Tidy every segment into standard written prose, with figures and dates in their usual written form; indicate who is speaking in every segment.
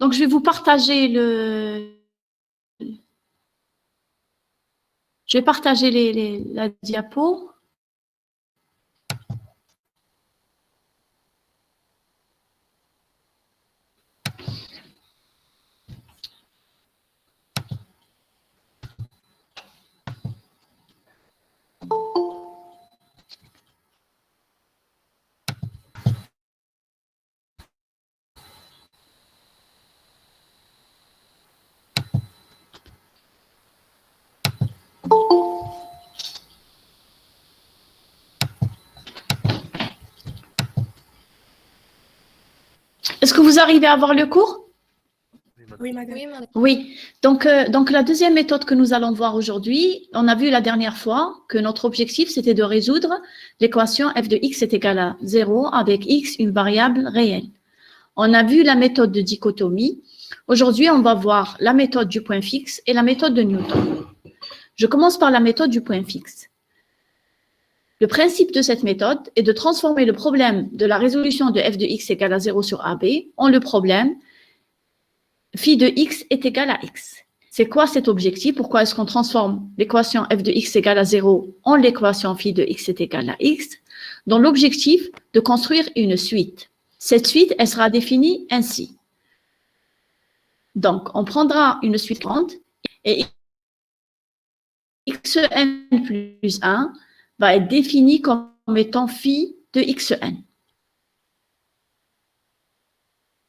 Speaker 1: Donc, je vais vous partager le... Je vais partager la diapo. Est-ce que vous arrivez à voir le cours?
Speaker 2: Oui, madame.
Speaker 1: Oui. Donc, la deuxième méthode que nous allons voir aujourd'hui, on a vu la dernière fois que notre objectif, c'était de résoudre l'équation f de x est égal à 0 avec x, une variable réelle. On a vu la méthode de dichotomie. Aujourd'hui, on va voir la méthode du point fixe et la méthode de Newton. Je commence par la méthode du point fixe. Le principe de cette méthode est de transformer le problème de la résolution de f de x égale à 0 sur AB en le problème phi de x est égal à x. C'est quoi cet objectif? Pourquoi est-ce qu'on transforme l'équation f de x égale à 0 en l'équation phi de x est égal à x? Dans l'objectif de construire une suite. Cette suite, elle sera définie ainsi. Donc, on prendra une suite grande et xn plus 1 va être défini comme étant phi de xn.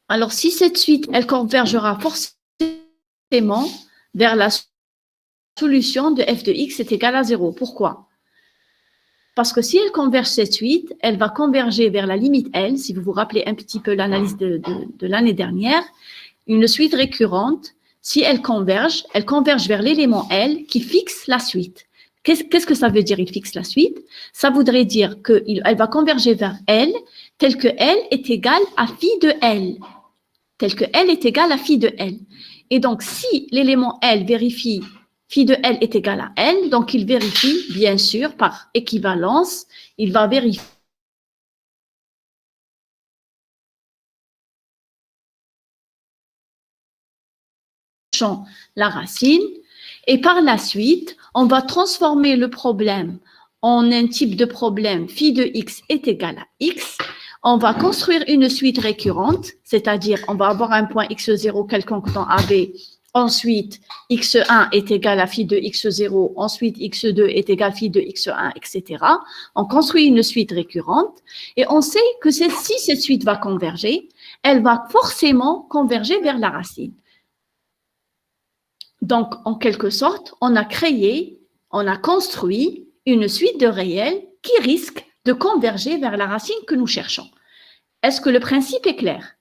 Speaker 1: Alors, si cette suite, elle convergera forcément vers la solution de f de x est égal à 0. Pourquoi? Parce que si elle converge cette suite, elle va converger vers la limite L, si vous vous rappelez un petit peu l'analyse de l'année dernière, une suite récurrente, si elle converge vers l'élément L qui fixe la suite. Qu'est-ce que ça veut dire, il fixe la suite? Ça voudrait dire qu'elle va converger vers L, tel que L est égal à phi de L. Tel que L est égal à phi de L. Et donc, si l'élément L vérifie phi de L est égal à L, donc il vérifie, bien sûr, par équivalence, il va vérifier la racine, et par la suite, on va transformer le problème en un type de problème phi de x est égal à x. On va construire une suite récurrente, c'est-à-dire on va avoir un point x0 quelconque dans AB, ensuite x1 est égal à phi de x0, ensuite x2 est égal à phi de x1, etc. On construit une suite récurrente et on sait que si cette suite va converger, elle va forcément converger vers la racine. Donc, en quelque sorte, on a construit une suite de réels qui risque de converger vers la racine que nous cherchons. Est-ce que le principe est clair?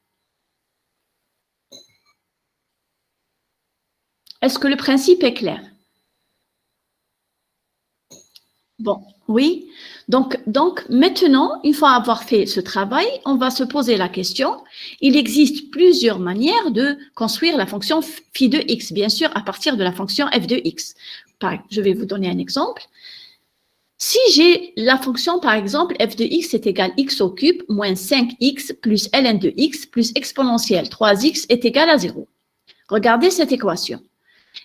Speaker 1: Est-ce que le principe est clair? Bon, oui. Donc, maintenant, une fois avoir fait ce travail, on va se poser la question. Il existe plusieurs manières de construire la fonction phi de x, bien sûr, à partir de la fonction f de x. Je vais vous donner un exemple. Si j'ai la fonction, par exemple, f de x est égal à x au cube moins 5x plus ln de x plus exponentielle 3x est égal à 0. Regardez cette équation.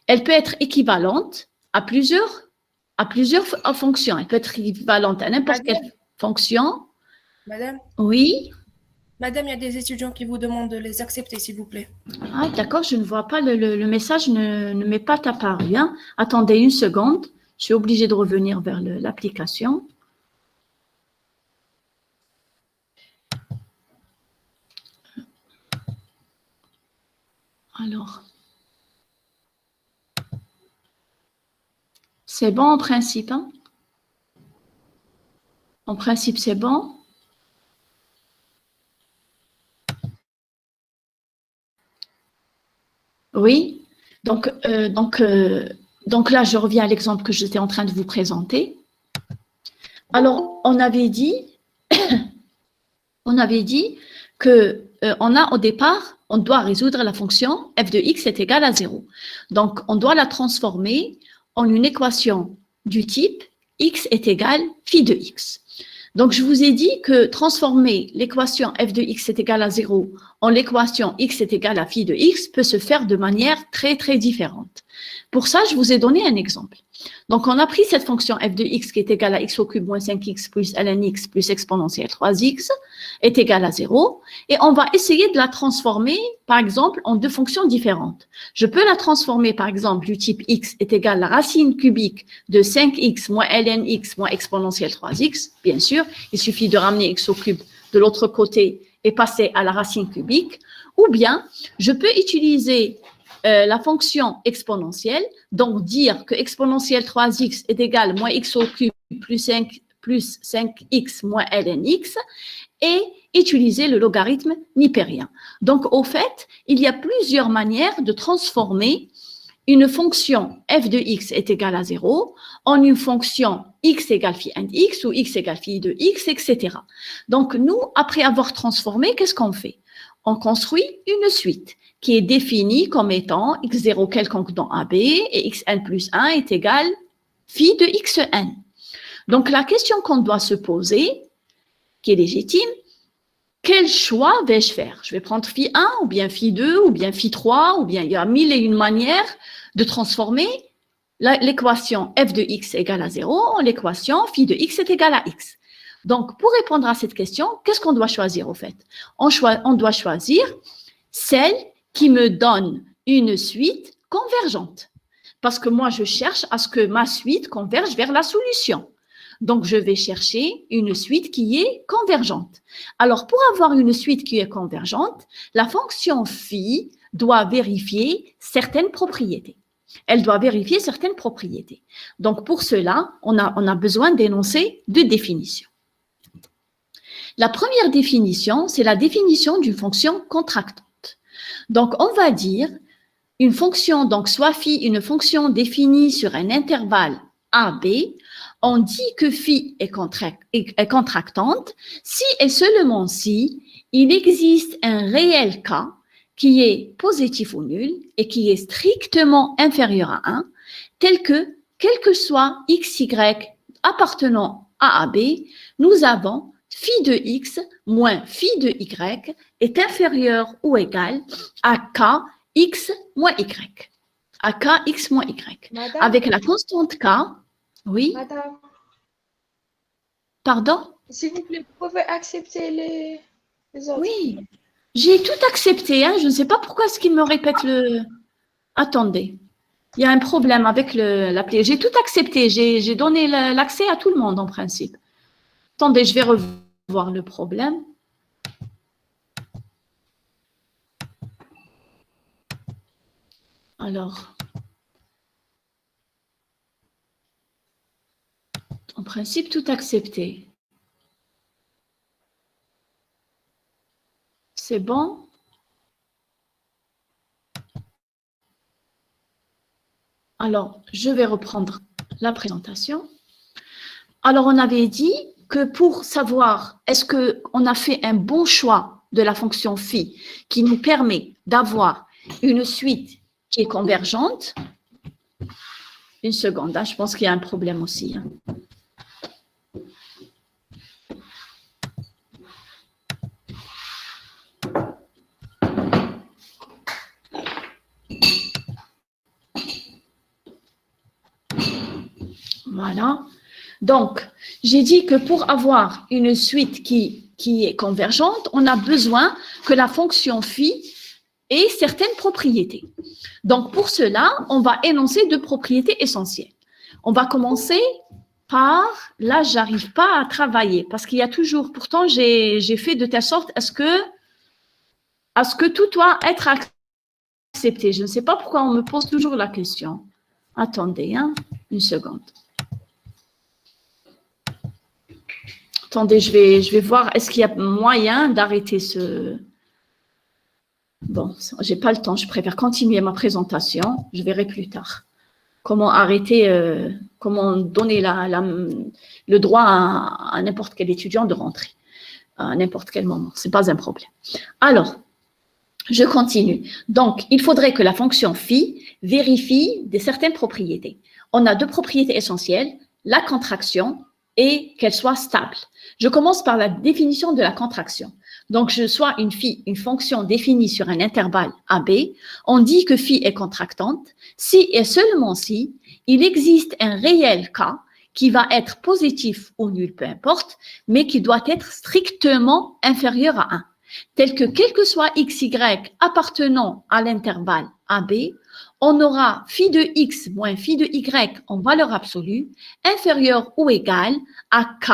Speaker 1: Elle peut être équivalente à plusieurs fonctions. Elle peut être équivalente à n'importe quelle fonction.
Speaker 2: Madame?
Speaker 1: Oui.
Speaker 2: Madame, il y a des étudiants qui vous demandent de les accepter, s'il vous plaît.
Speaker 1: Ah, d'accord, je ne vois pas, le message ne m'est pas apparu. Hein. Attendez une seconde, je suis obligée de revenir vers l'application. Alors, c'est bon en principe, hein? En principe, c'est bon. Oui. Donc là, je reviens à l'exemple que j'étais en train de vous présenter. Alors, on avait dit que au départ, on doit résoudre la fonction f de x est égal à 0. Donc, on doit la transformer en une équation du type x est égal phi de x. Donc, je vous ai dit que transformer l'équation f de x est égal à 0 en l'équation x est égal à phi de x peut se faire de manière très, très différente. Pour ça, je vous ai donné un exemple. Donc, on a pris cette fonction f de x qui est égale à x au cube moins 5x plus ln x plus exponentielle 3x est égale à 0 et on va essayer de la transformer, par exemple, en deux fonctions différentes. Je peux la transformer, par exemple, du type x est égal à la racine cubique de 5x moins ln x moins exponentielle 3x, bien sûr. Il suffit de ramener x au cube de l'autre côté et passer à la racine cubique. Ou bien, je peux utiliser la fonction exponentielle, donc dire que exponentielle 3x est égale moins x au cube plus 5x moins ln x et utiliser le logarithme nipérien. Donc, au fait, il y a plusieurs manières de transformer une fonction f de x est égale à 0 en une fonction x égale phi de x ou x égale phi de x, etc. Donc, nous, après avoir transformé, qu'est-ce qu'on fait? On construit une suite qui est définie comme étant x0 quelconque dans AB et xn plus 1 est égal phi de xn. Donc, la question qu'on doit se poser, qui est légitime, quel choix vais-je faire? Je vais prendre phi 1 ou bien phi 2 ou bien phi 3 ou bien il y a mille et une manières de transformer l'équation f de x égale à 0 en l'équation phi de x est égal à x. Donc, pour répondre à cette question, qu'est-ce qu'on doit choisir au fait? On doit choisir celle qui me donne une suite convergente. Parce que moi, je cherche à ce que ma suite converge vers la solution. Donc, je vais chercher une suite qui est convergente. Alors, pour avoir une suite qui est convergente, la fonction phi doit vérifier certaines propriétés. Elle doit vérifier certaines propriétés. Donc, pour cela, on a besoin d'énoncer deux définitions. La première définition, c'est la définition d'une fonction contractante. Donc, on va dire une fonction, donc soit phi, une fonction définie sur un intervalle AB, on dit que phi est contractante si et seulement si il existe un réel cas qui est positif ou nul et qui est strictement inférieur à 1, tel que, quel que soit xy appartenant à AB, nous avons phi de x moins phi de y est inférieur ou égal à k x moins y. À k x moins y.
Speaker 3: Madame,
Speaker 1: Avec la constante k, oui,
Speaker 3: madame,
Speaker 1: pardon?
Speaker 3: s'il vous plaît, vous pouvez accepter les autres.
Speaker 1: Oui, j'ai tout accepté. Hein. Je ne sais pas pourquoi est-ce qu'il me répète le… Attendez, il y a un problème avec l'appli. J'ai tout accepté. J'ai donné l'accès à tout le monde en principe. Attendez, je vais revoir le problème. Alors, en principe, tout accepté. C'est bon? Alors, je vais reprendre la présentation. Alors, on avait dit que pour savoir est-ce qu'on a fait un bon choix de la fonction phi qui nous permet d'avoir une suite qui est convergente. Une seconde, hein, je pense qu'il y a un problème aussi. Hein. Voilà. Donc, j'ai dit que pour avoir une suite qui est convergente, on a besoin que la fonction phi ait certaines propriétés. Donc, pour cela, on va énoncer deux propriétés essentielles. On va commencer par, là, j'arrive pas à travailler parce qu'il y a toujours, pourtant, j'ai fait de telle sorte à ce que tout doit être accepté. Je ne sais pas pourquoi on me pose toujours la question. Attendez, hein, une seconde. Attendez, je vais voir, est-ce qu'il y a moyen d'arrêter ce… Bon, je n'ai pas le temps, je préfère continuer ma présentation, je verrai plus tard. Comment arrêter, comment donner le droit à n'importe quel étudiant de rentrer à n'importe quel moment, ce n'est pas un problème. Alors, je continue. Donc, il faudrait que la fonction phi vérifie certaines propriétés. On a deux propriétés essentielles, la contraction et qu'elle soit stable. Je commence par la définition de la contraction. Donc, je sois une fonction définie sur un intervalle AB. On dit que phi est contractante si et seulement si il existe un réel K qui va être positif ou nul, peu importe, mais qui doit être strictement inférieur à 1, tel que quel que soit xy appartenant à l'intervalle AB, on aura phi de x moins phi de y en valeur absolue inférieure ou égale à k,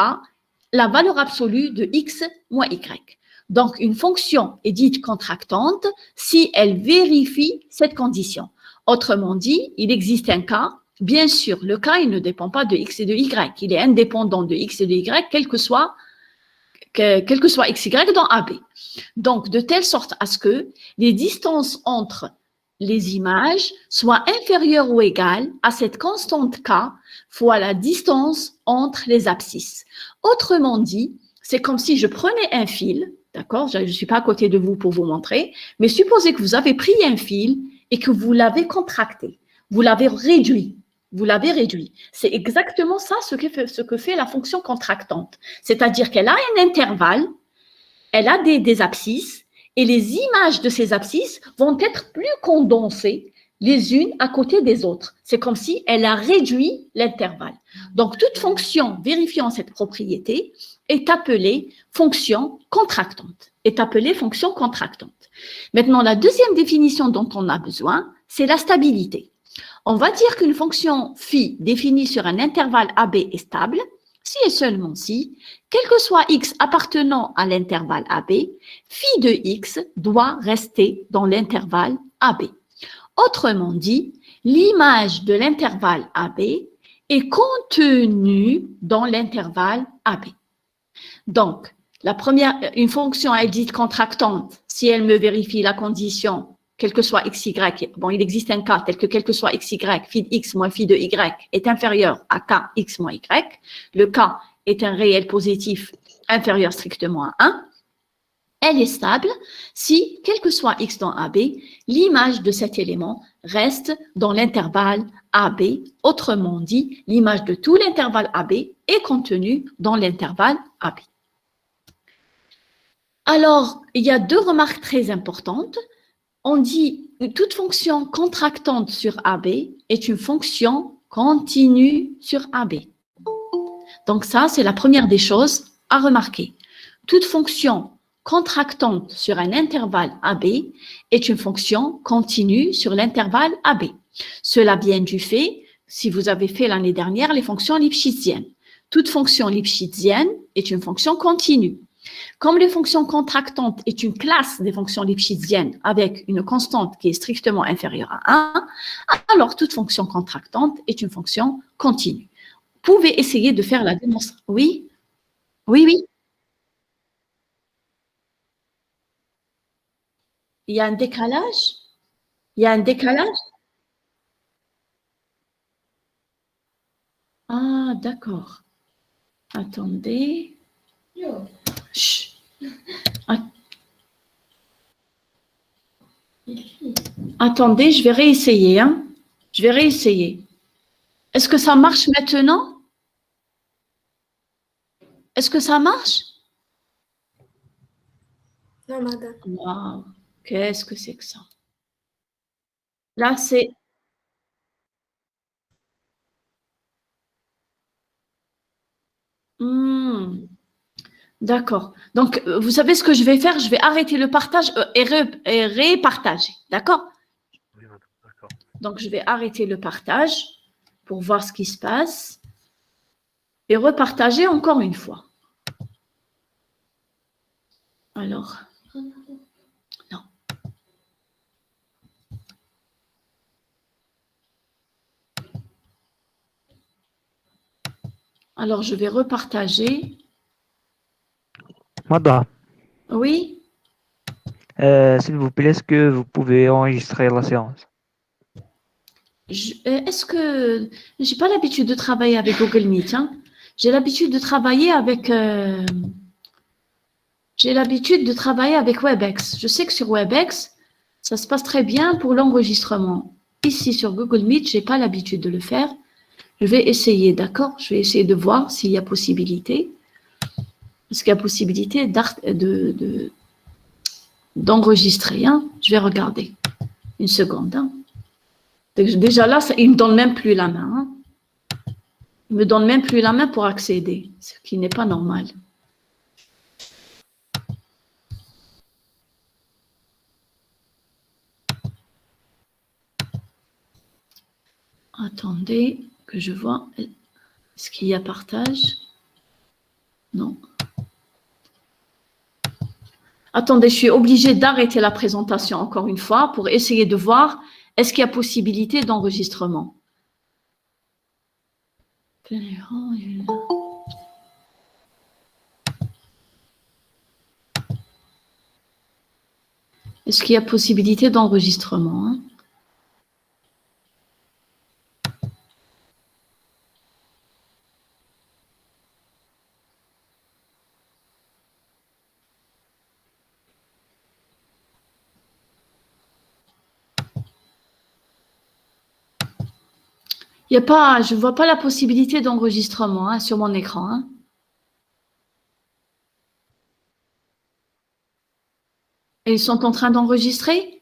Speaker 1: la valeur absolue de x moins y. Donc, une fonction est dite contractante si elle vérifie cette condition. Autrement dit, il existe un cas. Bien sûr, le cas, il ne dépend pas de x et de y. Il est indépendant de x et de y, quel que soit xy dans AB. Donc, de telle sorte à ce que les distances entre les images soient inférieures ou égales à cette constante k fois la distance entre les abscisses. Autrement dit, c'est comme si je prenais un fil, d'accord, je ne suis pas à côté de vous pour vous montrer, mais supposez que vous avez pris un fil et que vous l'avez contracté, vous l'avez réduit. Vous l'avez réduit. C'est exactement ça ce que fait la fonction contractante. C'est-à-dire qu'elle a un intervalle, elle a des abscisses, et les images de ces abscisses vont être plus condensées les unes à côté des autres. C'est comme si elle a réduit l'intervalle. Donc, toute fonction vérifiant cette propriété est appelée fonction contractante. Maintenant, la deuxième définition dont on a besoin, c'est la stabilité. On va dire qu'une fonction phi définie sur un intervalle AB est stable si et seulement si, quel que soit x appartenant à l'intervalle AB, phi de x doit rester dans l'intervalle AB. Autrement dit, l'image de l'intervalle AB est contenue dans l'intervalle AB. Donc, une fonction est dite contractante si elle me vérifie la condition quel que soit xy, bon, il existe un cas tel que quel que soit xy, phi de x moins phi de y est inférieur à k x moins y, le k est un réel positif inférieur strictement à 1, elle est stable si, quel que soit x dans AB, l'image de cet élément reste dans l'intervalle AB, autrement dit, l'image de tout l'intervalle AB est contenue dans l'intervalle AB. Alors, il y a deux remarques très importantes. On dit que toute fonction contractante sur AB est une fonction continue sur AB. Donc ça, c'est la première des choses à remarquer. Toute fonction contractante sur un intervalle AB est une fonction continue sur l'intervalle AB. Cela vient du fait, si vous avez fait l'année dernière, les fonctions lipschitziennes. Toute fonction lipschitzienne est une fonction continue. Comme les fonctions contractantes est une classe des fonctions lipschitziennes avec une constante qui est strictement inférieure à 1, alors toute fonction contractante est une fonction continue. Vous pouvez essayer de faire la démonstration. Oui? Oui, oui. Il y a un décalage? Il y a un décalage? Ah, d'accord. Attendez. Chut. Attendez, je vais réessayer. Hein. Je vais réessayer. Est-ce que ça marche maintenant? Est-ce que ça marche?
Speaker 2: Non, madame.
Speaker 1: Wow. Qu'est-ce que c'est que ça? Là, c'est... D'accord. Donc, vous savez ce que je vais faire? Je vais arrêter le partage et repartager. D'accord?
Speaker 4: Oui, madame, d'accord.
Speaker 1: Donc, je vais arrêter le partage pour voir ce qui se passe et repartager encore une fois. Alors, non. Alors, je vais repartager.
Speaker 4: Madame,
Speaker 1: Oui?
Speaker 4: s'il vous plaît, est-ce que vous pouvez enregistrer la séance?
Speaker 1: Est-ce que... J'ai pas l'habitude de travailler avec Google Meet. Hein? J'ai l'habitude de travailler avec... J'ai l'habitude de travailler avec WebEx. Je sais que sur WebEx, ça se passe très bien pour l'enregistrement. Ici, sur Google Meet, je n'ai pas l'habitude de le faire. Je vais essayer, d'accord? Je vais essayer de voir s'il y a possibilité. Est-ce qu'il y a possibilité d'enregistrer, hein? Je vais regarder. Une seconde. Hein. Déjà là, il ne me donne même plus la main. Hein. Il me donne même plus la main pour accéder, ce qui n'est pas normal. Attendez que je vois. Est-ce qu'il y a partage? Non. Attendez, je suis obligée d'arrêter la présentation encore une fois pour essayer de voir est-ce qu'il y a possibilité d'enregistrement. Est-ce qu'il y a possibilité d'enregistrement, hein? Il y a pas, je ne vois pas la possibilité d'enregistrement hein, sur mon écran. Hein. Et ils sont en train d'enregistrer?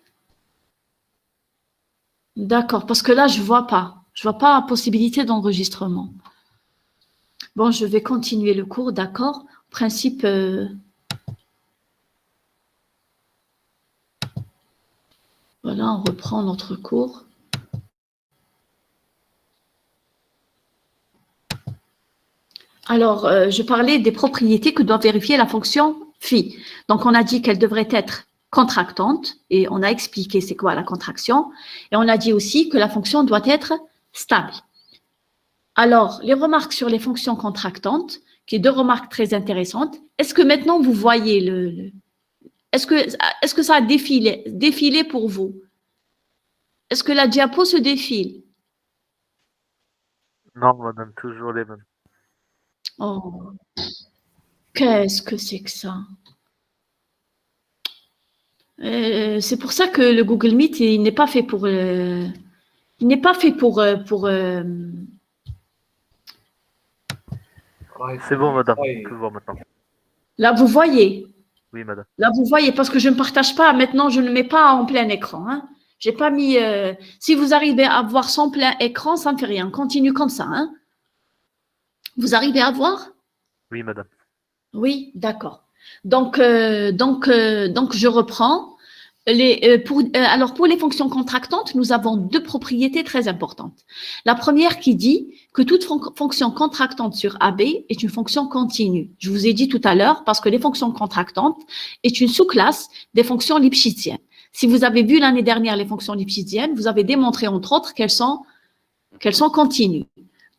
Speaker 1: D'accord, parce que là, je ne vois pas. Je ne vois pas la possibilité d'enregistrement. Bon, je vais continuer le cours, d'accord? En principe, voilà, on reprend notre cours. Alors, je parlais des propriétés que doit vérifier la fonction phi. Donc, on a dit qu'elle devrait être contractante et on a expliqué c'est quoi la contraction. Et on a dit aussi que la fonction doit être stable. Alors, les remarques sur les fonctions contractantes, qui est deux remarques très intéressantes. Est-ce que maintenant vous voyez est-ce que ça a défilé pour vous? Est-ce que la diapo se défile?
Speaker 4: Non, madame, toujours les mêmes.
Speaker 1: Oh, qu'est-ce que c'est que ça? C'est pour ça que le Google Meet, il n'est pas fait pour... il n'est pas fait pour...
Speaker 4: C'est bon, madame, on peut voir maintenant.
Speaker 1: Là, vous voyez.
Speaker 4: Oui, madame.
Speaker 1: Là, vous voyez, parce que je ne partage pas. Maintenant, je ne mets pas en plein écran. Hein. J'ai pas mis... si vous arrivez à voir son plein écran, ça ne fait rien. Continue comme ça. Hein. Vous arrivez à voir?
Speaker 4: Oui, madame.
Speaker 1: Oui, d'accord. Donc, je reprends. Alors, pour les fonctions contractantes, nous avons deux propriétés très importantes. La première qui dit que toute fonction contractante sur AB est une fonction continue. Je vous ai dit tout à l'heure, parce que les fonctions contractantes est une sous-classe des fonctions lipschitziennes. Si vous avez vu l'année dernière les fonctions lipschitziennes, vous avez démontré entre autres qu'elles sont continues.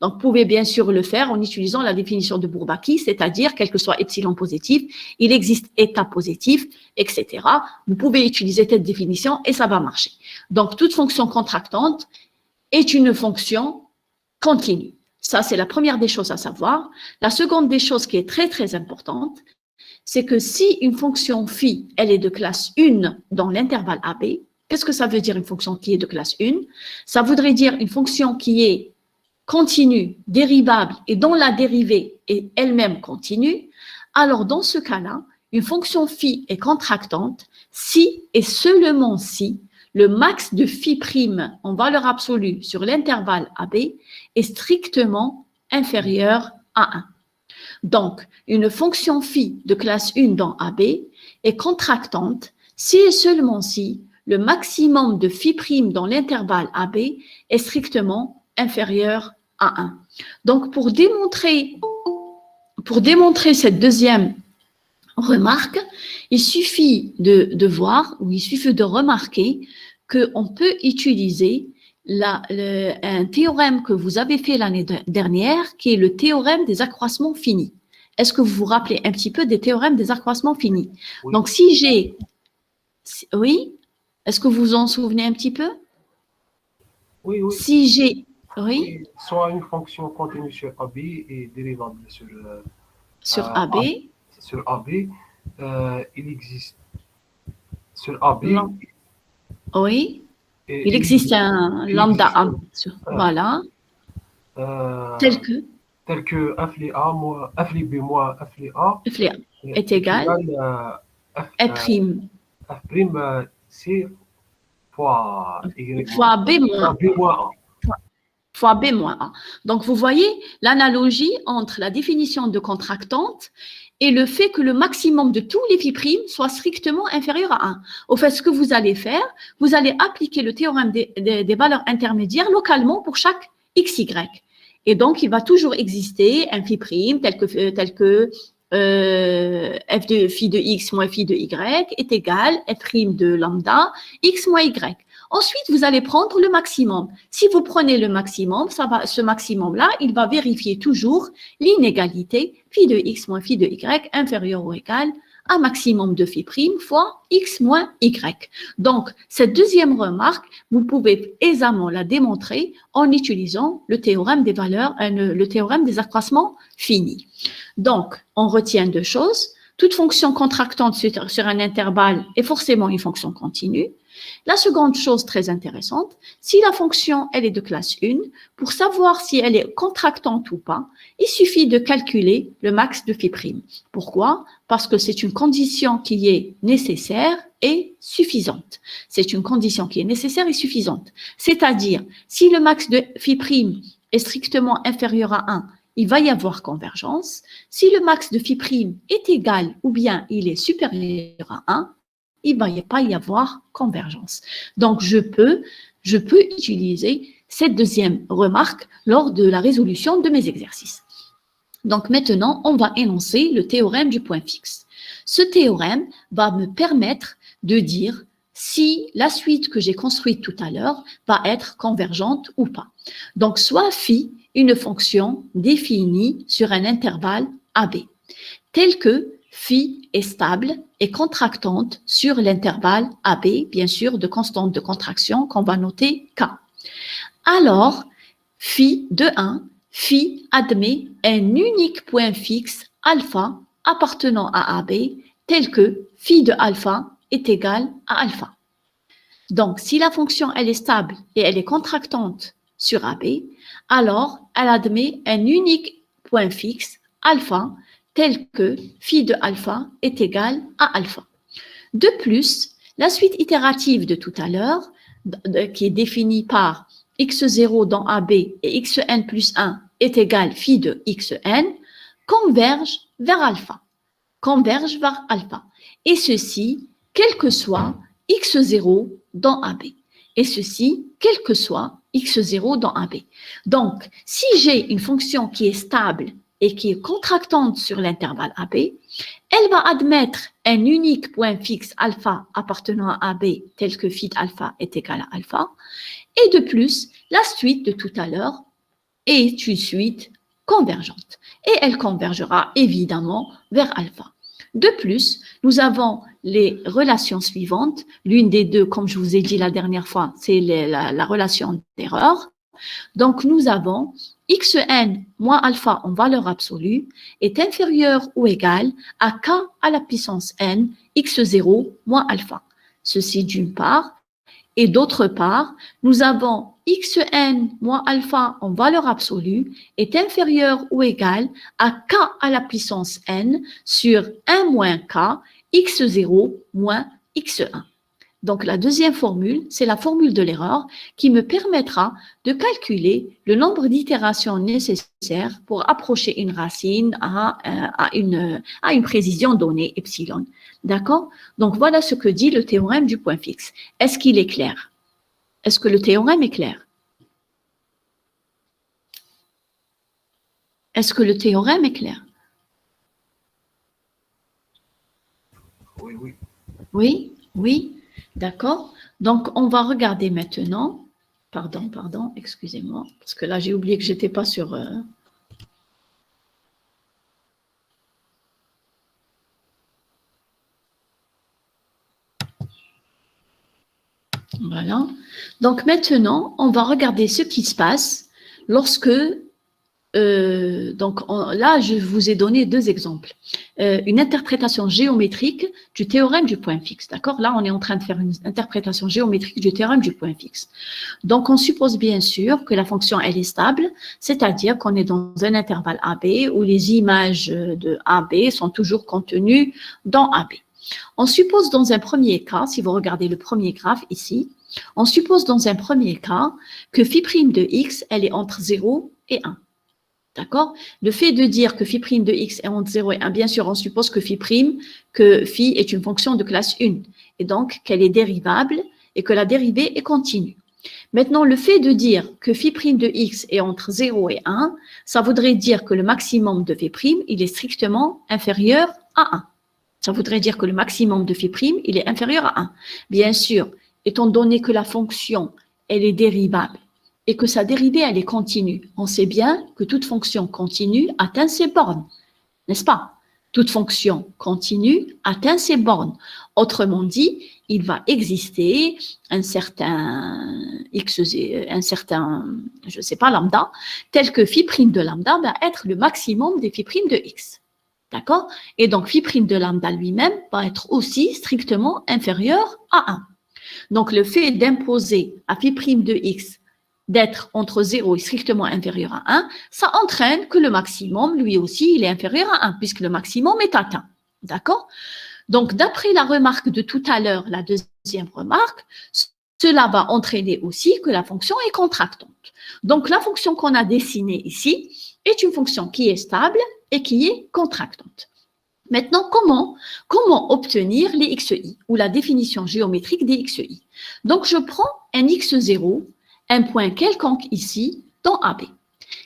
Speaker 1: Donc, vous pouvez bien sûr le faire en utilisant la définition de Bourbaki, c'est-à-dire, quel que soit epsilon positif, il existe état positif, etc. Vous pouvez utiliser cette définition et ça va marcher. Donc, toute fonction contractante est une fonction continue. Ça, c'est la première des choses à savoir. La seconde des choses qui est très, très importante, c'est que si une fonction phi, elle est de classe 1 dans l'intervalle AB, qu'est-ce que ça veut dire une fonction qui est de classe 1? Ça voudrait dire une fonction qui est continue, dérivable et dont la dérivée est elle-même continue, alors dans ce cas-là, une fonction phi est contractante si et seulement si le max de phi prime en valeur absolue sur l'intervalle AB est strictement inférieur à 1. Donc, une fonction phi de classe 1 dans AB est contractante si et seulement si le maximum de phi prime dans l'intervalle AB est strictement inférieur à 1. Donc, pour démontrer cette deuxième remarque, il suffit de voir, ou il suffit de remarquer qu'on peut utiliser un théorème que vous avez fait l'année dernière, qui est le théorème des accroissements finis. Est-ce que vous vous rappelez un petit peu des théorèmes des accroissements finis? Oui. Donc, si j'ai... Oui? Est-ce que vous vous en souvenez un petit peu?
Speaker 5: Oui, oui.
Speaker 1: Si j'ai... Oui.
Speaker 5: Soit une fonction continue sur AB et dérivable
Speaker 1: sur AB.
Speaker 5: Sur AB, il existe sur AB.
Speaker 1: Non. Oui. Il existe un lambda 1. Voilà. tel que
Speaker 5: tel que f A moins f B moins f A
Speaker 1: f est égal
Speaker 5: f,
Speaker 1: f prime
Speaker 5: f prime C fois Y
Speaker 1: fois b moins
Speaker 5: B moins
Speaker 1: fois B moins A. Donc, vous voyez l'analogie entre la définition de contractante et le fait que le maximum de tous les phi primes soit strictement inférieur à 1. Au fait, ce que vous allez faire, vous allez appliquer le théorème des valeurs intermédiaires localement pour chaque xy. Et donc, il va toujours exister un phi prime tel que f de phi de x moins phi de y est égal f prime de lambda x moins y. Ensuite, vous allez prendre le maximum. Si vous prenez le maximum, ce maximum-là, il va vérifier toujours l'inégalité phi de x moins phi de y inférieur ou égal à maximum de phi prime fois x moins y. Donc, cette deuxième remarque, vous pouvez aisément la démontrer en utilisant le théorème des valeurs, le théorème des accroissements finis. Donc, on retient deux choses. Toute fonction contractante sur un intervalle est forcément une fonction continue. La seconde chose très intéressante, si la fonction elle est de classe 1, pour savoir si elle est contractante ou pas, il suffit de calculer le max de phi prime. Pourquoi? Parce que c'est une condition qui est nécessaire et suffisante. C'est une condition qui est nécessaire et suffisante. C'est-à-dire, si le max de phi prime est strictement inférieur à 1, il va y avoir convergence. Si le max de phi prime est égal ou bien il est supérieur à 1, il ne va pas y avoir convergence. Donc, je peux utiliser cette deuxième remarque lors de la résolution de mes exercices. Donc, maintenant, on va énoncer le théorème du point fixe. Ce théorème va me permettre de dire si la suite que j'ai construite tout à l'heure va être convergente ou pas. Donc, soit phi, une fonction définie sur un intervalle AB, tel que phi est stable et contractante sur l'intervalle AB, bien sûr, de constante de contraction qu'on va noter K. Alors, phi de 1, phi admet un unique point fixe alpha appartenant à AB, tel que phi de alpha est égal à alpha. Donc, si la fonction elle est stable et elle est contractante sur AB, alors elle admet un unique point fixe alpha tel que phi de alpha est égal à alpha. De plus, la suite itérative de tout à l'heure, qui est définie par x0 dans AB et xn plus 1 est égal phi de xn, converge vers alpha. Et ceci, quel que soit x0 dans AB. Et ceci, quel que soit x0 dans AB. Donc, si j'ai une fonction qui est stable et qui est contractante sur l'intervalle AB, elle va admettre un unique point fixe alpha appartenant à AB tel que phi d'alpha est égal à alpha. Et de plus, la suite de tout à l'heure est une suite convergente. Et elle convergera évidemment vers alpha. De plus, nous avons les relations suivantes. L'une des deux, comme je vous ai dit la dernière fois, c'est la relation d'erreur. Donc, nous avons xn moins alpha en valeur absolue est inférieur ou égal à k à la puissance n x0 moins alpha. Ceci d'une part. Et d'autre part, nous avons xn moins alpha en valeur absolue est inférieur ou égal à k à la puissance n sur 1 moins k x0 moins x1. Donc, la deuxième formule, c'est la formule de l'erreur qui me permettra de calculer le nombre d'itérations nécessaires pour approcher une racine à une précision donnée, epsilon. D'accord? Donc, voilà ce que dit le théorème du point fixe. Est-ce qu'il est clair? Est-ce que le théorème est clair? Est-ce que le théorème est clair?
Speaker 5: Oui, oui.
Speaker 1: Oui, oui. D'accord. Donc, on va regarder maintenant. Pardon, excusez-moi, parce que là, j'ai oublié que je n'étais pas sur... Voilà. Donc, maintenant, on va regarder ce qui se passe lorsque Là, je vous ai donné deux exemples. Une interprétation géométrique du théorème du point fixe. D'accord? Là, on est en train de faire une interprétation géométrique du théorème du point fixe. Donc, on suppose bien sûr que la fonction, elle est stable, c'est-à-dire qu'on est dans un intervalle AB où les images de AB sont toujours contenues dans AB. On suppose dans un premier cas, si vous regardez le premier graphe ici, on suppose dans un premier cas que phi' de x, elle est entre 0 et 1. D'accord? Le fait de dire que phi' de x est entre 0 et 1, bien sûr, on suppose que phi' est une fonction de classe 1 et donc qu'elle est dérivable et que la dérivée est continue. Maintenant, le fait de dire que phi' de x est entre 0 et 1, ça voudrait dire que le maximum de phi', il est strictement inférieur à 1. Ça voudrait dire que le maximum de phi', il est inférieur à 1. Bien sûr, étant donné que la fonction, elle est dérivable, et que sa dérivée, elle est continue. On sait bien que toute fonction continue atteint ses bornes, n'est-ce pas? Toute fonction continue atteint ses bornes. Autrement dit, il va exister un certain x, je ne sais pas, lambda, tel que phi' de lambda va être le maximum des phi' de x. D'accord? Et donc, phi' de lambda lui-même va être aussi strictement inférieur à 1. Donc, le fait d'imposer à phi' de x d'être entre 0 et strictement inférieur à 1, ça entraîne que le maximum, lui aussi, il est inférieur à 1, puisque le maximum est atteint. D'accord? Donc, d'après la remarque de tout à l'heure, la deuxième remarque, cela va entraîner aussi que la fonction est contractante. Donc, la fonction qu'on a dessinée ici est une fonction qui est stable et qui est contractante. Maintenant, comment obtenir les xi, ou la définition géométrique des xi? Donc, je prends un x0, un point quelconque ici, dans AB.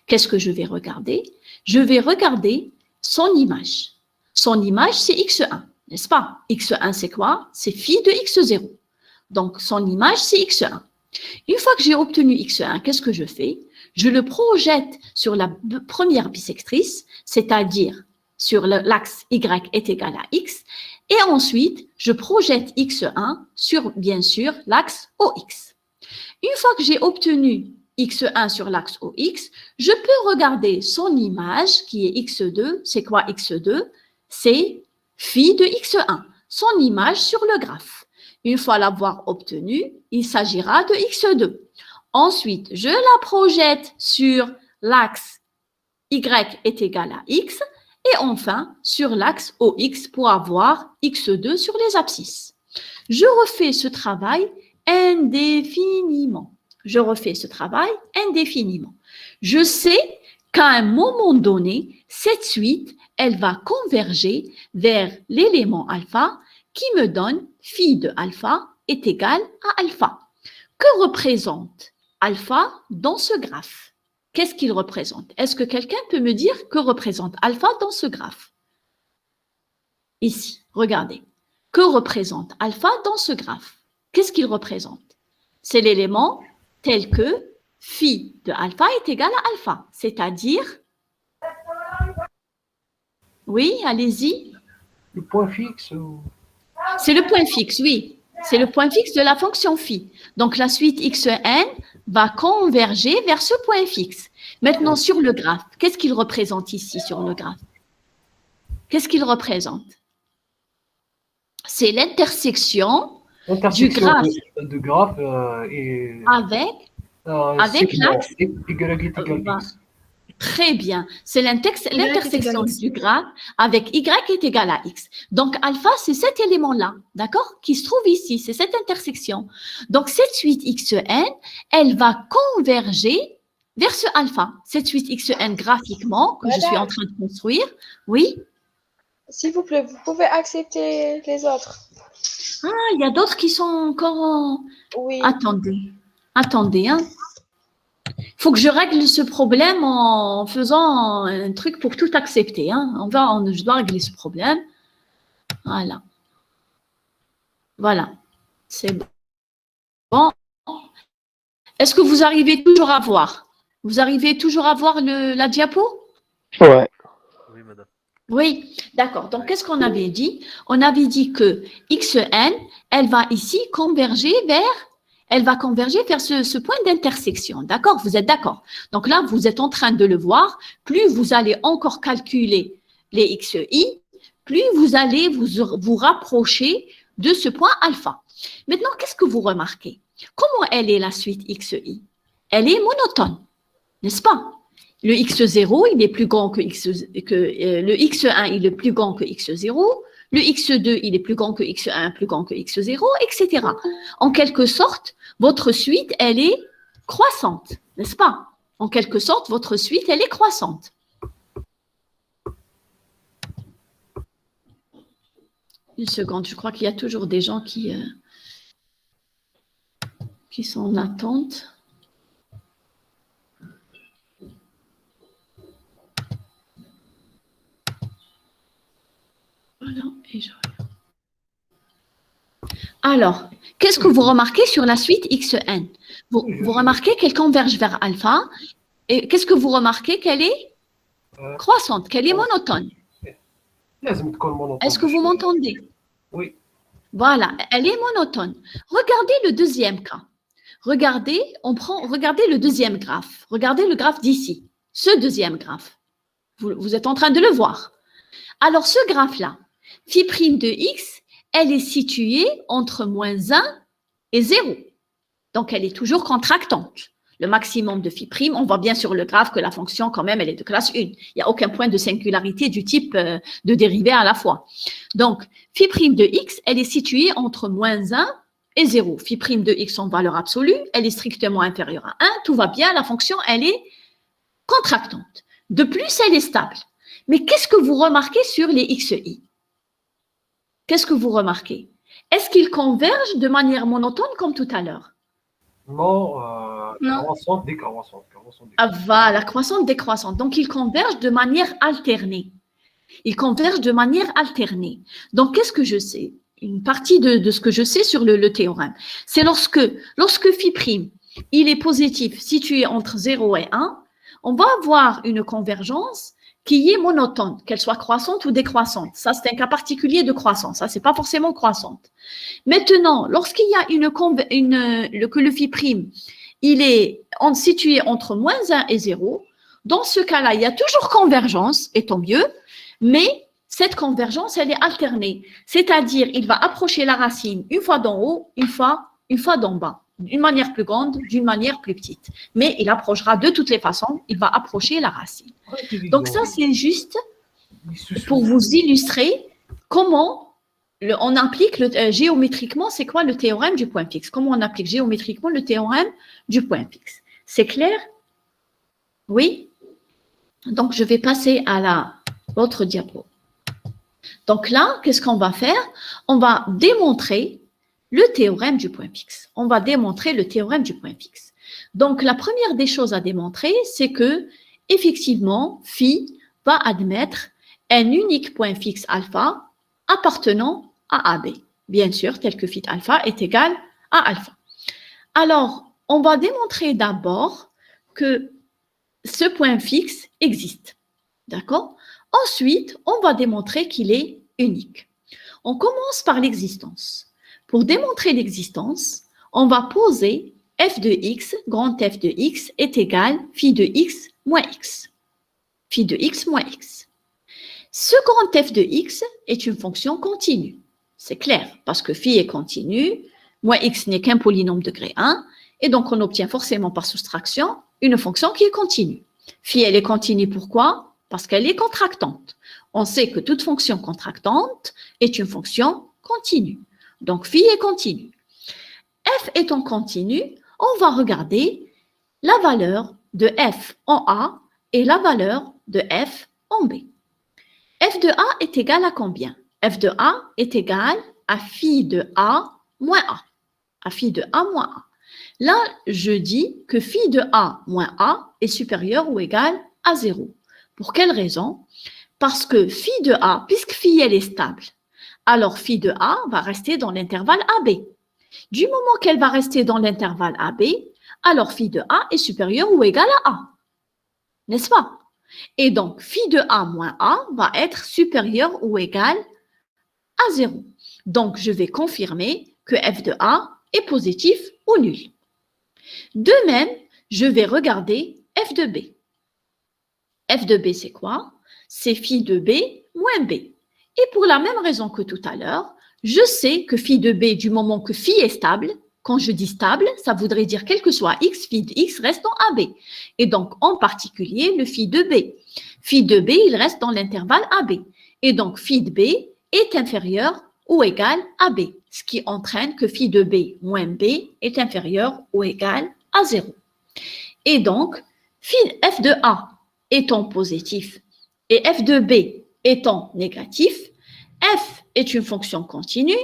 Speaker 1: Qu'est-ce que je vais regarder? Je vais regarder son image. Son image, c'est x1, n'est-ce pas? x1, c'est quoi? C'est phi de x0. Donc, son image, c'est x1. Une fois que j'ai obtenu x1, qu'est-ce que je fais? Je le projette sur la première bissectrice, c'est-à-dire sur l'axe y est égal à x, et ensuite, je projette x1 sur, bien sûr, l'axe OX. Une fois que j'ai obtenu x1 sur l'axe OX, je peux regarder son image qui est x2. C'est quoi x2? C'est phi de x1, son image sur le graphe. Une fois l'avoir obtenue, il s'agira de x2. Ensuite, je la projette sur l'axe y est égal à x et enfin sur l'axe OX pour avoir x2 sur les abscisses. Je refais ce travail indéfiniment. Je refais ce travail indéfiniment. Je sais qu'à un moment donné, cette suite, elle va converger vers l'élément alpha qui me donne phi de alpha est égal à alpha. Que représente alpha dans ce graphe? Qu'est-ce qu'il représente? Est-ce que quelqu'un peut me dire que représente alpha dans ce graphe? Ici, regardez. Que représente alpha dans ce graphe? Qu'est-ce qu'il représente? C'est l'élément tel que phi de alpha est égal à alpha, c'est-à-dire… Oui, allez-y.
Speaker 5: Le point fixe ou…
Speaker 1: C'est le point fixe, oui. C'est le point fixe de la fonction phi. Donc, la suite xn va converger vers ce point fixe. Maintenant, sur le graphe, qu'est-ce qu'il représente ici sur le graphe? Qu'est-ce qu'il représente? C'est l'intersection du graphe,
Speaker 5: de graphe et
Speaker 1: avec l'axe.
Speaker 5: y est égal x.
Speaker 1: Très bien. C'est l'intersection du graphe avec y est égal à x. Donc, alpha, c'est cet élément-là, d'accord, qui se trouve ici. C'est cette intersection. Donc, cette suite xn, elle va converger vers ce alpha. Cette suite xn graphiquement, que je suis en train de construire. Oui?
Speaker 3: S'il vous plaît, vous pouvez accepter les autres.
Speaker 1: Ah, il y a d'autres qui sont encore en…
Speaker 3: Oui.
Speaker 1: Attendez, hein. Il faut que je règle ce problème en faisant un truc pour tout accepter. Hein. Je dois régler ce problème. Voilà. Voilà. C'est bon. Est-ce que vous arrivez toujours à voir? Vous arrivez toujours à voir la diapo?
Speaker 6: Ouais.
Speaker 5: Oui, madame.
Speaker 1: Oui, d'accord. Donc, qu'est-ce qu'on avait dit? On avait dit que xn, elle va ici converger vers elle va converger vers ce point d'intersection. D'accord? Vous êtes d'accord? Donc là, vous êtes en train de le voir. Plus vous allez encore calculer les xi, plus vous allez vous rapprocher de ce point alpha. Maintenant, qu'est-ce que vous remarquez? Comment elle est la suite xi? Elle est monotone, n'est-ce pas? Le x0, il est plus grand que le x1, il est plus grand que x0. Le x2, il est plus grand que x1, plus grand que x0, etc. En quelque sorte, votre suite, elle est croissante, n'est-ce pas? En quelque sorte, votre suite, elle est croissante. Une seconde, je crois qu'il y a toujours des gens qui sont en attente. Voilà, et je regarde. Alors, qu'est-ce que vous remarquez sur la suite xn? Vous remarquez qu'elle converge vers alpha. Et qu'est-ce que vous remarquez? Qu'elle est croissante, qu'elle est monotone. Est-ce que vous m'entendez?
Speaker 5: Oui.
Speaker 1: Voilà, elle est monotone. Regardez le deuxième cas. Regardez le deuxième graphe. Regardez le graphe d'ici. Ce deuxième graphe. Vous êtes en train de le voir. Alors, ce graphe-là, phi' de x, elle est située entre moins 1 et 0. Donc, elle est toujours contractante. Le maximum de phi', on voit bien sur le graphe que la fonction, quand même, elle est de classe 1. Il n'y a aucun point de singularité du type de dérivée à la fois. Donc, phi' de x, elle est située entre moins 1 et 0. Phi' de x en valeur absolue, elle est strictement inférieure à 1. Tout va bien, la fonction, elle est contractante. De plus, elle est stable. Mais qu'est-ce que vous remarquez sur les xi? Qu'est-ce que vous remarquez? Est-ce qu'ils convergent de manière monotone comme tout à l'heure?
Speaker 5: Non,
Speaker 2: Non.
Speaker 5: croissante, décroissante.
Speaker 1: Ah, voilà, croissante, décroissante. Donc, ils convergent de manière alternée. Ils convergent de manière alternée. Donc, qu'est-ce que je sais? Une partie de ce que je sais sur le théorème, c'est lorsque phi', il est positif situé entre 0 et 1, on va avoir une convergence qui est monotone, qu'elle soit croissante ou décroissante. Ça, c'est un cas particulier de croissance. Ça, c'est pas forcément croissante. Maintenant, lorsqu'il y a que le phi', il est situé entre moins 1 et 0, dans ce cas-là, il y a toujours convergence, et tant mieux, mais cette convergence, elle est alternée. C'est-à-dire, il va approcher la racine une fois d'en haut, une fois d'en bas. D'une manière plus grande, d'une manière plus petite. Mais il approchera de toutes les façons, il va approcher la racine. Donc ça, c'est juste pour vous illustrer comment on applique géométriquement, c'est quoi le théorème du point fixe? Comment on applique géométriquement le théorème du point fixe? C'est clair? Oui? Donc, je vais passer à l'autre diapo. Donc là, qu'est-ce qu'on va faire? On va démontrer le théorème du point fixe. On va démontrer le théorème du point fixe. Donc, la première des choses à démontrer, c'est que, effectivement, phi va admettre un unique point fixe alpha appartenant à AB. Bien sûr, tel que phi alpha est égal à alpha. Alors, on va démontrer d'abord que ce point fixe existe. D'accord? Ensuite, on va démontrer qu'il est unique. On commence par l'existence. Pour démontrer l'existence, on va poser f de x, grand F de x, est égal phi de x moins x. Phi de x moins x. Ce grand F de x est une fonction continue. C'est clair, parce que phi est continu, moins x n'est qu'un polynôme degré 1, et donc on obtient forcément par soustraction une fonction qui est continue. Phi, elle est continue, pourquoi? Parce qu'elle est contractante. On sait que toute fonction contractante est une fonction continue. Donc, phi est continu. F étant continu, on va regarder la valeur de f en A et la valeur de f en B. F de A est égal à combien? F de A est égal à phi de A moins A. À phi de A moins A. Là, je dis que phi de A moins A est supérieur ou égal à 0. Pour quelle raison? Parce que phi de A, puisque phi elle est stable, alors phi de A va rester dans l'intervalle AB. Du moment qu'elle va rester dans l'intervalle AB, alors phi de A est supérieur ou égal à A. N'est-ce pas? Et donc, phi de A moins A va être supérieur ou égal à 0. Donc, je vais confirmer que f de A est positif ou nul. De même, je vais regarder f de b. F de b, c'est quoi? C'est phi de b moins b. Et pour la même raison que tout à l'heure, je sais que phi de b, du moment que phi est stable, quand je dis stable, ça voudrait dire quel que soit x, phi de x reste dans AB. Et donc, en particulier, le phi de b. Phi de b, il reste dans l'intervalle AB. Et donc, phi de b est inférieur ou égal à b, ce qui entraîne que phi de b moins b est inférieur ou égal à 0. Et donc, f de a étant positif et f de b étant négatif, f est une fonction continue.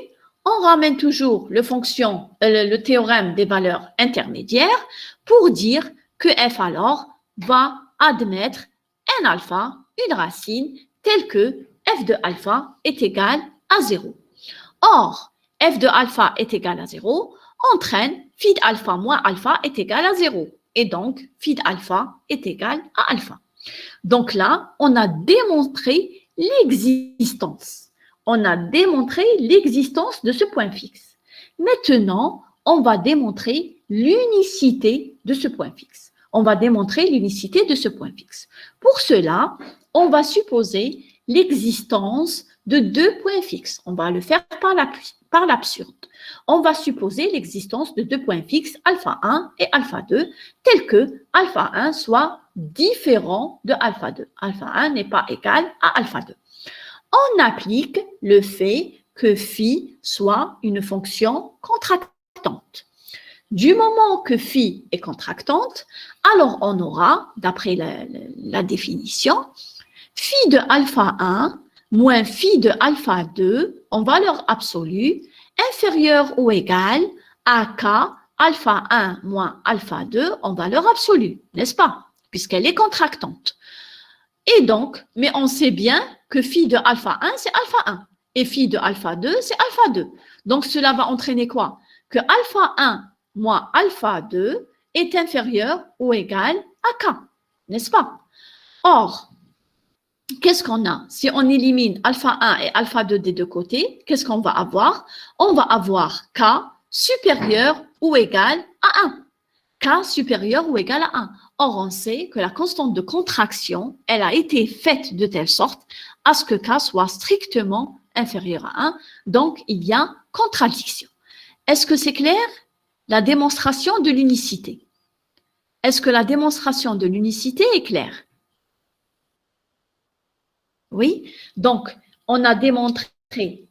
Speaker 1: On ramène toujours le théorème des valeurs intermédiaires pour dire que f alors va admettre un alpha, une racine, telle que f de alpha est égal à 0. Or, f de alpha est égal à 0 entraîne phi d'alpha moins alpha est égal à 0. Et donc, phi d'alpha est égal à alpha. Donc là, on a démontré l'existence. On a démontré l'existence de ce point fixe. Maintenant, on va démontrer l'unicité de ce point fixe. On va démontrer l'unicité de ce point fixe. Pour cela, on va supposer l'existence de deux points fixes. On va le faire par l'absurde. On va supposer l'existence de deux points fixes, alpha 1 et alpha 2, tels que alpha 1 soit différent de alpha 2. Alpha 1 n'est pas égal à alpha 2. On applique le fait que phi soit une fonction contractante. Du moment que phi est contractante, alors on aura, d'après la définition, phi de alpha 1 moins phi de alpha 2 en valeur absolue inférieure ou égale à k alpha 1 moins alpha 2 en valeur absolue, n'est-ce pas? Puisqu'elle est contractante. Et donc, mais on sait bien que phi de alpha 1, c'est alpha 1. Et phi de alpha 2, c'est alpha 2. Donc, cela va entraîner quoi? Que alpha 1 moins alpha 2 est inférieur ou égal à k, n'est-ce pas? Or, qu'est-ce qu'on a? Si on élimine alpha 1 et alpha 2 des deux côtés, qu'est-ce qu'on va avoir? On va avoir k supérieur ou égal à 1. K supérieur ou égal à 1. Or, on sait que la constante de contraction, elle a été faite de telle sorte à ce que K soit strictement inférieur à 1. Donc, il y a contradiction. Est-ce que c'est clair? La démonstration de l'unicité. Est-ce que la démonstration de l'unicité est claire? Oui. Donc, on a démontré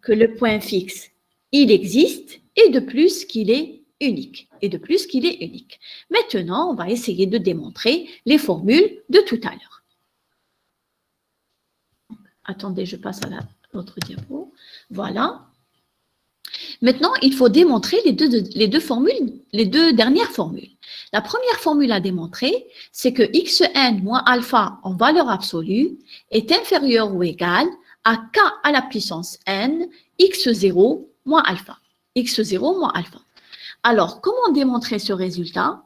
Speaker 1: que le point fixe, il existe et de plus qu'il est unique. Maintenant, on va essayer de démontrer les formules de tout à l'heure. Attendez, je passe à l'autre diapo. Voilà. Maintenant, il faut démontrer les deux dernières formules. La première formule à démontrer, c'est que xn moins alpha en valeur absolue est inférieur ou égal à k à la puissance n x0 moins alpha. x0 moins alpha. Alors, comment démontrer ce résultat?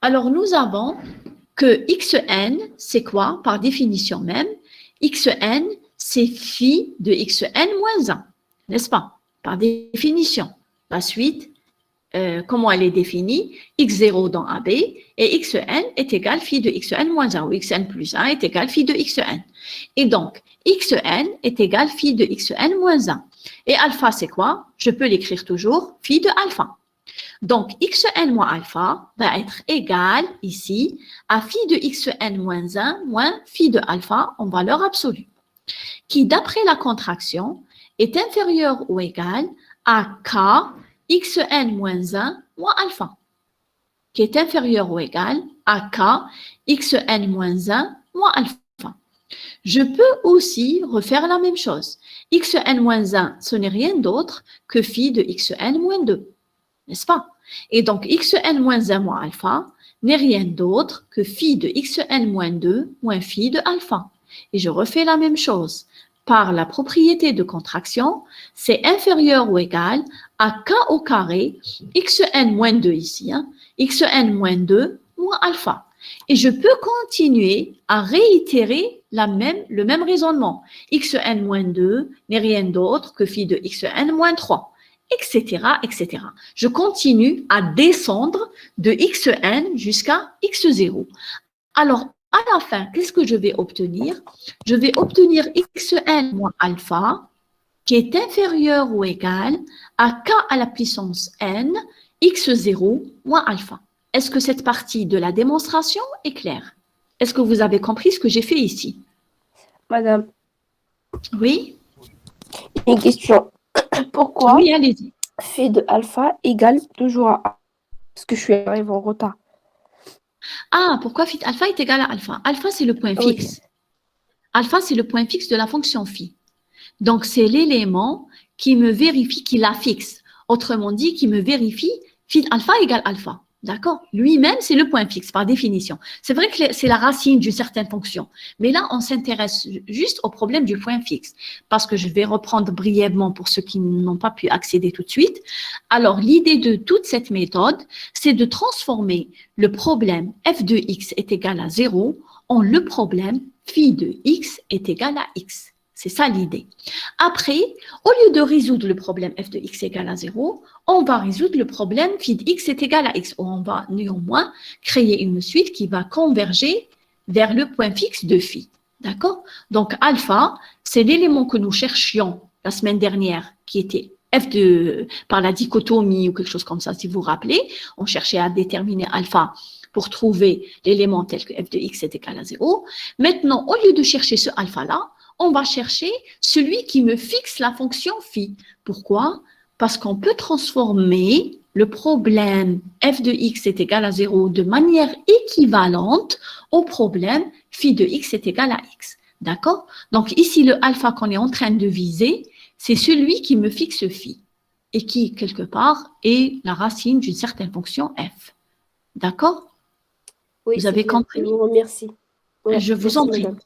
Speaker 1: Alors, nous avons que xn, c'est quoi? Par définition même, xn, c'est phi de xn moins 1, n'est-ce pas? Par définition. La suite, comment elle est définie? x0 dans AB et xn est égal phi de xn moins 1 ou xn plus 1 est égal phi de xn. Et donc, xn est égal phi de xn moins 1. Et alpha, c'est quoi? Je peux l'écrire toujours phi de alpha. Donc, xn moins alpha va être égal ici à phi de xn moins 1 moins phi de alpha en valeur absolue, qui d'après la contraction est inférieur ou égal à k xn moins 1 moins alpha, qui est inférieur ou égal à k xn moins 1 moins alpha. Je peux aussi refaire la même chose. Xn moins 1, ce n'est rien d'autre que phi de xn moins 2, n'est-ce pas? Et donc, xn moins 1 moins alpha n'est rien d'autre que phi de xn moins 2 moins phi de alpha. Et je refais la même chose. Par la propriété de contraction, c'est inférieur ou égal à k au carré, xn moins 2 ici, xn moins 2 moins alpha. Et je peux continuer à réitérer le même raisonnement. xn moins 2 n'est rien d'autre que phi de xn moins 3. etc., etc. Je continue à descendre de xn jusqu'à x0. Alors, à la fin, qu'est-ce que je vais obtenir? Je vais obtenir xn moins alpha qui est inférieur ou égal à k à la puissance n, x0 moins alpha. Est-ce que cette partie de la démonstration est claire? Est-ce que vous avez compris ce que j'ai fait ici?
Speaker 6: Madame,
Speaker 1: Oui?
Speaker 6: une question. Pourquoi
Speaker 1: Oui, allez-y.
Speaker 6: phi de alpha égale toujours à A? Parce que je suis arrivée en retard.
Speaker 1: Ah, pourquoi phi alpha est égal à alpha? Alpha, c'est le point
Speaker 6: Oui.
Speaker 1: fixe. Alpha, c'est le point fixe de la fonction phi. Donc, c'est l'élément qui me vérifie, qui la fixe. Autrement dit, qui me vérifie phi alpha égale alpha. D'accord? Lui-même, c'est le point fixe, par définition. C'est vrai que c'est la racine d'une certaine fonction. Mais là, on s'intéresse juste au problème du point fixe. Parce que je vais reprendre brièvement pour ceux qui n'ont pas pu accéder tout de suite. Alors, l'idée de toute cette méthode, c'est de transformer le problème f de x est égal à 0 en le problème phi de x est égal à x. C'est ça l'idée. Après, au lieu de résoudre le problème f de x égale à 0, on va résoudre le problème phi de x est égal à x. On va néanmoins créer une suite qui va converger vers le point fixe de phi. D'accord? Donc, alpha, c'est l'élément que nous cherchions la semaine dernière, qui était f de, par la dichotomie ou quelque chose comme ça, si vous vous rappelez. On cherchait à déterminer alpha pour trouver l'élément tel que f de x est égal à 0. Maintenant, au lieu de chercher ce alpha-là, on va chercher celui qui me fixe la fonction phi. Pourquoi? Parce qu'on peut transformer le problème f de x est égal à 0 de manière équivalente au problème phi de x est égal à x. D'accord? Donc ici, le alpha qu'on est en train de viser, c'est celui qui me fixe phi et qui, quelque part, est la racine d'une certaine fonction f. D'accord?
Speaker 6: Oui,
Speaker 1: Vous avez
Speaker 6: c'est bien.
Speaker 1: compris?
Speaker 6: Je vous remercie. Ouais,
Speaker 1: Je vous
Speaker 6: merci,
Speaker 1: en prie.
Speaker 6: madame.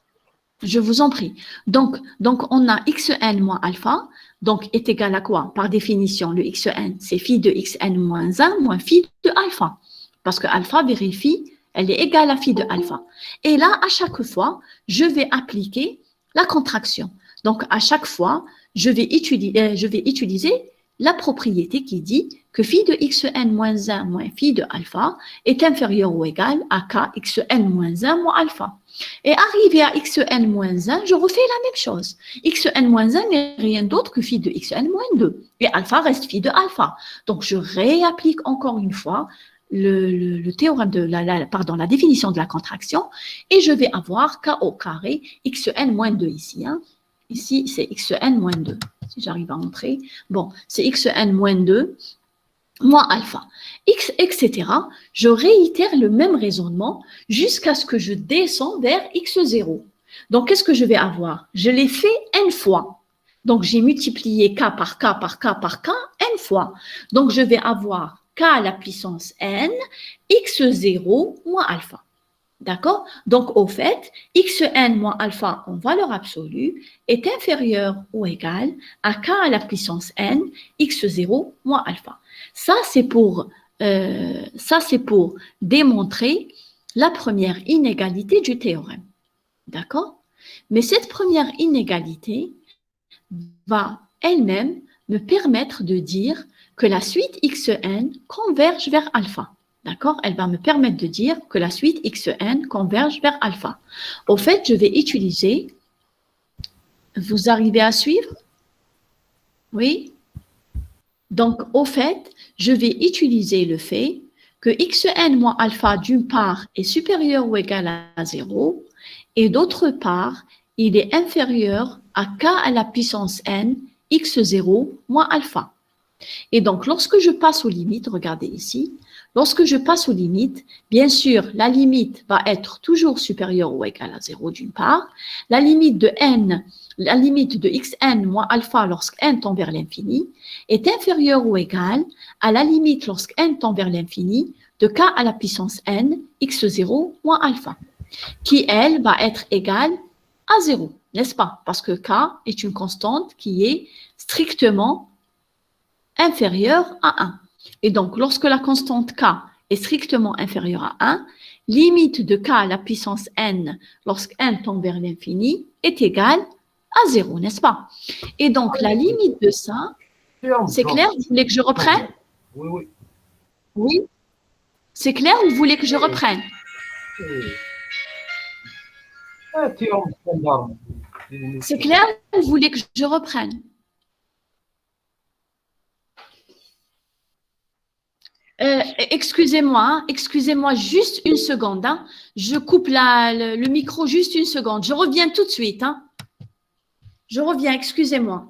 Speaker 1: Je vous en prie. Donc, on a xn moins alpha, donc est égal à quoi? Par définition, le xn, c'est phi de xn moins 1 moins phi de alpha. Parce que alpha vérifie, elle est égale à phi de alpha. Et là, à chaque fois, je vais appliquer la contraction. Donc, à chaque fois, je vais utiliser la propriété qui dit que phi de xn moins 1 moins phi de alpha est inférieur ou égal à k xn moins 1 moins alpha. Et arrivé à xn-1, je refais la même chose. xn-1 n'est rien d'autre que phi de xn-2. Et alpha reste phi de alpha. Donc, je réapplique encore une fois le théorème de la définition de la contraction et je vais avoir k au carré xn-2 ici. Hein. Ici, c'est xn-2. Si j'arrive à entrer. Bon, c'est xn-2 moins alpha, x, etc. Je réitère le même raisonnement jusqu'à ce que je descends vers x0. Donc, qu'est-ce que je vais avoir? Je l'ai fait n fois. Donc, j'ai multiplié k par k par k par k n fois. Donc, je vais avoir k à la puissance n, x0 moins alpha. D'accord? Donc, au fait, xn moins alpha en valeur absolue est inférieur ou égal à k à la puissance n, x0 moins alpha. Ça, c'est pour démontrer la première inégalité du théorème. D'accord? Mais cette première inégalité va elle-même me permettre de dire que la suite xn converge vers alpha. D'accord? Elle va me permettre de dire que la suite xn converge vers alpha. Au fait, je vais utiliser... Vous arrivez à suivre? Oui? Donc, au fait, je vais utiliser le fait que xn moins alpha, d'une part, est supérieur ou égal à 0, et d'autre part, il est inférieur à k à la puissance n, x0 moins alpha. Et donc, lorsque je passe aux limites, regardez ici, lorsque je passe aux limites, bien sûr, la limite va être toujours supérieure ou égale à 0 d'une part, la limite de xn moins alpha lorsque n tend vers l'infini est inférieure ou égale à la limite lorsque n tend vers l'infini de k à la puissance n, x0 moins alpha, qui, elle, va être égale à 0, n'est-ce pas? Parce que k est une constante qui est strictement inférieure à 1. Et donc, lorsque la constante k est strictement inférieure à 1, limite de k à la puissance n lorsque n tend vers l'infini est égale à 0, n'est-ce pas? Et donc, la limite de ça,
Speaker 5: Terme,
Speaker 1: C'est
Speaker 5: genre.
Speaker 1: clair? Vous voulez que je reprenne?
Speaker 5: Oui, oui.
Speaker 1: Oui. C'est clair ou vous voulez que je reprenne?
Speaker 5: Un terme standard.
Speaker 1: C'est clair ou vous voulez que je reprenne? Excusez-moi juste une seconde. Hein. Je coupe le micro juste une seconde. Je reviens tout de suite. Hein. Je reviens, excusez-moi.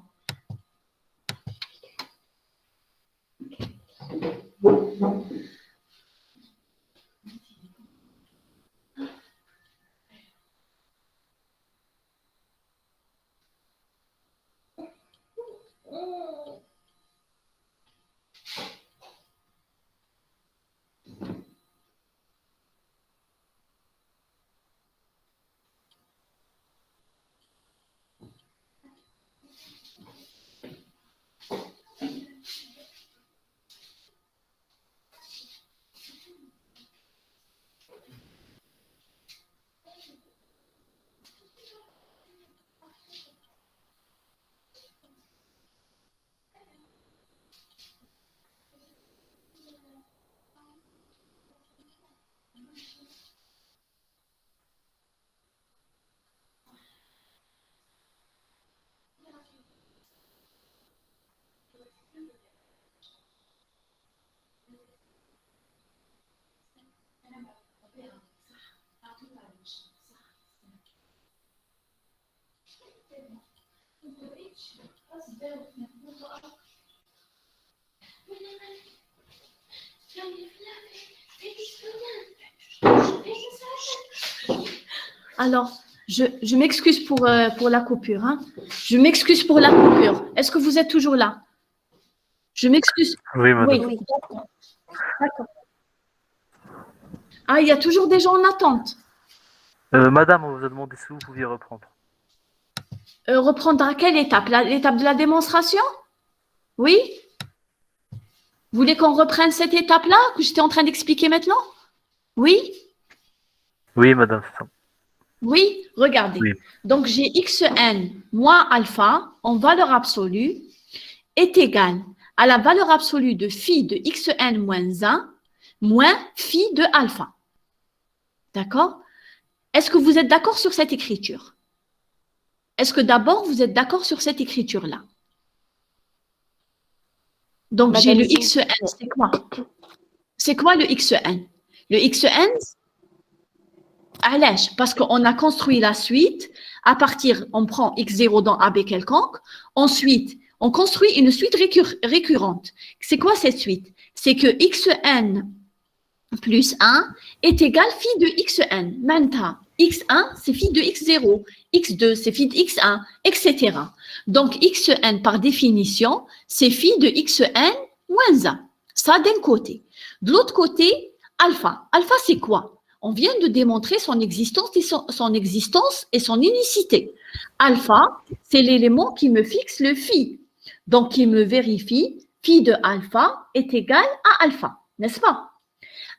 Speaker 1: Alors, je m'excuse pour la coupure. Hein. Je m'excuse pour la coupure. Est-ce que vous êtes toujours là? Je m'excuse.
Speaker 4: Oui, madame.
Speaker 1: Oui, d'accord. Ah, il y a toujours des gens en attente.
Speaker 4: Madame, on vous a demandé si vous pouviez reprendre.
Speaker 1: Reprendre à quelle étape? L'étape de la démonstration? Oui? Vous voulez qu'on reprenne cette étape-là que j'étais en train d'expliquer maintenant? Oui?
Speaker 4: Oui, madame, c'est ça.
Speaker 1: Oui, regardez.
Speaker 4: Oui.
Speaker 1: Donc, j'ai xn moins alpha en valeur absolue est égal à la valeur absolue de phi de xn moins 1 moins phi de alpha. D'accord? Est-ce que vous êtes d'accord sur cette écriture? Est-ce que d'abord, vous êtes d'accord sur cette écriture-là? Donc, j'ai le xn, c'est quoi? C'est quoi le xn? Le xn, allège, parce qu'on a construit la suite à partir, on prend x0 dans AB quelconque, ensuite, on construit une suite récurrente. C'est quoi cette suite? C'est que xn plus 1 est égal phi de xn. Maintenant, x1, c'est phi de x0, x2, c'est phi de x1, etc. Donc, xn, par définition, c'est phi de xn moins 1. Ça, d'un côté. De l'autre côté, alpha. Alpha, c'est quoi? On vient de démontrer son existence et son unicité. Alpha, c'est l'élément qui me fixe le phi. Donc, qui me vérifie phi de alpha est égal à alpha, n'est-ce pas?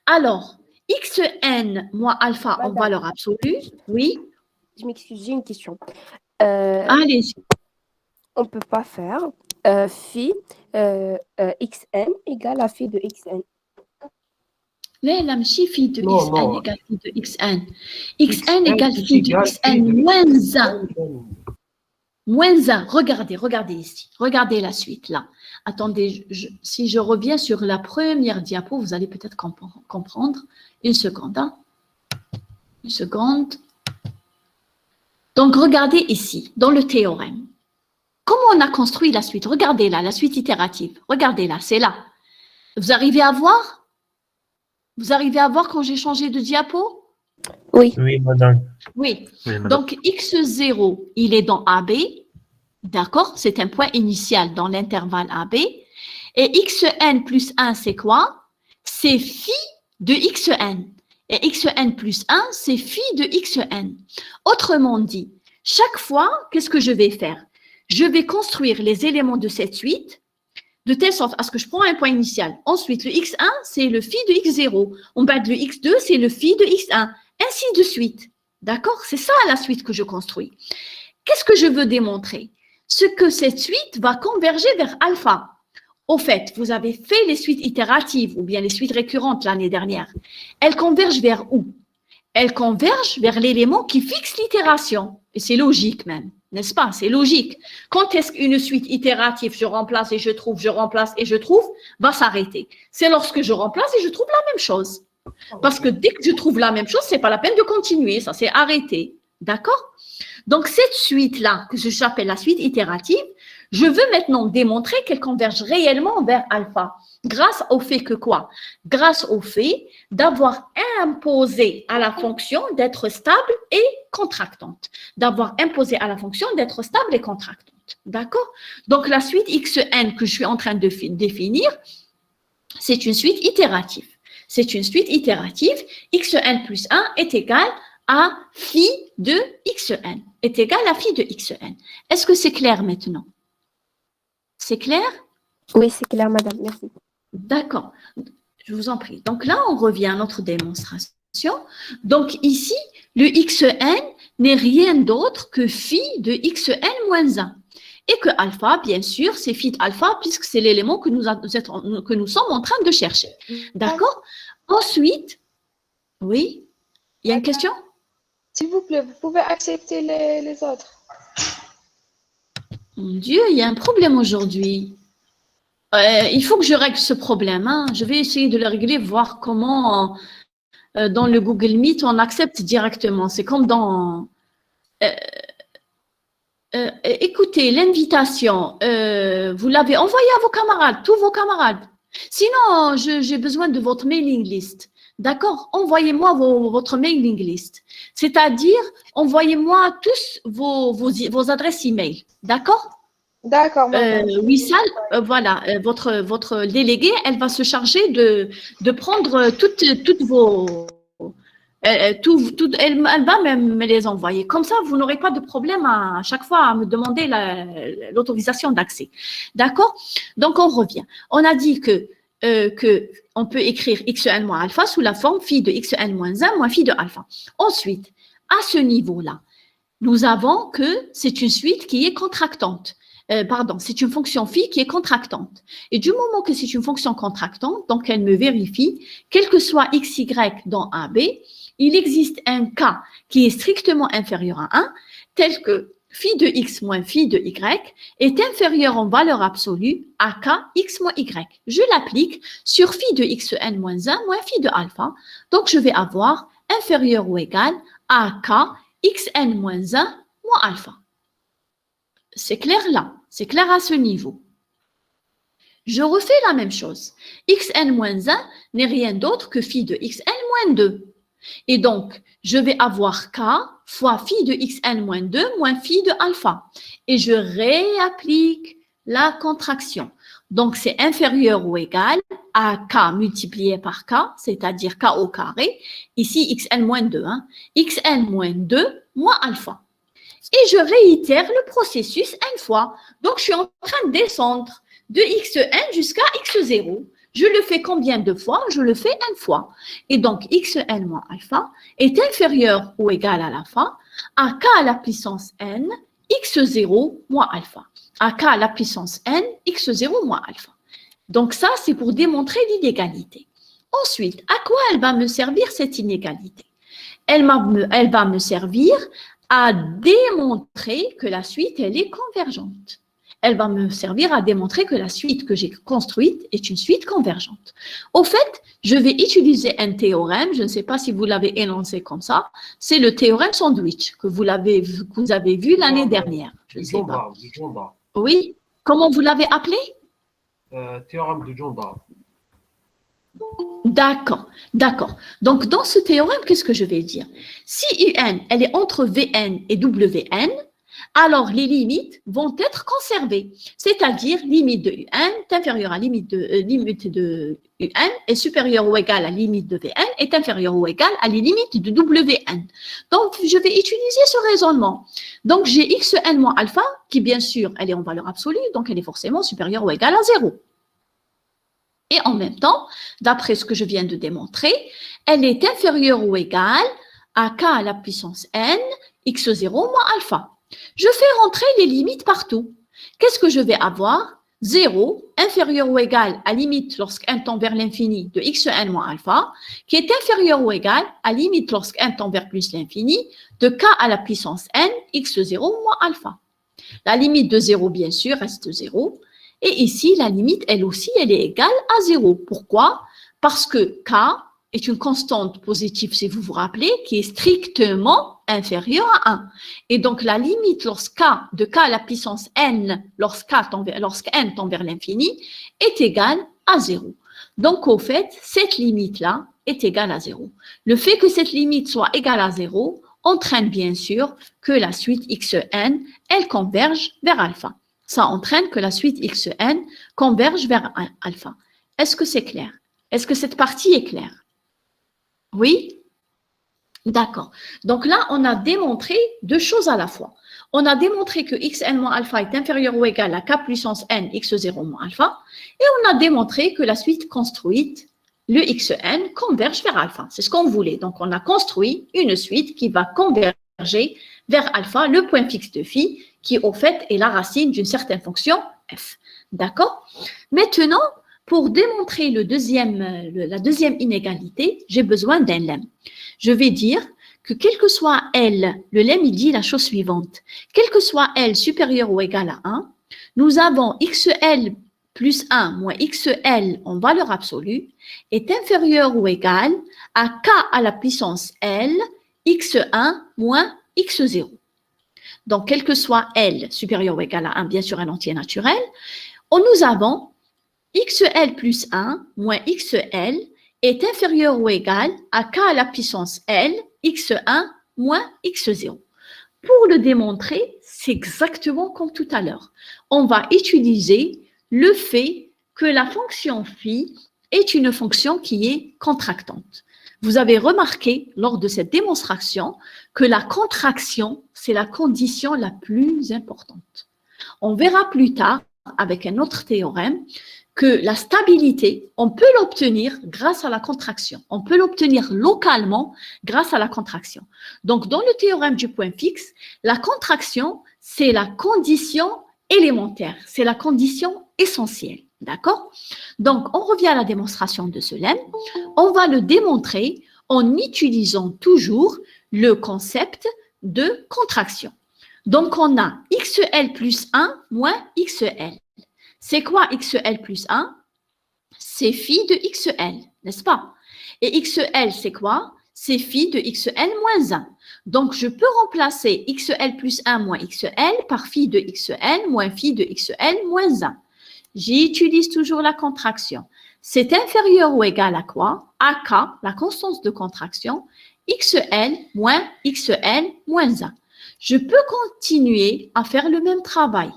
Speaker 1: Alors, xn moins alpha en valeur absolue, oui.
Speaker 6: Je m'excuse, j'ai une question.
Speaker 1: Allez-y.
Speaker 6: On ne peut pas faire phi xn égale à phi de xn.
Speaker 1: Là, la phi de
Speaker 5: Non,
Speaker 1: xn
Speaker 5: non.
Speaker 1: égale phi de xn. Xn égale phi de xn moins 1. Moins 1. Regardez ici. Regardez la suite là. Attendez, si je reviens sur la première diapo, vous allez peut-être comprendre. Une seconde. Hein. Une seconde. Donc, regardez ici, dans le théorème. Comment on a construit la suite? Regardez là, la suite itérative. Regardez là, c'est là. Vous arrivez à voir? Vous arrivez à voir quand j'ai changé de diapo?
Speaker 6: Oui.
Speaker 7: Oui, madame.
Speaker 1: Oui.
Speaker 4: Oui, madame.
Speaker 1: Donc, x0, il est dans AB. D'accord? C'est un point initial dans l'intervalle AB. Et xn plus 1, c'est quoi? C'est phi de xn. Et xn plus 1, c'est phi de xn. Autrement dit, chaque fois, qu'est-ce que je vais faire? Je vais construire les éléments de cette suite de telle sorte à ce que je prends un point initial. Ensuite, le x1, c'est le phi de x0. On bat le x2, c'est le phi de x1. Ainsi de suite. D'accord? C'est ça la suite que je construis. Qu'est-ce que je veux démontrer? Ce que cette suite va converger vers alpha. au fait, vous avez fait les suites itératives ou bien les suites récurrentes l'année dernière. Elles convergent vers où? Elles convergent vers l'élément qui fixe l'itération. Et c'est logique même, n'est-ce pas? C'est logique. Quand est-ce qu'une suite itérative, je remplace et je trouve, va s'arrêter? C'est lorsque je remplace et je trouve la même chose. Parce que dès que je trouve la même chose, c'est pas la peine de continuer, ça s'est arrêté. D'accord? Donc, cette suite-là, que j'appelle la suite itérative, je veux maintenant démontrer qu'elle converge réellement vers alpha. Grâce au fait que quoi? Grâce au fait d'avoir imposé à la fonction d'être stable et contractante. D'avoir imposé à la fonction d'être stable et contractante. D'accord? Donc, la suite xn que je suis en train de définir, c'est une suite itérative. C'est une suite itérative. Xn plus 1 est égal à phi de xn. Est égal à phi de xn. Est-ce que c'est clair maintenant? C'est clair?
Speaker 6: Oui, c'est clair, madame. Merci.
Speaker 1: D'accord. Je vous en prie. Donc là, on revient à notre démonstration. Donc ici, le xn n'est rien d'autre que phi de xn moins 1. Et que alpha, bien sûr, c'est phi d'alpha puisque c'est l'élément que nous sommes en train de chercher. D'accord? Ensuite, oui, il y a une question?
Speaker 3: S'il vous plaît, vous pouvez accepter les autres.
Speaker 1: Mon Dieu, il y a un problème aujourd'hui. Il faut que je règle ce problème. Hein. Je vais essayer de le régler, voir comment dans le Google Meet on accepte directement. C'est comme dans... écoutez, l'invitation, vous l'avez envoyée à vos camarades, tous vos camarades. Sinon, j'ai besoin de votre mailing list. D'accord? Envoyez-moi votre mailing list. C'est-à-dire, envoyez-moi tous vos adresses email. D'accord?
Speaker 3: D'accord, madame.
Speaker 1: Wissal, voilà, votre déléguée, elle va se charger de prendre toutes vos... elle va même me les envoyer. Comme ça, vous n'aurez pas de problème à chaque fois à me demander l'autorisation d'accès. D'accord? Donc, on revient. On a dit que on peut écrire xn moins alpha sous la forme phi de xn moins 1 moins phi de alpha. Ensuite, à ce niveau-là, nous avons que c'est une suite qui est contractante. C'est une fonction phi qui est contractante. Et du moment que c'est une fonction contractante, donc elle me vérifie, quel que soit xy dans AB, il existe un cas qui est strictement inférieur à 1, tel que phi de x moins phi de y est inférieur en valeur absolue à k x moins y. Je l'applique sur phi de xn moins 1 moins phi de alpha. Donc, je vais avoir inférieur ou égal à k xn moins 1 moins alpha. C'est clair là, c'est clair à ce niveau. Je refais la même chose. Xn moins 1 n'est rien d'autre que phi de xn moins 2. Et donc, je vais avoir k fois phi de xn moins 2 moins phi de alpha. Et je réapplique la contraction. Donc, c'est inférieur ou égal à k multiplié par k, c'est-à-dire k au carré. Ici, xn moins 2. Hein. Xn moins 2 moins alpha. Et je réitère le processus n fois. Donc, je suis en train de descendre de xn jusqu'à x0. Je le fais combien de fois? Je le fais n fois. Et donc, xn moins alpha est inférieur ou égal à la fin à k à la puissance n, x0 moins alpha. À k à la puissance n, x0 moins alpha. Donc, ça, c'est pour démontrer l'inégalité. Ensuite, à quoi elle va me servir cette inégalité? Elle va me servir à démontrer que la suite, elle est convergente. Elle va me servir à démontrer que la suite que j'ai construite est une suite convergente. Au fait, je vais utiliser un théorème, je ne sais pas si vous l'avez énoncé comme ça, c'est le théorème sandwich que vous avez vu l'année dernière. Je ne sais pas. Oui, comment vous l'avez appelé?
Speaker 5: Théorème de Jondar.
Speaker 1: D'accord, d'accord. Donc, dans ce théorème, qu'est-ce que je vais dire? Si UN, elle est entre Vn et Wn, alors les limites vont être conservées. C'est-à-dire, limite de UN est inférieure à limite de UN est supérieure ou égale à limite de Vn est inférieure ou égale à les limites de Wn. Donc, je vais utiliser ce raisonnement. Donc, j'ai xn moins alpha, qui bien sûr, elle est en valeur absolue, donc elle est forcément supérieure ou égale à 0. Et en même temps, d'après ce que je viens de démontrer, elle est inférieure ou égale à k à la puissance n, x0 moins alpha. Je fais rentrer les limites partout. Qu'est-ce que je vais avoir? 0 inférieur ou égal à limite lorsqu'n tend vers l'infini de xn moins alpha, qui est inférieur ou égal à limite lorsqu'n tend vers plus l'infini de k à la puissance n x0 moins alpha. La limite de 0, bien sûr, reste 0. Et ici, la limite, elle aussi, elle est égale à 0. Pourquoi? Parce que k est une constante positive, si vous vous rappelez, qui est strictement inférieure à 1. Et donc, la limite de k à la puissance n, lorsqu'n tend vers l'infini, est égale à 0. Donc, au fait, cette limite-là est égale à 0. Le fait que cette limite soit égale à 0 entraîne bien sûr que la suite xn, elle converge vers alpha. Ça entraîne que la suite xn converge vers alpha. Est-ce que c'est clair? Est-ce que cette partie est claire? Oui? D'accord. Donc là, on a démontré deux choses à la fois. On a démontré que xn moins alpha est inférieur ou égal à k puissance n x0 moins alpha. Et on a démontré que la suite construite, le xn, converge vers alpha. C'est ce qu'on voulait. Donc, on a construit une suite qui va converger vers alpha, le point fixe de phi, qui au fait est la racine d'une certaine fonction f. D'accord? Maintenant, pour démontrer la deuxième inégalité, j'ai besoin d'un lemme. Je vais dire que quel que soit L, le lemme il dit la chose suivante. Quel que soit L supérieur ou égal à 1, nous avons xL plus 1 moins xL en valeur absolue est inférieur ou égal à k à la puissance L, x1 moins x0. Donc, quel que soit L supérieur ou égal à 1, bien sûr un entier naturel, nous avons xL plus 1 moins xL est inférieur ou égal à k à la puissance L, x1 moins x0. Pour le démontrer, c'est exactement comme tout à l'heure. On va utiliser le fait que la fonction phi est une fonction qui est contractante. Vous avez remarqué lors de cette démonstration que la contraction, c'est la condition la plus importante. On verra plus tard, avec un autre théorème, que la stabilité, on peut l'obtenir grâce à la contraction. On peut l'obtenir localement grâce à la contraction. Donc, dans le théorème du point fixe, la contraction, c'est la condition élémentaire, c'est la condition essentielle. D'accord? Donc, on revient à la démonstration de ce lemme. On va le démontrer en utilisant toujours le concept de contraction. Donc, on a xL plus 1 moins xL. C'est quoi xL plus 1? C'est phi de xL, n'est-ce pas? Et xL, c'est quoi? C'est phi de xL moins 1. Donc, je peux remplacer xL plus 1 moins xL par phi de xL moins phi de xL moins 1. J'utilise toujours la contraction. C'est inférieur ou égal à quoi? À k, la constance de contraction, xL moins xL moins 1. Je peux continuer à faire le même travail.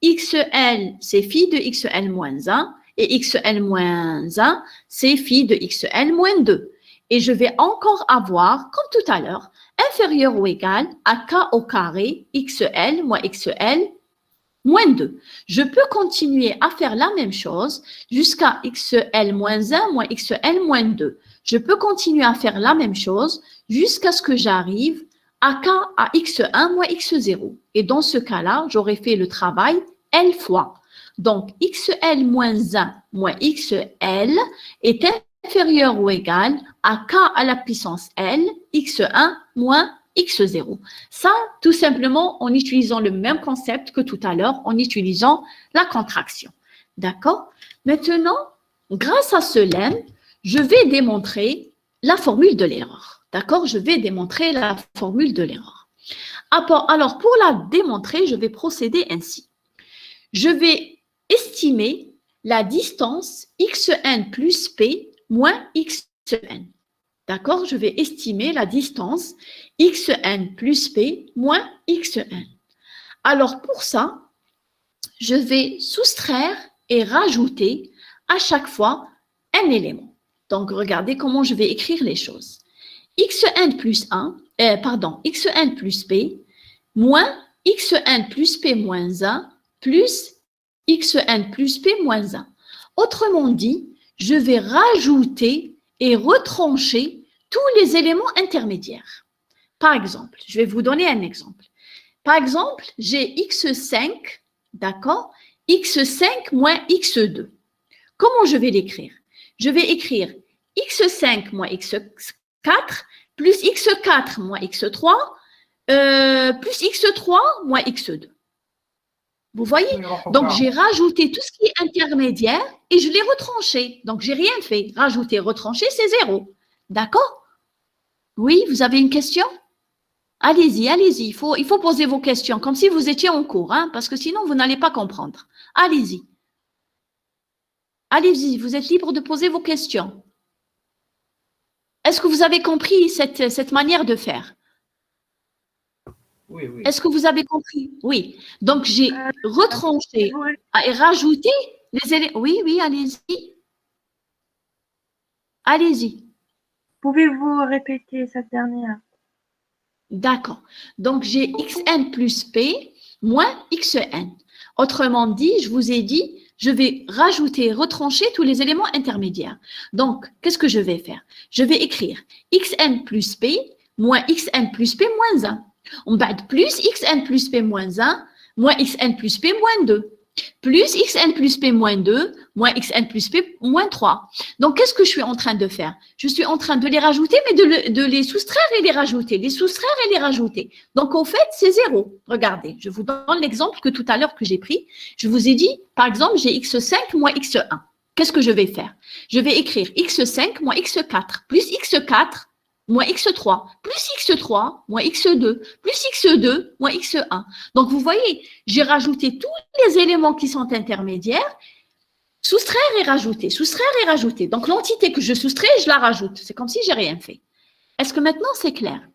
Speaker 1: xL, c'est phi de xL moins 1 et xL moins 1, c'est phi de xL moins 2. Et je vais encore avoir, comme tout à l'heure, inférieur ou égal à k au carré xL moins xL moins 2. Je peux continuer à faire la même chose jusqu'à xL moins 1 moins xL moins 2. Je peux continuer à faire la même chose jusqu'à ce que j'arrive à k à x1 moins x0. Et dans ce cas-là, j'aurais fait le travail L fois. Donc, xL moins 1 moins xL est inférieur ou égal à k à la puissance L, x1 moins x0. Ça, tout simplement, en utilisant le même concept que tout à l'heure, en utilisant la contraction. D'accord? Maintenant, grâce à ce lemme, je vais démontrer la formule de l'erreur. D'accord? Je vais démontrer la formule de l'erreur. Alors, pour la démontrer, je vais procéder ainsi. Je vais estimer la distance xn plus p moins xn. D'accord? Je vais estimer la distance xn plus p moins xn. Alors, pour ça, je vais soustraire et rajouter à chaque fois un élément. Donc, regardez comment je vais écrire les choses. xn plus p moins xn plus p moins 1 plus xn plus p moins 1. Autrement dit, je vais rajouter et retrancher tous les éléments intermédiaires. Par exemple, je vais vous donner un exemple. Par exemple, j'ai x5, d'accord, x5 moins x2. Comment je vais l'écrire? Je vais écrire x5 moins x4 plus x4 moins x3 plus x3 moins x2. Vous voyez? Donc, j'ai rajouté tout ce qui est intermédiaire et je l'ai retranché. Donc, j'ai rien fait. Rajouter, retrancher, c'est 0. D'accord? Oui, vous avez une question? Allez-y, allez-y. Il faut poser vos questions comme si vous étiez en cours, hein, parce que sinon, vous n'allez pas comprendre. Allez-y. Allez-y, vous êtes libre de poser vos questions. Est-ce que vous avez compris cette manière de faire?
Speaker 5: Oui, oui.
Speaker 1: Est-ce que vous avez compris? Oui. Donc, j'ai retranché et rajouté les éléments. Oui, oui, allez-y. Allez-y.
Speaker 7: Pouvez-vous répéter cette dernière?
Speaker 1: D'accord. Donc, j'ai xn plus p moins xn. Autrement dit, je vous ai dit, je vais rajouter, retrancher tous les éléments intermédiaires. Donc, qu'est-ce que je vais faire? Je vais écrire xn plus p moins xn plus p moins 1. On va plus xn plus p moins 1 moins xn plus p moins 2. Plus xn plus p moins 2 moins xn plus p moins 3. Donc, qu'est-ce que je suis en train de faire? Je suis en train de les rajouter, mais de les soustraire et les rajouter. Les soustraire et les rajouter. Donc, en fait, c'est 0. Regardez, je vous donne l'exemple que tout à l'heure que j'ai pris. Je vous ai dit, par exemple, j'ai x5 moins x1. Qu'est-ce que je vais faire? Je vais écrire x5 moins x4 plus x4 moins x3, plus x3, moins x2, plus x2, moins x1. Donc, vous voyez, j'ai rajouté tous les éléments qui sont intermédiaires, soustraire et rajouter, soustraire et rajouter. Donc, l'entité que je soustrais, je la rajoute. C'est comme si j'ai rien fait. Est-ce que maintenant, c'est clair?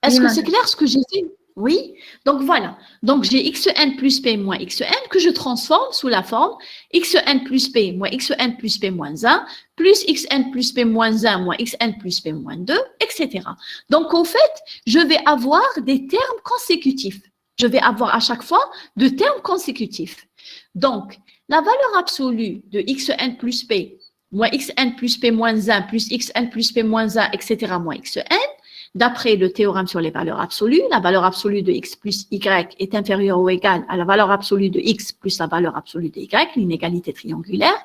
Speaker 1: Est-ce que c'est clair ce que j'ai fait? Oui. Donc, voilà. Donc, j'ai xn plus p moins xn que je transforme sous la forme xn plus p moins xn plus p moins 1 plus xn plus p moins 1 moins xn plus p moins 2, etc. Donc, en fait, je vais avoir des termes consécutifs. Je vais avoir à chaque fois deux termes consécutifs. Donc, la valeur absolue de xn plus p moins xn plus p moins 1 plus xn plus p moins 1, etc. moins xn, d'après le théorème sur les valeurs absolues, la valeur absolue de x plus y est inférieure ou égale à la valeur absolue de x plus la valeur absolue de y, l'inégalité triangulaire.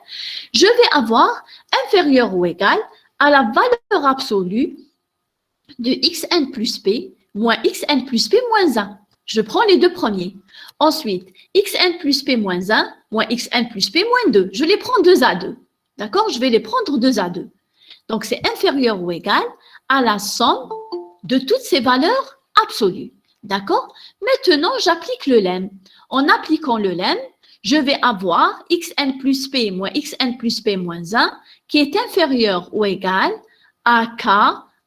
Speaker 1: Je vais avoir inférieur ou égal à la valeur absolue de xn plus p moins xn plus p moins 1. Je prends les deux premiers. Ensuite, xn plus p moins 1 moins xn plus p moins 2. Je les prends 2 à 2. D'accord? Je vais les prendre 2 à 2. Donc, c'est inférieur ou égal à la somme de toutes ces valeurs absolues. D'accord? Maintenant, j'applique le lemme. En appliquant le lemme, je vais avoir xn plus p moins xn plus p moins 1 qui est inférieur ou égal à k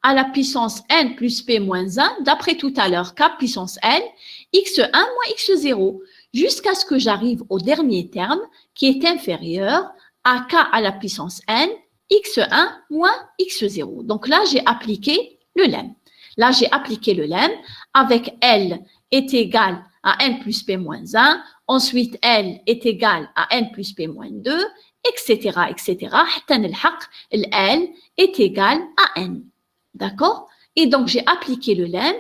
Speaker 1: à la puissance n plus p moins 1, d'après tout à l'heure, k puissance n, x1 moins x0, jusqu'à ce que j'arrive au dernier terme qui est inférieur à k à la puissance n, x1 moins x0. Donc là, j'ai appliqué le lemme. Là, j'ai appliqué le lemme avec L est égal à n plus p moins 1. Ensuite, L est égal à n plus p moins 2, etc., etc. L est égal à n. D'accord? Et donc, j'ai appliqué le lemme.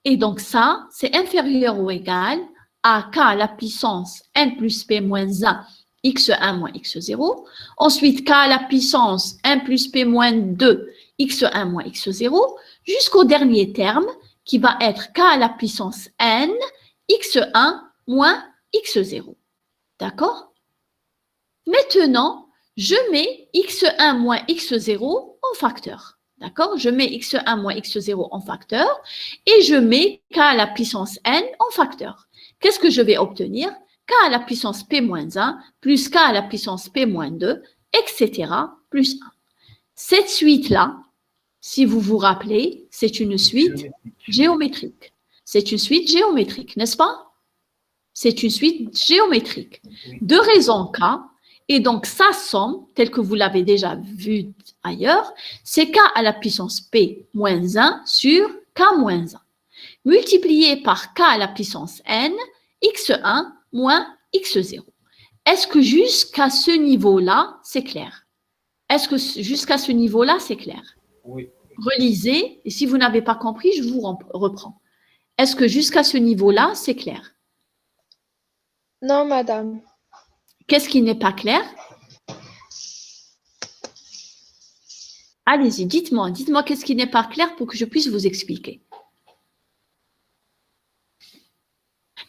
Speaker 1: Et donc, ça, c'est inférieur ou égal à k à la puissance n plus p moins 1, x1 moins x0. Ensuite, k à la puissance n plus p moins 2, x1 moins x0, jusqu'au dernier terme qui va être k à la puissance n, x1 moins x0. D'accord? Maintenant, je mets x1 moins x0 en facteur. D'accord? Je mets x1 moins x0 en facteur et je mets k à la puissance n en facteur. Qu'est-ce que je vais obtenir? K à la puissance p moins 1 plus k à la puissance p moins 2, etc. plus 1. Cette suite-là, si vous vous rappelez, c'est une suite géométrique. C'est une suite géométrique, n'est-ce pas? C'est une suite géométrique. De raison k, et donc sa somme, telle que vous l'avez déjà vue ailleurs, c'est k à la puissance p moins 1 sur k moins 1, multiplié par k à la puissance n, x1 moins x0. Est-ce que jusqu'à ce niveau-là, c'est clair? Est-ce que jusqu'à ce niveau-là, c'est clair?
Speaker 5: Oui.
Speaker 1: Relisez, et si vous n'avez pas compris, je vous reprends. Est-ce que jusqu'à ce niveau-là, c'est clair?
Speaker 3: Non, madame.
Speaker 1: Qu'est-ce qui n'est pas clair? Allez-y, dites-moi qu'est-ce qui n'est pas clair pour que je puisse vous expliquer.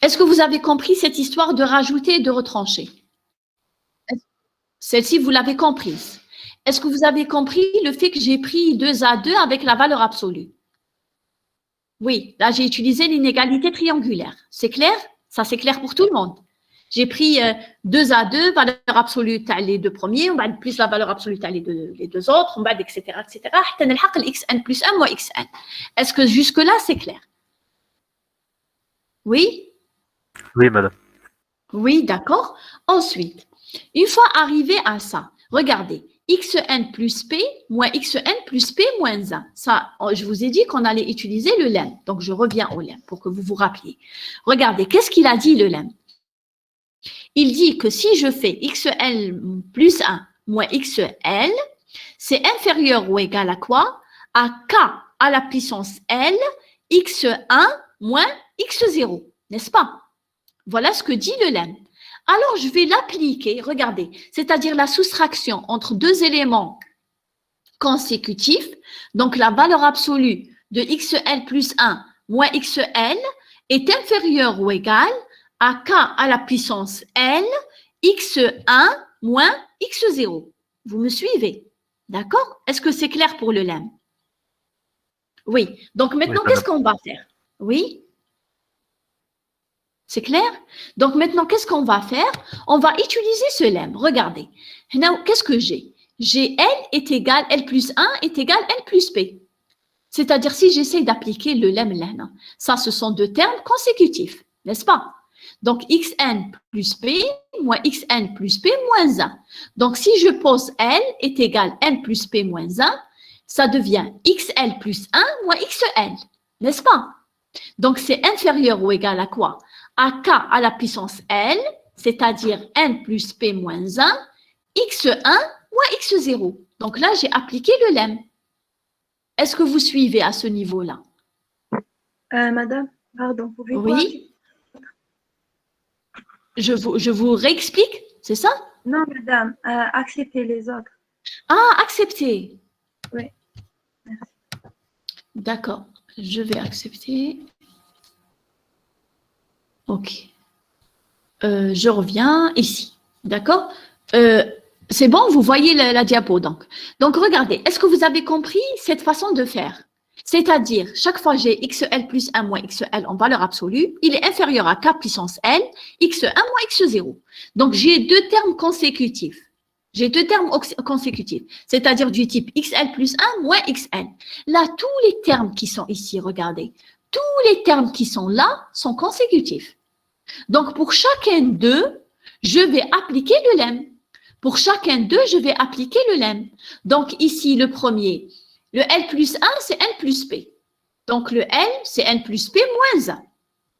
Speaker 1: Est-ce que vous avez compris cette histoire de rajouter et de retrancher? Celle-ci, vous l'avez comprise. Est-ce que vous avez compris le fait que j'ai pris 2A2 avec la valeur absolue? Oui, là, j'ai utilisé l'inégalité triangulaire. C'est clair? Ça, c'est clair pour tout le monde. J'ai pris 2A2, valeur absolue, les deux premiers, on va plus la valeur absolue, les deux autres, on va etc., etc. حتى نلحق xn plus 1 moins xn. Est-ce que jusque-là, c'est clair? Oui?
Speaker 8: Oui, madame.
Speaker 1: Oui, d'accord. Ensuite, une fois arrivé à ça, regardez, xn plus p moins xn plus p moins 1. Ça, je vous ai dit qu'on allait utiliser le lemme. Donc, je reviens au lemme pour que vous vous rappeliez. Regardez, qu'est-ce qu'il a dit le lemme? Il dit que si je fais xl plus 1 moins xl, c'est inférieur ou égal à quoi? À k à la puissance l, x1 moins x0, n'est-ce pas? Voilà ce que dit le lemme. Alors, je vais l'appliquer, regardez, c'est-à-dire la soustraction entre deux éléments consécutifs, donc la valeur absolue de xl plus 1 moins xl est inférieure ou égale à k à la puissance l, x1 moins x0. Vous me suivez? D'accord? Est-ce que c'est clair pour le lemme? Oui. Donc maintenant, qu'est-ce qu'on va faire? Oui? C'est clair? Donc maintenant, qu'est-ce qu'on va faire? On va utiliser ce lemme. Regardez. Qu'est-ce que j'ai? J'ai L est égal, L plus 1 est égal L plus P. C'est-à-dire, si j'essaie d'appliquer le lemme là, ça, ce sont deux termes consécutifs, n'est-ce pas? Donc, xn plus p moins xn plus p moins 1. Donc, si je pose L est égal n plus p moins 1, ça devient xl plus 1 moins xl, n'est-ce pas? Donc, c'est inférieur ou égal à quoi? À k à la puissance L, c'est-à-dire n plus p moins 1, x1 moins x0. Donc là, j'ai appliqué le lemme. Est-ce que vous suivez à ce niveau-là?
Speaker 7: Madame, pardon, pouvez-vous
Speaker 1: Oui. Je vous réexplique, c'est ça?
Speaker 7: Non, madame, acceptez les autres.
Speaker 1: Ah, accepter.
Speaker 7: Oui. Merci.
Speaker 1: D'accord, je vais accepter. Ok. Je reviens ici. D'accord? C'est bon, vous voyez la diapo donc. Donc, regardez, est-ce que vous avez compris cette façon de faire? C'est-à-dire, chaque fois que j'ai xl plus 1 moins xl en valeur absolue, il est inférieur à k puissance l, x1 moins x0. Donc, j'ai deux termes consécutifs. J'ai deux termes consécutifs, c'est-à-dire du type xl plus 1 moins xl. Là, tous les termes qui sont ici, regardez, tous les termes qui sont là sont consécutifs. Donc, pour chacun d'eux, je vais appliquer le lemme. Pour chacun d'eux, je vais appliquer le lemme. Donc, ici, le premier, le L plus 1, c'est N plus P. Donc, le L, c'est N plus P moins 1.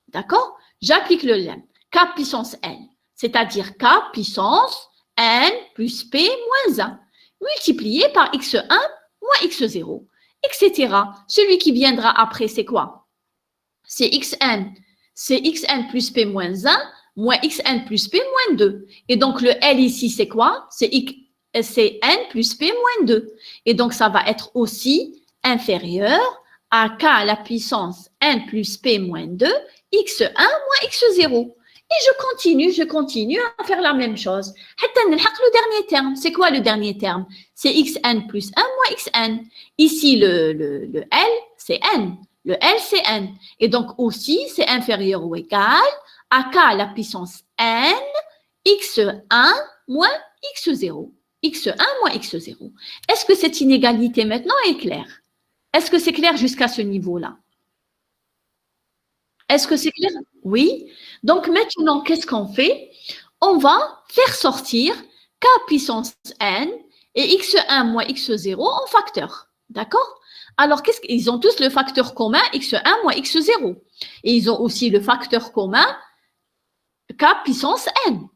Speaker 1: D'accord? J'applique le lemme. K puissance N, c'est-à-dire K puissance N plus P moins 1, multiplié par X1 moins X0, etc. Celui qui viendra après, c'est quoi? C'est XN. C'est xn plus p moins 1 moins xn plus p moins 2. Et donc, le L ici, c'est quoi? C'est n plus p moins 2. Et donc, ça va être aussi inférieur à k à la puissance n plus p moins 2, x1 moins x0. Et je continue à faire la même chose. Le dernier terme, c'est quoi le dernier terme? C'est xn plus 1 moins xn. Ici, le L, c'est n. Le L, c'est n. Et donc, aussi, c'est inférieur ou égal à k à la puissance n, x1 moins x0. x1 moins x0. Est-ce que cette inégalité maintenant est claire? Est-ce que c'est clair jusqu'à ce niveau-là? Est-ce que c'est clair? Oui. Donc, maintenant, qu'est-ce qu'on fait? On va faire sortir k puissance n et x1 moins x0 en facteur. D'accord? Alors, ils ont tous le facteur commun x1 moins x0. Et ils ont aussi le facteur commun k puissance n.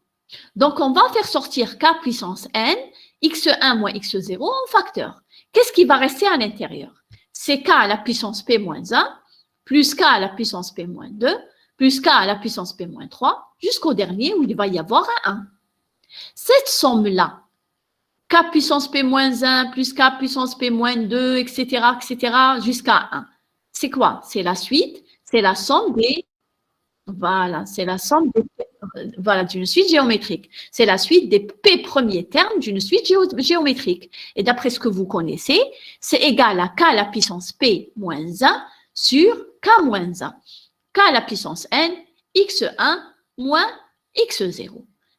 Speaker 1: Donc, on va faire sortir k puissance n, x1 moins x0 en facteur. Qu'est-ce qui va rester à l'intérieur? C'est k à la puissance p moins 1 plus k à la puissance p moins 2 plus k à la puissance p-3 jusqu'au dernier où il va y avoir un 1. Cette somme-là, k puissance p-1 plus k puissance p-2, etc., jusqu'à 1. C'est quoi? C'est la suite, c'est la somme des... Voilà, c'est la somme d'une suite géométrique. C'est la suite des p premiers termes d'une suite géométrique. Et d'après ce que vous connaissez, c'est égal à k à la puissance p-1 sur k-1. K à la puissance n, x1 moins x0.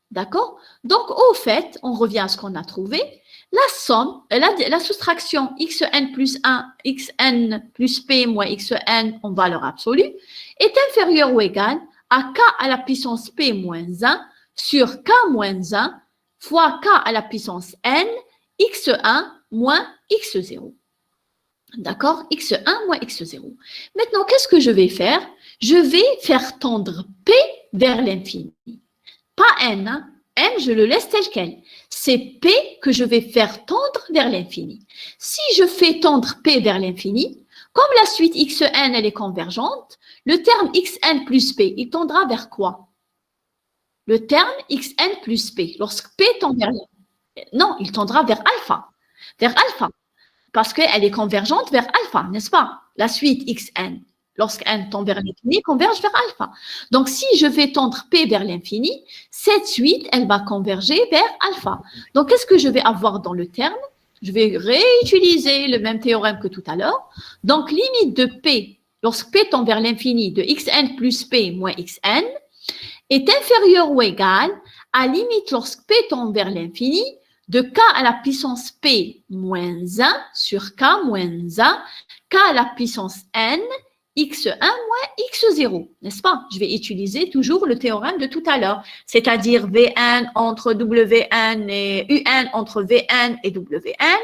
Speaker 1: D'accord? Donc, au fait, on revient à ce qu'on a trouvé. La somme, la soustraction xn plus 1, xn plus p moins xn en valeur absolue est inférieure ou égale à k à la puissance p moins 1 sur k moins 1 fois k à la puissance n, x1 moins x0. D'accord? x1 moins x0. Maintenant, qu'est-ce que je vais faire? Je vais faire tendre p vers l'infini. Pas n, hein? N, je le laisse tel quel. C'est P que je vais faire tendre vers l'infini. Si je fais tendre P vers l'infini, comme la suite xn, elle est convergente, le terme xn plus P, il tendra vers quoi? Le terme xn plus P, lorsque P tend vers l'infini. Non, il tendra vers alpha. Vers alpha. Parce qu'elle est convergente vers alpha, n'est-ce pas? La suite xn. Lorsqu'un tend vers l'infini, converge vers alpha. Donc, si je vais tendre P vers l'infini, cette suite, elle va converger vers alpha. Donc, qu'est-ce que je vais avoir dans le terme? Je vais réutiliser le même théorème que tout à l'heure. Donc, limite de P, lorsque P tend vers l'infini, de xn plus P moins xn, est inférieure ou égale à limite lorsque P tend vers l'infini, de k à la puissance P moins 1 sur k moins 1, k à la puissance n, x1 moins x0, n'est-ce pas? Je vais utiliser toujours le théorème de tout à l'heure, c'est-à-dire Vn entre Wn et Un entre Vn et Wn,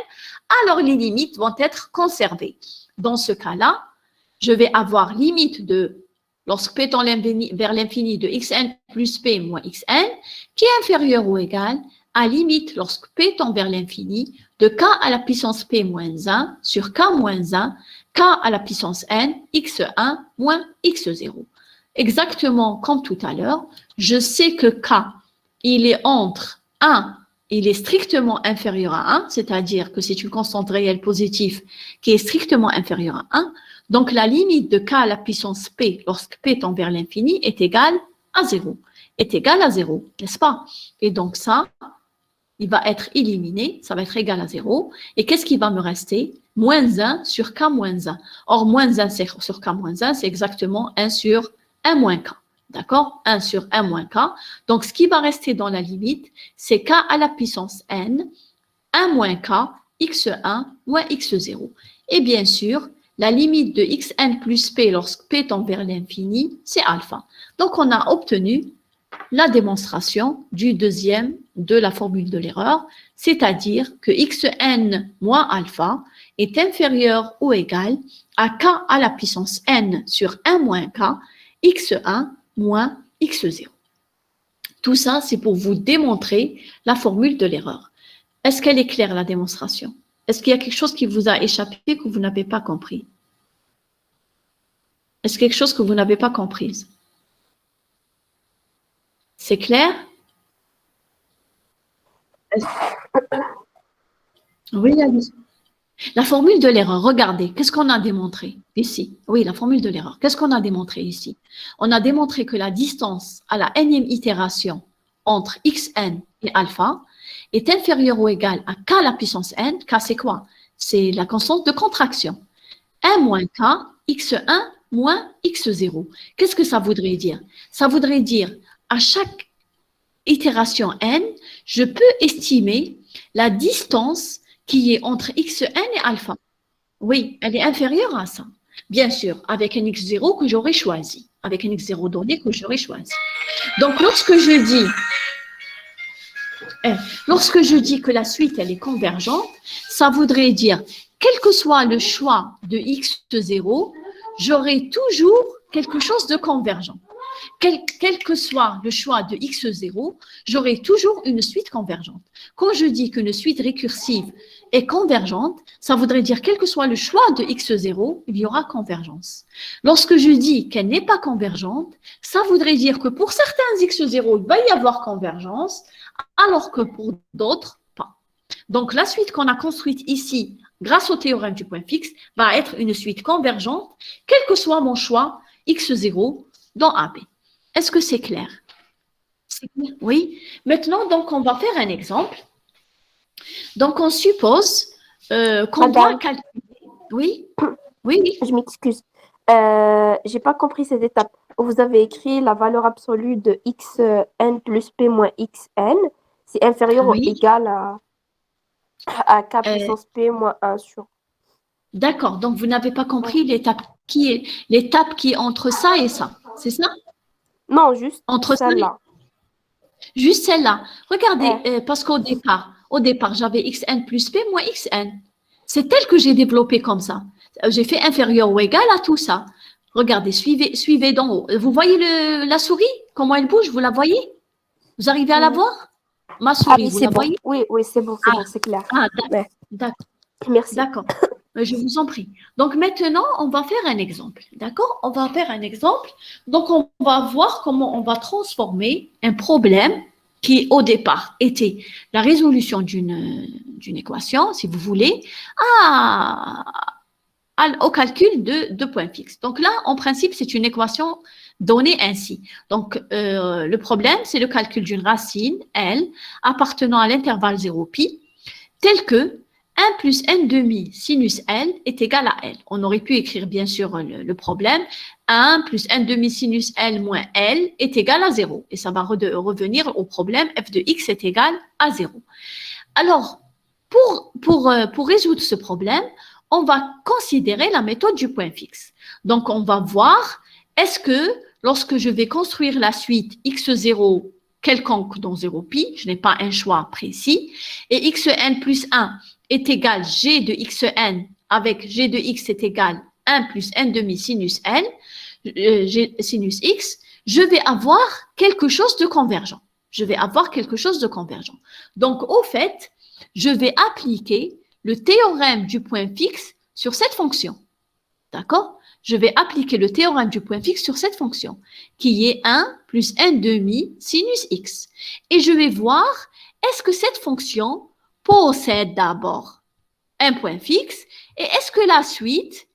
Speaker 1: alors les limites vont être conservées. Dans ce cas-là, je vais avoir limite de, lorsque P tend vers l'infini, de xn plus P moins xn, qui est inférieure ou égale à limite lorsque P tend vers l'infini, de k à la puissance P moins 1 sur k moins 1, k à la puissance n, x1 moins x0. Exactement comme tout à l'heure, je sais que k, il est entre 1, il est strictement inférieur à 1, c'est-à-dire que c'est une constante réelle positive qui est strictement inférieure à 1. Donc, la limite de k à la puissance p, lorsque p tend vers l'infini, est égale à 0. Est égale à 0, n'est-ce pas? Et donc, ça, il va être éliminé, ça va être égal à 0. Et qu'est-ce qui va me rester? Moins 1 sur k moins 1. Or, moins 1 sur k moins 1, c'est exactement 1 sur 1 moins k. D'accord? 1 sur 1 moins k. Donc, ce qui va rester dans la limite, c'est k à la puissance n, 1 moins k, x1 moins x0. Et bien sûr, la limite de xn plus p lorsque p tend vers l'infini, c'est alpha. Donc, on a obtenu la démonstration du deuxième de la formule de l'erreur, c'est-à-dire que xn moins alpha est inférieur ou égal à k à la puissance n sur 1 moins k, x1 moins x0. Tout ça, c'est pour vous démontrer la formule de l'erreur. Est-ce qu'elle est claire, la démonstration? Est-ce qu'il y a quelque chose qui vous a échappé que vous n'avez pas compris? Est-ce quelque chose que vous n'avez pas compris? C'est clair? Oui, allez-y. La formule de l'erreur, regardez, qu'est-ce qu'on a démontré ici? Oui, la formule de l'erreur, qu'est-ce qu'on a démontré ici? On a démontré que la distance à la nème itération entre xn et alpha est inférieure ou égale à k à la puissance n. K, c'est quoi? C'est la constante de contraction. 1 moins k, x1 moins x0. Qu'est-ce que ça voudrait dire? Ça voudrait dire à chaque itération n, je peux estimer la distance qui est entre xn et alpha. Oui, elle est inférieure à ça. Bien sûr, avec un x0 que j'aurais choisi. Avec un x0 donné que j'aurais choisi. Donc, lorsque je dis que la suite, elle est convergente, ça voudrait dire, quel que soit le choix de x0, j'aurai toujours quelque chose de convergent. quel que soit le choix de x0, j'aurai toujours une suite convergente. Quand je dis qu'une suite récursive est convergente, ça voudrait dire quel que soit le choix de x0, il y aura convergence. Lorsque je dis qu'elle n'est pas convergente, ça voudrait dire que pour certains x0, il va y avoir convergence, alors que pour d'autres, pas. Donc, la suite qu'on a construite ici, grâce au théorème du point fixe, va être une suite convergente, quel que soit mon choix x0 dans AB. Est-ce que c'est clair? C'est clair? Oui. Maintenant, donc, on va faire un exemple. Donc, on suppose qu'on doit
Speaker 6: Madame.
Speaker 1: calculer. Oui, oui.
Speaker 6: Je m'excuse. J'ai pas compris cette étape. Vous avez écrit la valeur absolue de xn plus p moins xn. C'est inférieur ou
Speaker 1: Oui.
Speaker 6: égal à k puissance p moins 1 sur.
Speaker 1: D'accord. Donc, vous n'avez pas compris l'étape qui est entre ça et ça. C'est ça?
Speaker 6: Non, juste
Speaker 1: Entre ça
Speaker 6: celle-là.
Speaker 1: Juste celle-là. Regardez, parce qu'au départ, j'avais xn plus p moins xn. C'est elle que j'ai développée comme ça. J'ai fait inférieur ou égal à tout ça. Regardez, suivez d'en haut. Vous voyez la souris? Comment elle bouge? Vous la voyez? Vous arrivez à la voir? Ma
Speaker 6: Ah
Speaker 1: souris,
Speaker 6: oui,
Speaker 1: vous
Speaker 6: c'est
Speaker 1: la
Speaker 6: bon.
Speaker 1: voyez?
Speaker 6: Oui, c'est bon, c'est clair.
Speaker 1: Ah,
Speaker 6: Ouais.
Speaker 1: d'accord.
Speaker 6: Merci.
Speaker 1: D'accord. Je vous en prie. Donc maintenant, on va faire un exemple. D'accord? On va faire un exemple. Donc, on va voir comment on va transformer un problème qui, au départ, était la résolution d'une équation, si vous voulez, au calcul de points fixes. Donc là, en principe, c'est une équation donnée ainsi. Donc, le problème, c'est le calcul d'une racine, L, appartenant à l'intervalle 0pi, tel que 1 plus n demi sinus L est égal à L. On aurait pu écrire bien sûr le problème. 1 plus n demi sinus L moins L est égal à 0. Et ça va revenir au problème f de x est égal à 0. Alors, pour résoudre ce problème, on va considérer la méthode du point fixe. Donc, on va voir, est-ce que lorsque je vais construire la suite x0 quelconque dans 0pi, je n'ai pas un choix précis, et xn plus 1 est égal g de xn avec g de x est égal 1 plus n demi sinus n, sinus x, je vais avoir quelque chose de convergent. Je vais avoir quelque chose de convergent. Donc, au fait, je vais appliquer le théorème du point fixe sur cette fonction. D'accord? Je vais appliquer le théorème du point fixe sur cette fonction, qui est 1 plus n demi sinus x. Et je vais voir, est-ce que cette fonction possède d'abord un point fixe et est-ce que la suite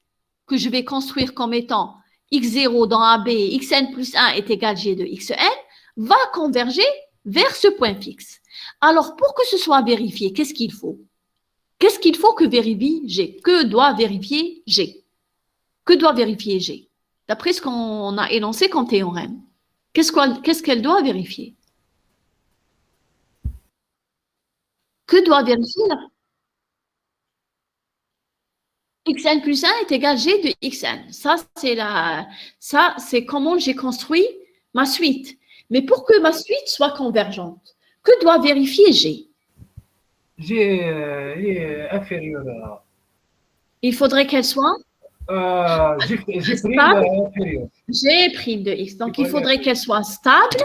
Speaker 1: que je vais construire comme étant x0 dans AB, xn plus 1 est égal à g de xn, va converger vers ce point fixe. Alors, pour que ce soit vérifié, qu'est-ce qu'il faut? Qu'est-ce qu'il faut que vérifie G? Que doit vérifier G? Que doit vérifier G? D'après ce qu'on a énoncé comme théorème, qu'est-ce qu'elle doit vérifier? Que doit vérifier xn plus 1 est égal à g de xn. Ça, c'est comment j'ai construit ma suite. Mais pour que ma suite soit convergente, que doit vérifier G?
Speaker 5: G est inférieur à.
Speaker 1: Il faudrait qu'elle soit
Speaker 5: G'
Speaker 1: Stable.
Speaker 5: inférieur.
Speaker 1: G' de x. Donc, il faudrait qu'elle soit stable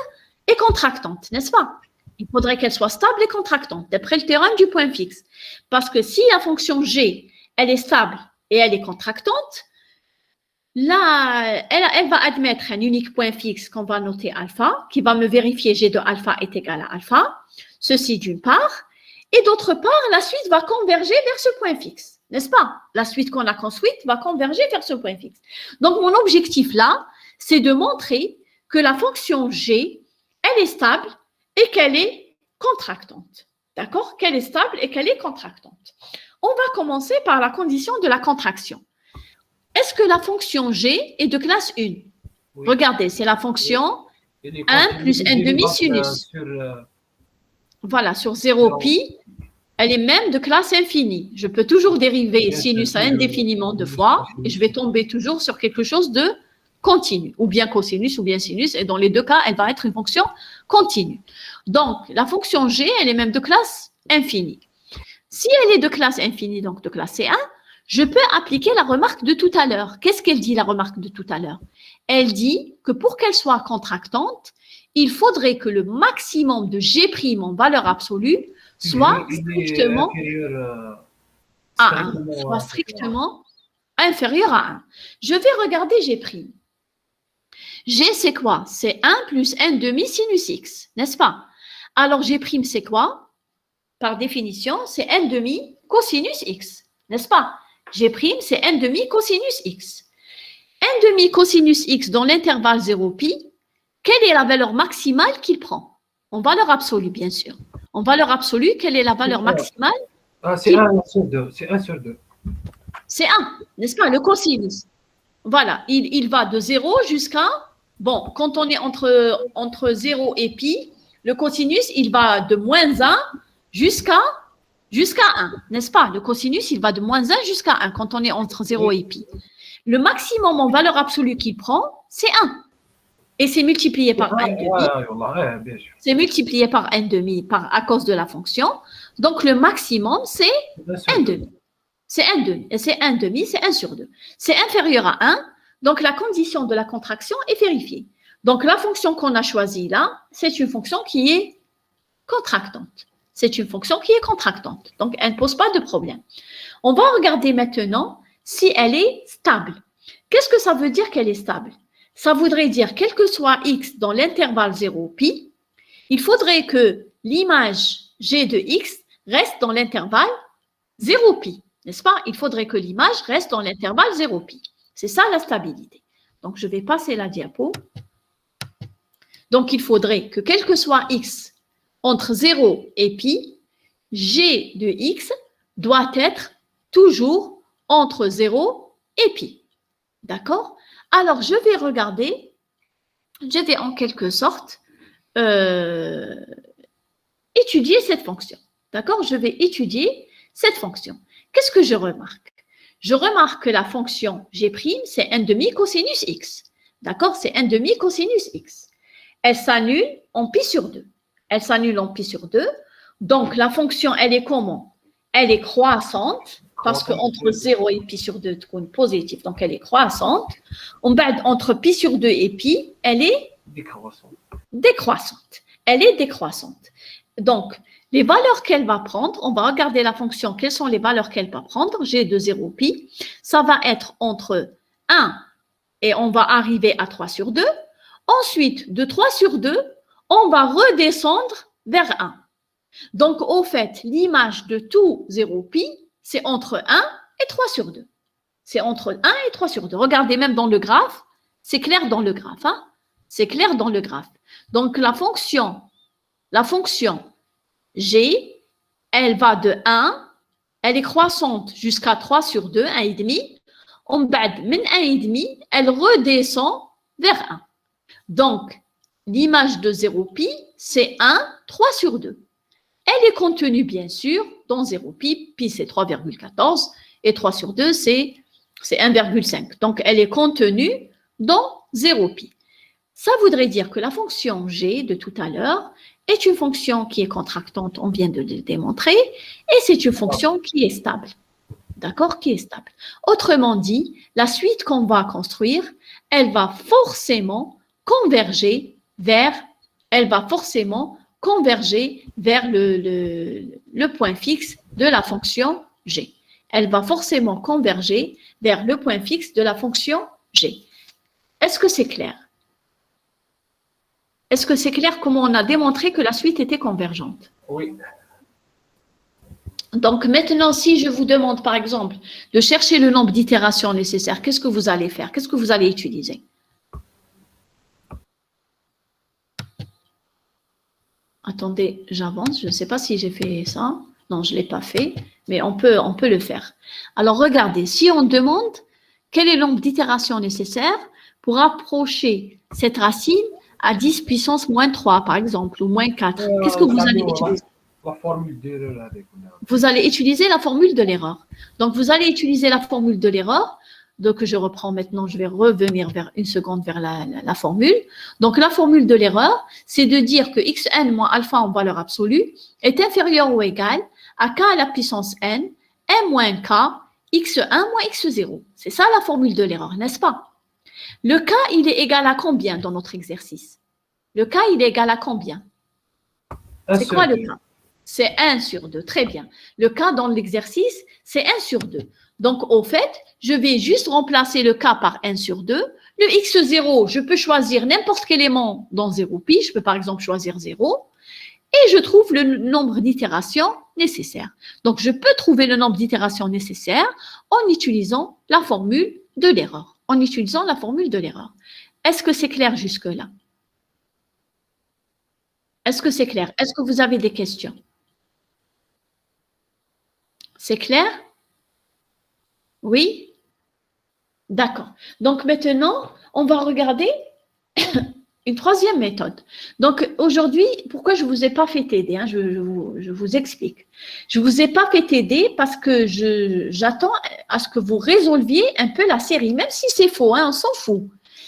Speaker 1: et contractante, n'est-ce pas? Il faudrait qu'elle soit stable et contractante, d'après le théorème du point fixe. Parce que si la fonction G, elle est stable et elle est contractante, là, elle va admettre un unique point fixe qu'on va noter alpha, qui va me vérifier G de alpha est égal à alpha. Ceci d'une part. Et d'autre part, la suite va converger vers ce point fixe, n'est-ce pas? La suite qu'on a construite va converger vers ce point fixe. Donc, mon objectif là, c'est de montrer que la fonction G, elle est stable et qu'elle est contractante. D'accord? Qu'elle est stable et qu'elle est contractante. On va commencer par la condition de la contraction. Est-ce que la fonction G est de classe 1?
Speaker 5: Oui.
Speaker 1: Regardez, c'est la fonction 1 plus n demi sinus. Voilà, sur 0pi, elle est même de classe infinie. Je peux toujours dériver sinus indéfiniment de fois et je vais tomber toujours sur quelque chose de continu, ou bien cosinus ou bien sinus, et dans les deux cas, elle va être une fonction continue. Donc, la fonction G, elle est même de classe infinie. Si elle est de classe infinie, donc de classe C1, je peux appliquer la remarque de tout à l'heure. Qu'est-ce qu'elle dit, la remarque de tout à l'heure? Elle dit que pour qu'elle soit contractante, il faudrait que le maximum de G' en valeur absolue soit strictement à 1, soit strictement inférieur à 1. Je vais regarder G'. G, c'est quoi? C'est 1 plus n demi sinus x, n'est-ce pas? Alors, G', c'est quoi? Par définition, c'est n demi cosinus x, n'est-ce pas? G', c'est n demi cosinus x. N demi cosinus x dans l'intervalle 0pi, quelle est la valeur maximale qu'il prend? En valeur absolue, bien sûr. En valeur absolue, quelle est la valeur maximale?
Speaker 5: C'est 1 sur 2. C'est 1 sur 2.
Speaker 1: C'est 1, n'est-ce pas? Le cosinus. Voilà, il va de 0 jusqu'à... Bon, quand on est entre 0 et pi, le cosinus, il va de moins 1 jusqu'à 1, n'est-ce pas? Le cosinus, il va de moins 1 jusqu'à 1 quand on est entre 0 et pi. Le maximum en valeur absolue qu'il prend, c'est 1. Et c'est multiplié par n demi. C'est multiplié par n demi à cause de la fonction. Donc, le maximum, c'est n demi. C'est n demi. Et c'est n demi, c'est 1 sur 2. C'est inférieur à 1. Donc, la condition de la contraction est vérifiée. Donc, la fonction qu'on a choisie là, c'est une fonction qui est contractante. C'est une fonction qui est contractante. Donc, elle ne pose pas de problème. On va regarder maintenant si elle est stable. Qu'est-ce que ça veut dire qu'elle est stable? Ça voudrait dire, quel que soit x dans l'intervalle 0pi, il faudrait que l'image g de x reste dans l'intervalle 0pi, n'est-ce pas? Il faudrait que l'image reste dans l'intervalle 0pi. C'est ça la stabilité. Donc, je vais passer la diapo. Donc, il faudrait que quel que soit x entre 0 et pi, g de x doit être toujours entre 0 et pi. D'accord? Alors, je vais regarder, je vais en quelque sorte étudier cette fonction. D'accord? Je vais étudier cette fonction. Qu'est-ce que je remarque? Je remarque que la fonction G', c'est n demi cosinus x. D'accord? C'est n demi cosinus x. Elle s'annule en pi sur 2. Elle s'annule en pi sur 2. Donc, la fonction, elle est comment? Elle est croissante. Parce qu'entre 0 et pi sur 2, c'est positif, donc elle est croissante. Entre pi sur 2 et pi, elle est décroissante. Elle est décroissante. Donc, les valeurs qu'elle va prendre, on va regarder la fonction, quelles sont les valeurs qu'elle va prendre, g de 0 pi, ça va être entre 1 et on va arriver à 3 sur 2. Ensuite, de 3 sur 2, on va redescendre vers 1. Donc, au fait, l'image de tout 0 pi, c'est entre 1 et 3 sur 2. C'est entre 1 et 3 sur 2. Regardez même dans le graphe, c'est clair dans le graphe. Hein? C'est clair dans le graphe. Donc, la fonction g, elle va de 1, elle est croissante jusqu'à 3 sur 2, 1,5. En bas de 1,5, elle redescend vers 1. Donc, l'image de 0 pi, c'est 1, 3 sur 2. Elle est contenue, bien sûr, dans 0 pi. Pi, c'est 3,14 et 3 sur 2, c'est 1,5. Donc, elle est contenue dans 0 pi. Ça voudrait dire que la fonction g de tout à l'heure est une fonction qui est contractante, on vient de le démontrer, et c'est une fonction qui est stable. D'accord? Qui est stable. Autrement dit, la suite qu'on va construire, elle va forcément converger vers le point fixe de la fonction g. Elle va forcément converger vers le point fixe de la fonction g. Est-ce que c'est clair? Est-ce que c'est clair comment on a démontré que la suite était convergente?
Speaker 5: Oui.
Speaker 1: Donc maintenant, si je vous demande par exemple de chercher le nombre d'itérations nécessaires, qu'est-ce que vous allez faire? Qu'est-ce que vous allez utiliser? Attendez, j'avance. Je ne sais pas si j'ai fait ça. Non, je ne l'ai pas fait, mais on peut le faire. Alors, regardez, si on demande quel est le nombre d'itérations nécessaires pour approcher cette racine à 10 puissance moins 3, par exemple, ou moins 4, qu'est-ce que vous allez utiliser?
Speaker 5: La formule d'erreur.
Speaker 1: Vous allez utiliser la formule de l'erreur. Donc, vous allez utiliser la formule de l'erreur. Donc, je reprends maintenant, je vais revenir vers une seconde vers la formule. Donc, la formule de l'erreur, c'est de dire que xn moins alpha en valeur absolue est inférieur ou égal à k à la puissance n moins k x1 moins x0. C'est ça la formule de l'erreur, n'est-ce pas? Le k, il est égal à combien dans notre exercice? Le k, il est égal à combien? C'est quoi le k? C'est 1 sur 2, très bien. Le k dans l'exercice, c'est 1 sur 2. Donc, au fait, je vais juste remplacer le k par 1 sur 2. Le x0, je peux choisir n'importe quel élément dans 0 pi. Je peux par exemple choisir 0. Et je trouve le nombre d'itérations nécessaires. Donc, je peux trouver le nombre d'itérations nécessaires en utilisant la formule de l'erreur. En utilisant la formule de l'erreur. Est-ce que c'est clair jusque-là? Est-ce que c'est clair? Est-ce que vous avez des questions? C'est clair? Oui? D'accord. Donc, maintenant, on va regarder une troisième méthode. Donc, aujourd'hui, pourquoi je ne vous ai pas fait t'aider, hein, je vous explique. Je ne vous ai pas fait t'aider parce que j'attends à ce que vous résolviez un peu la série, même si c'est faux, hein, on s'en fout.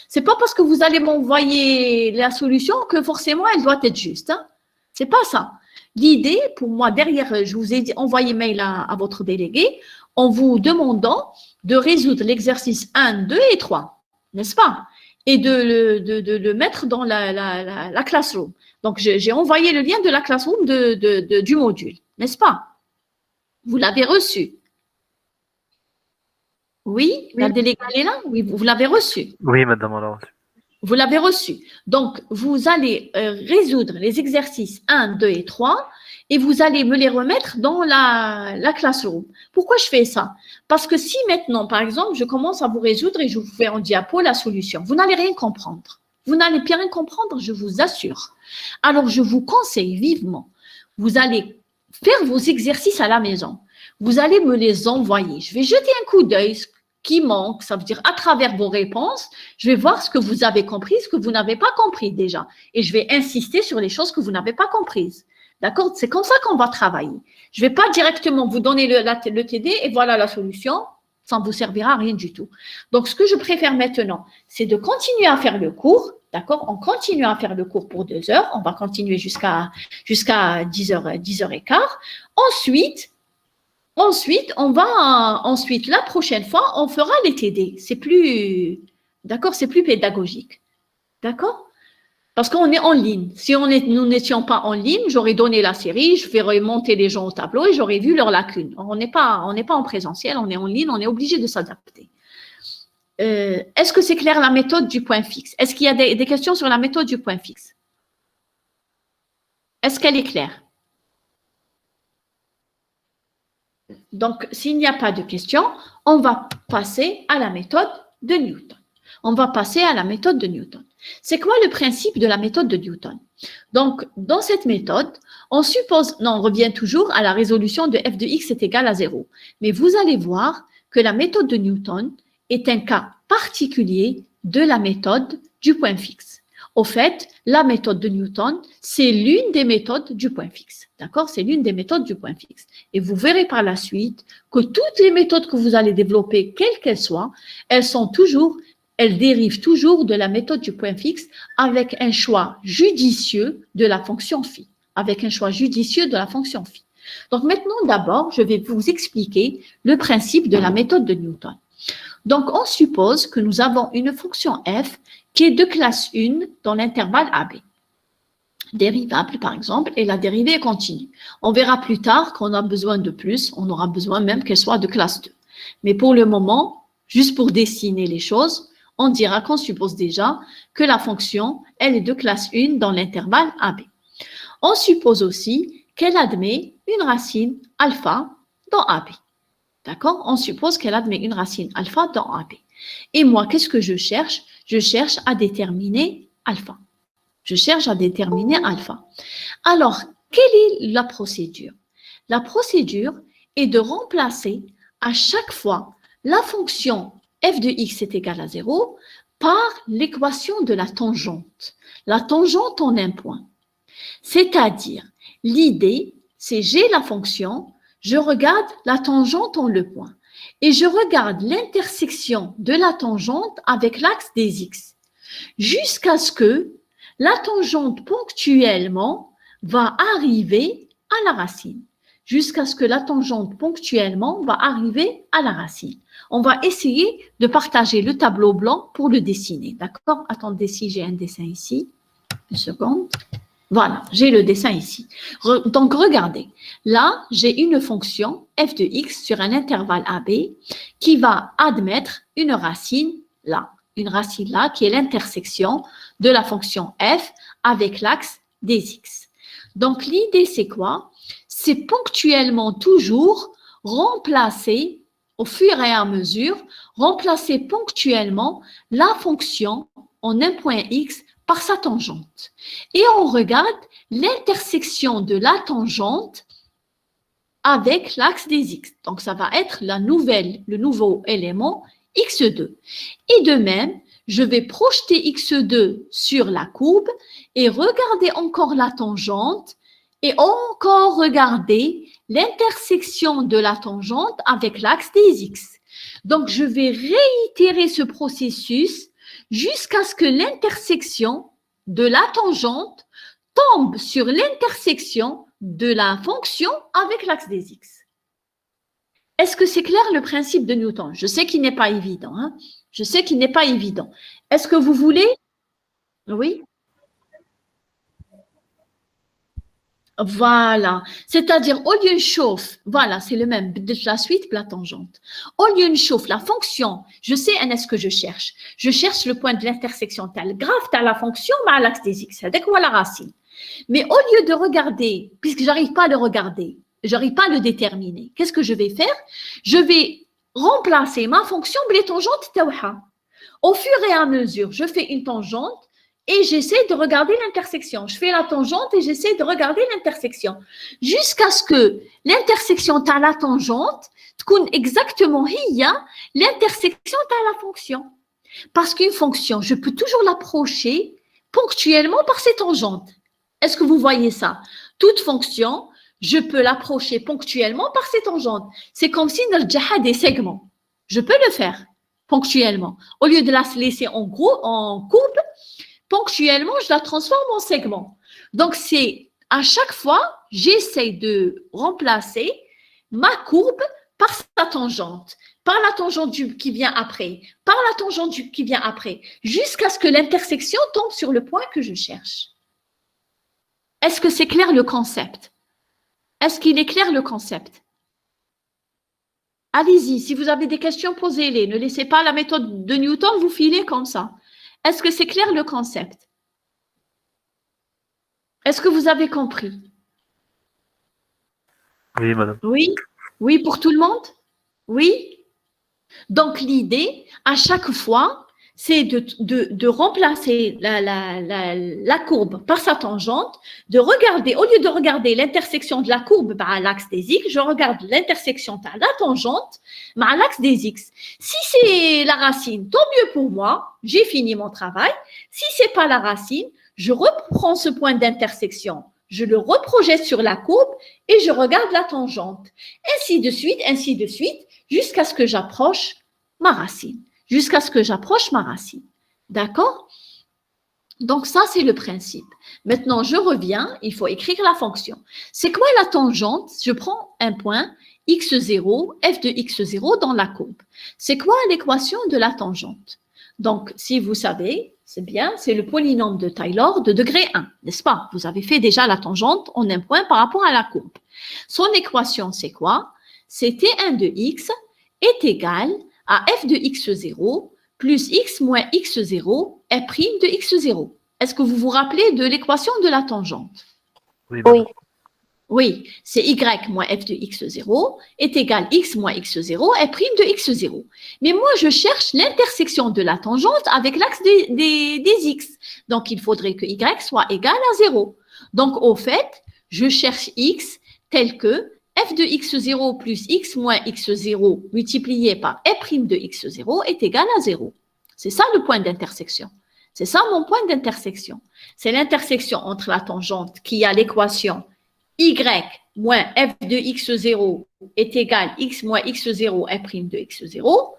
Speaker 1: Ce n'est pas parce que vous allez m'envoyer la solution que forcément elle doit être juste. Hein. Ce n'est pas ça. L'idée, pour moi, derrière, je vous ai envoyé mail à votre délégué en vous demandant de résoudre l'exercice 1, 2 et 3, n'est-ce pas? Et de le mettre dans la classroom. Donc, j'ai envoyé le lien de la classroom du module, n'est-ce pas? Vous l'avez reçu? Oui, la déléguée est là? Oui, vous l'avez reçu?
Speaker 4: Oui, madame, on l'a reçu.
Speaker 1: Vous l'avez reçu. Donc, vous allez résoudre les exercices 1, 2 et 3 et vous allez me les remettre dans la classroom. Pourquoi je fais ça? Parce que si maintenant, par exemple, je commence à vous résoudre et je vous fais en diapo la solution, vous n'allez rien comprendre. Vous n'allez rien comprendre, je vous assure. Alors, je vous conseille vivement, vous allez faire vos exercices à la maison. Vous allez me les envoyer. Je vais jeter un coup d'œil, ce qui manque, ça veut dire à travers vos réponses, je vais voir ce que vous avez compris, ce que vous n'avez pas compris déjà. Et je vais insister sur les choses que vous n'avez pas comprises. D'accord? C'est comme ça qu'on va travailler. Je ne vais pas directement vous donner le TD et voilà la solution. Ça ne vous servira à rien du tout. Donc, ce que je préfère maintenant, c'est de continuer à faire le cours. D'accord? On continue à faire le cours pour 2 heures. On va continuer jusqu'à 10h, 10h15. Ensuite, la prochaine fois, on fera les TD. C'est plus, d'accord? C'est plus pédagogique. D'accord? Parce qu'on est en ligne. Si nous n'étions pas en ligne, j'aurais donné la série, je ferais monter les gens au tableau et j'aurais vu leurs lacunes. On n'est pas en présentiel, on est en ligne, on est obligé de s'adapter. Est-ce que c'est clair la méthode du point fixe? Est-ce qu'il y a des questions sur la méthode du point fixe? Est-ce qu'elle est claire? Donc, s'il n'y a pas de questions, on va passer à la méthode de Newton. C'est quoi le principe de la méthode de Newton? Donc, dans cette méthode, on revient toujours à la résolution de f de x est égal à 0. Mais vous allez voir que la méthode de Newton est un cas particulier de la méthode du point fixe. Au fait, la méthode de Newton, c'est l'une des méthodes du point fixe. D'accord? C'est l'une des méthodes du point fixe. Et vous verrez par la suite que toutes les méthodes que vous allez développer, quelles qu'elles soient, elles dérivent toujours de la méthode du point fixe avec un choix judicieux de la fonction phi. Donc maintenant, d'abord, je vais vous expliquer le principe de la méthode de Newton. Donc, on suppose que nous avons une fonction f qui est de classe 1 dans l'intervalle AB. Dérivable, par exemple, et la dérivée est continue. On verra plus tard qu'on a besoin de plus, on aura besoin même qu'elle soit de classe 2. Mais pour le moment, juste pour dessiner les choses, on dira qu'on suppose déjà que la fonction, elle est de classe 1 dans l'intervalle AB. On suppose aussi qu'elle admet une racine alpha dans AB. D'accord? On suppose qu'elle admet une racine alpha dans AB. Et moi, qu'est-ce que je cherche? Je cherche à déterminer alpha. Alors, quelle est la procédure? La procédure est de remplacer à chaque fois la fonction f de x est égal à 0 par l'équation de la tangente. La tangente en un point. C'est-à-dire, l'idée, c'est j'ai la fonction, je regarde la tangente en le point et je regarde l'intersection de la tangente avec l'axe des x jusqu'à ce que la tangente ponctuellement va arriver à la racine. jusqu'à ce que la tangente ponctuellement va arriver à la racine. On va essayer de partager le tableau blanc pour le dessiner, d'accord? Attendez, si j'ai un dessin ici, une seconde. Voilà, j'ai le dessin ici. Donc, regardez, là, j'ai une fonction f de x sur un intervalle AB qui va admettre une racine là qui est l'intersection de la fonction f avec l'axe des x. Donc, l'idée, c'est quoi? C'est ponctuellement toujours remplacer, au fur et à mesure, remplacer ponctuellement la fonction en un point x par sa tangente. Et on regarde l'intersection de la tangente avec l'axe des x. Donc, ça va être le nouveau élément x2. Et de même, je vais projeter x2 sur la courbe et regarder encore la tangente et encore regarder l'intersection de la tangente avec l'axe des x. Donc, je vais réitérer ce processus jusqu'à ce que l'intersection de la tangente tombe sur l'intersection de la fonction avec l'axe des x. Est-ce que c'est clair le principe de Newton? Je sais qu'il n'est pas évident. Hein? Je sais qu'il n'est pas évident. Est-ce que vous voulez? Oui. Voilà, c'est-à-dire au lieu de chauffe, voilà, c'est le même, la suite, la tangente. Au lieu de chauffe, la fonction, je sais est-ce que je cherche. Je cherche le point de l'intersection, tu as le graphe, tu as la fonction, mais à l'axe des x, c'est quoi la racine. Mais au lieu de regarder, puisque j'arrive pas à le regarder, j'arrive pas à le déterminer, qu'est-ce que je vais faire? Je vais remplacer ma fonction par les tangentes tawha. Au fur et à mesure, je fais une tangente, et j'essaie de regarder l'intersection. Je fais la tangente et j'essaie de regarder l'intersection. Jusqu'à ce que l'intersection à la tangente soit exactement l'intersection à la fonction. Parce qu'une fonction, je peux toujours l'approcher ponctuellement par ses tangentes. Est-ce que vous voyez ça? Toute fonction, je peux l'approcher ponctuellement par ses tangentes. C'est comme si on a des segments. Je peux le faire ponctuellement. Au lieu de la laisser en courbe, ponctuellement, je la transforme en segment. Donc, c'est à chaque fois, j'essaie de remplacer ma courbe par sa tangente, par la tangente qui vient après, par la tangente qui vient après, jusqu'à ce que l'intersection tombe sur le point que je cherche. Est-ce que c'est clair le concept? Est-ce qu'il est clair le concept? Allez-y, si vous avez des questions, posez-les. Ne laissez pas la méthode de Newton vous filer comme ça. Est-ce que c'est clair le concept? Est-ce que vous avez compris?
Speaker 4: Oui, madame.
Speaker 1: Oui? Oui pour tout le monde? Oui? Donc, l'idée, à chaque fois, c'est de remplacer la courbe par sa tangente, de regarder, au lieu de regarder l'intersection de la courbe à l'axe des x, je regarde l'intersection de la tangente à l'axe des x. Si c'est la racine, tant mieux pour moi, j'ai fini mon travail. Si ce n'est pas la racine, je reprends ce point d'intersection, je le reprojette sur la courbe et je regarde la tangente. Ainsi de suite, jusqu'à ce que j'approche ma racine. Jusqu'à ce que j'approche ma racine. D'accord? Donc, ça, c'est le principe. Maintenant, je reviens, il faut écrire la fonction. C'est quoi la tangente? Je prends un point x0, f de x0 dans la courbe. C'est quoi l'équation de la tangente? Donc, si vous savez, c'est bien, c'est le polynôme de Taylor de degré 1, n'est-ce pas? Vous avez fait déjà la tangente en un point par rapport à la courbe. Son équation, c'est quoi? C'est T1 de x est égal à f de x0 plus x moins x0 est prime de x0. Est-ce que vous vous rappelez de l'équation de la tangente?
Speaker 4: Oui, madame.
Speaker 1: Oui, c'est y moins f de x0 est égal x moins x0 est prime de x0. Mais moi, je cherche l'intersection de la tangente avec l'axe des x. Donc, il faudrait que y soit égal à 0. Donc, au fait, je cherche x tel que f de x0 plus x moins x0 multiplié par f' de x0 est égal à 0. C'est ça le point d'intersection. C'est ça mon point d'intersection. C'est l'intersection entre la tangente qui a l'équation y moins f de x0 est égal x moins x0 f' de x0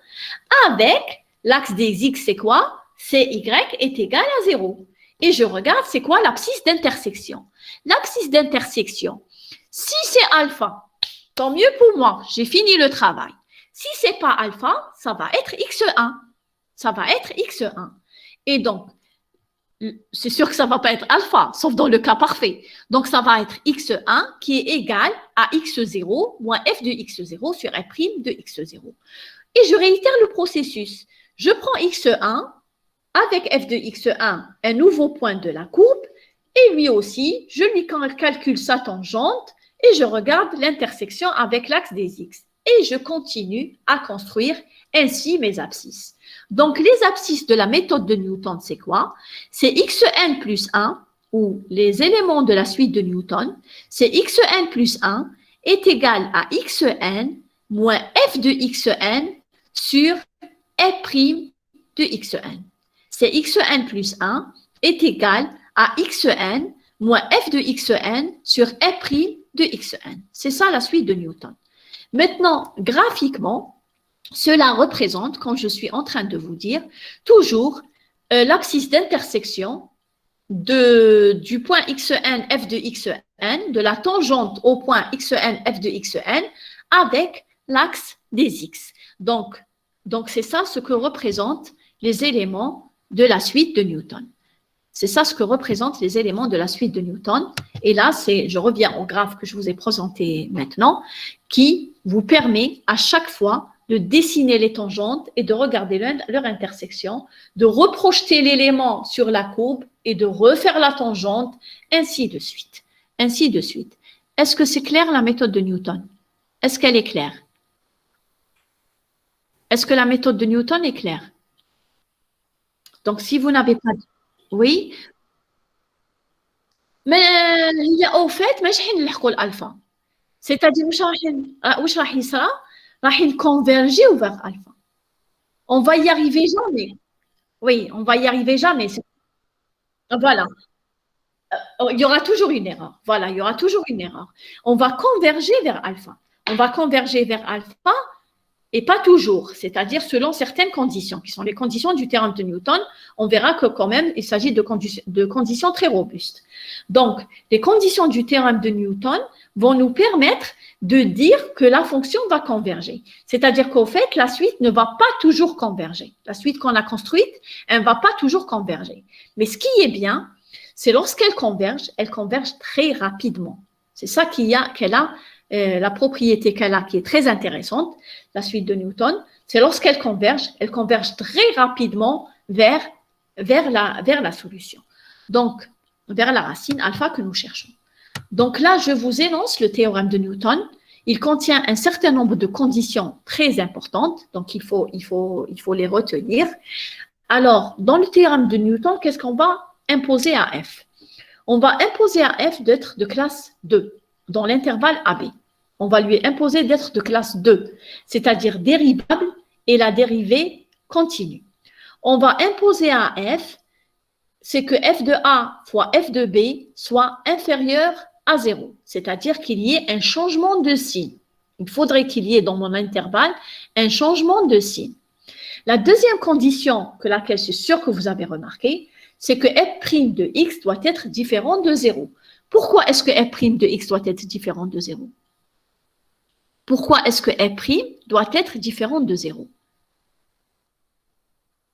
Speaker 1: avec l'axe des x, c'est quoi? C'est y est égal à 0. Et je regarde, c'est quoi l'abscisse d'intersection? L'abscisse d'intersection, si c'est alpha, Tant mieux pour moi, j'ai fini le travail. Si ce n'est pas alpha, ça va être x1. Ça va être x1. Et donc, c'est sûr que ça ne va pas être alpha, sauf dans le cas parfait. Donc, ça va être x1 qui est égal à x0 moins f de x0 sur f' de x0. Et je réitère le processus. Je prends x1 avec f de x1, un nouveau point de la courbe, et lui aussi, je lui calcule sa tangente et je regarde l'intersection avec l'axe des x. Et je continue à construire ainsi mes abscisses. Donc, les abscisses de la méthode de Newton, c'est quoi? C'est xn plus 1, ou les éléments de la suite de Newton, c'est xn plus 1 est égal à xn moins f de xn sur f' de xn. C'est xn plus 1 est égal à xn moins f de xn sur f' de xn. C'est ça la suite de Newton. Maintenant, graphiquement, cela représente, comme je suis en train de vous dire, toujours l'abscisse d'intersection du point xn f de xn, de la tangente au point xn f de xn, avec l'axe des x. Donc c'est ça ce que représentent les éléments de la suite de Newton. C'est ça ce que représentent les éléments de la suite de Newton. Et là, je reviens au graphe que je vous ai présenté maintenant, qui vous permet à chaque fois de dessiner les tangentes et de regarder leur intersection, de reprojeter l'élément sur la courbe et de refaire la tangente, ainsi de suite. Ainsi de suite. Est-ce que c'est clair la méthode de Newton? Est-ce qu'elle est claire? Est-ce que la méthode de Newton est claire? Donc, si vous n'avez pas... Oui. Mais au fait, ماشي حنلحقوا الالفا. C'est-à-dire واش راح يصرى؟ راح نكونفيرجيو vers alpha. On va y arriver jamais. Oui, on va y arriver jamais. Voilà. Il y aura toujours une erreur. Voilà, il y aura toujours une erreur. On va converger vers alpha. On va converger vers alpha et pas toujours, c'est-à-dire selon certaines conditions, qui sont les conditions du théorème de Newton. On verra que quand même, il s'agit de conditions très robustes. Donc, les conditions du théorème de Newton vont nous permettre de dire que la fonction va converger. C'est-à-dire qu'au fait, la suite ne va pas toujours converger. La suite qu'on a construite, elle ne va pas toujours converger. Mais ce qui est bien, c'est lorsqu'elle converge très rapidement. C'est ça qu'elle a la propriété qu'elle a qui est très intéressante, la suite de Newton, c'est lorsqu'elle converge, elle converge très rapidement vers la solution. Donc, vers la racine alpha que nous cherchons. Donc là, je vous énonce le théorème de Newton. Il contient un certain nombre de conditions très importantes, donc il faut les retenir. Alors, dans le théorème de Newton, qu'est-ce qu'on va imposer à f? On va imposer à f d'être de classe 2 dans l'intervalle AB. On va lui imposer d'être de classe 2, c'est-à-dire dérivable et la dérivée continue. On va imposer à f, c'est que f de A fois f de B soit inférieur à 0, c'est-à-dire qu'il y ait un changement de signe. Il faudrait qu'il y ait dans mon intervalle un changement de signe. La deuxième condition, laquelle je suis sûre que vous avez remarqué, c'est que f' de x doit être différent de 0. Pourquoi est-ce que f' de x doit être différent de 0? Pourquoi est-ce que f' doit être différent de 0?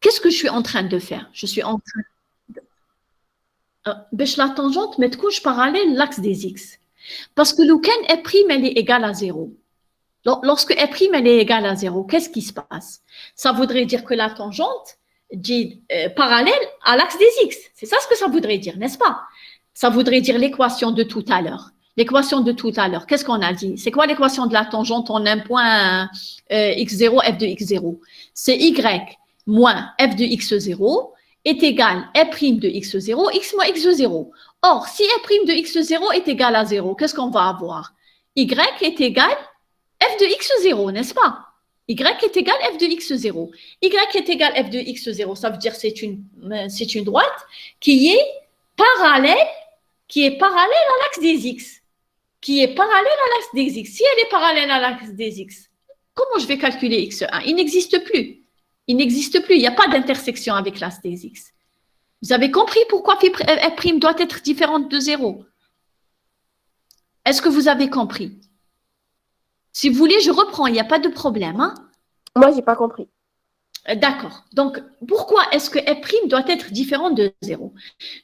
Speaker 1: Qu'est-ce que je suis en train de faire? Je suis en train de... la tangente met couche parallèle l'axe des x. Parce que le f' elle est égale à 0. Lorsque f' elle est égale à 0, qu'est-ce qui se passe? Ça voudrait dire que la tangente dit parallèle à l'axe des x. C'est ça ce que ça voudrait dire, n'est-ce pas? Ça voudrait dire l'équation de tout à l'heure. L'équation de tout à l'heure, qu'est-ce qu'on a dit? C'est quoi l'équation de la tangente en un point x0, f de x0? C'est y moins f de x0 est égal à f' de x0, x moins x0. Or, si f' de x0 est égal à 0, qu'est-ce qu'on va avoir? Y est égal à f de x0, n'est-ce pas? Y est égal à f de x0. Y est égal à f de x0, ça veut dire que c'est une droite qui est parallèle à l'axe des x. Qui est parallèle à l'axe des x. Si elle est parallèle à l'axe des x, comment je vais calculer x1? Il n'existe plus. Il n'existe plus. Il n'y a pas d'intersection avec l'axe des x. Vous avez compris pourquoi f' doit être différente de 0? Est-ce que vous avez compris? Si vous voulez, je reprends, il n'y a pas de problème. Hein?
Speaker 6: Moi, j'ai pas compris.
Speaker 1: D'accord. Donc, pourquoi est-ce que f' doit être différent de 0?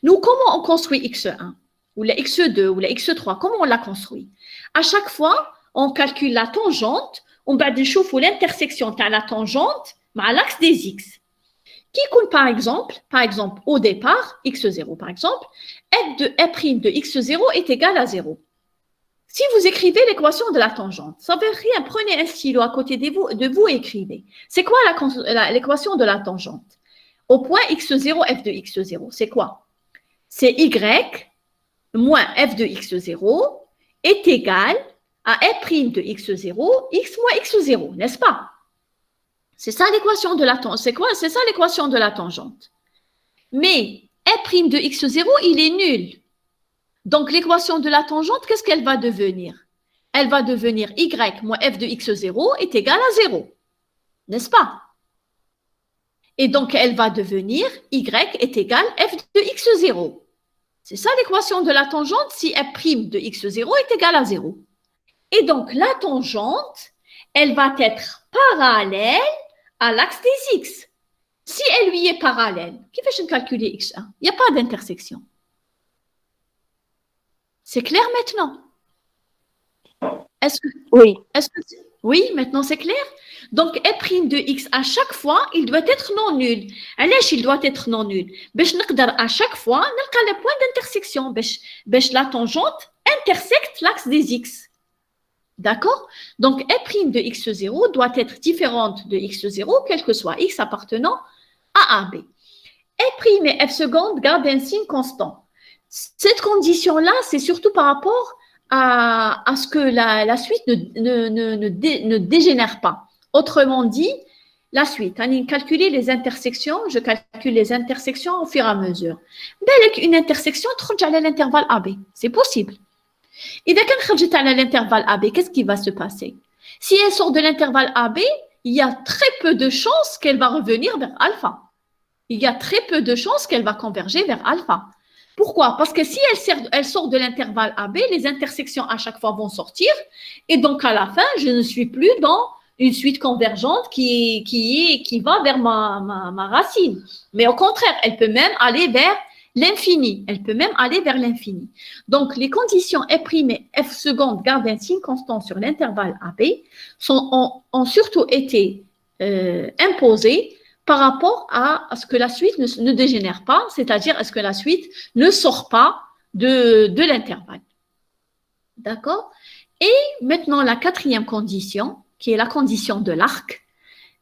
Speaker 1: Nous, comment on construit x1 ou la x2 ou la x3? Comment on la construit? À chaque fois, on calcule la tangente, on va déchauffer l'intersection de la tangente à l'axe des x. Qui compte par exemple, au départ, x0 par exemple, f de x0 est égal à 0. Si vous écrivez l'équation de la tangente, ça ne veut rien, prenez un stylo à côté de vous et écrivez. C'est quoi l'équation de la tangente? Au point x0, f de x0, c'est quoi? C'est y moins f de x0 est égal à f' de x0, x moins x0, n'est-ce pas? C'est ça l'équation de la tangente. C'est quoi? C'est ça l'équation de la tangente. Mais f' de x0, il est nul. Donc, l'équation de la tangente, qu'est-ce qu'elle va devenir? Elle va devenir y moins f de x0 est égal à 0. N'est-ce pas? Et donc, elle va devenir y est égal f de x0. C'est ça l'équation de la tangente si f' de x0 est égal à 0. Et donc, la tangente, elle va être parallèle à l'axe des x. Si elle lui est parallèle, qui fait calculer x1? Il n'y a pas d'intersection. C'est clair maintenant?
Speaker 6: Oui.
Speaker 1: Oui, maintenant c'est clair? Donc, f' de x, à chaque fois, il doit être non nul. Alors, il doit être non nul. À chaque fois, on a le point d'intersection. La tangente intersecte l'axe des x. D'accord? Donc, f' de x0 doit être différente de x0, quel que soit x appartenant à AB. F' et f seconde gardent un signe constant. Cette condition-là, c'est surtout par rapport à ce que la suite ne dégénère pas. Autrement dit, la suite, calculer les intersections, je calcule les intersections au fur et à mesure. Une intersection, à l'intervalle AB, c'est possible. Et dès qu'elle est à l'intervalle AB, qu'est-ce qui va se passer? Si elle sort de l'intervalle AB, il y a très peu de chances qu'elle va revenir vers alpha. Il y a très peu de chances qu'elle va converger vers alpha. Pourquoi? Parce que si elle sort de l'intervalle AB, les intersections à chaque fois vont sortir. Et donc, à la fin, je ne suis plus dans une suite convergente qui va vers ma racine. Mais au contraire, elle peut même aller vers l'infini. Elle peut même aller vers l'infini. Donc, les conditions f' et f seconde gardent un signe constant sur l'intervalle AB ont surtout été imposées par rapport à ce que la suite ne dégénère pas, c'est-à-dire à ce que la suite ne sort pas de l'intervalle. D'accord? Et maintenant, la quatrième condition, qui est la condition de l'arc,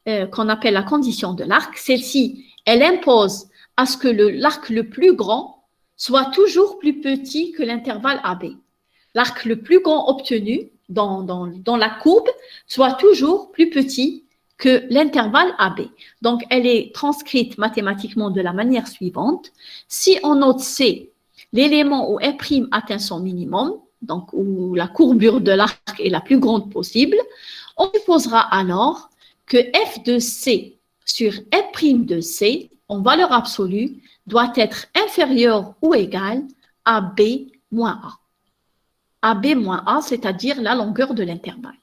Speaker 1: qu'on appelle la condition de l'arc, celle-ci, elle impose à ce que l'arc le plus grand soit toujours plus petit que l'intervalle AB. L'arc le plus grand obtenu dans la courbe soit toujours plus petit que l'intervalle AB. Donc, elle est transcrite mathématiquement de la manière suivante. Si on note C, l'élément où f' atteint son minimum, donc où la courbure de l'arc est la plus grande possible, on supposera alors que f de C sur f' de C, en valeur absolue, doit être inférieur ou égal à B moins A. A B moins A, c'est-à-dire la longueur de l'intervalle.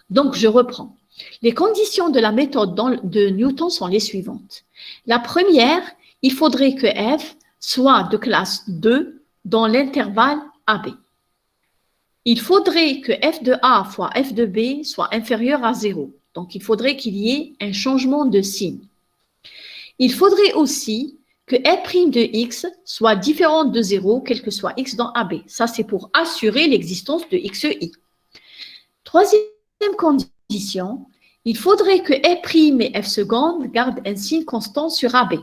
Speaker 1: Donc, je reprends. Les conditions de la méthode de Newton sont les suivantes. La première, il faudrait que f soit de classe 2 dans l'intervalle AB. Il faudrait que f de A fois f de B soit inférieur à 0. Donc, il faudrait qu'il y ait un changement de signe. Il faudrait aussi que f' de x soit différent de 0, quel que soit x dans AB. Ça, c'est pour assurer l'existence de xi. Troisième condition, il faudrait que f' et f seconde gardent un signe constant sur AB.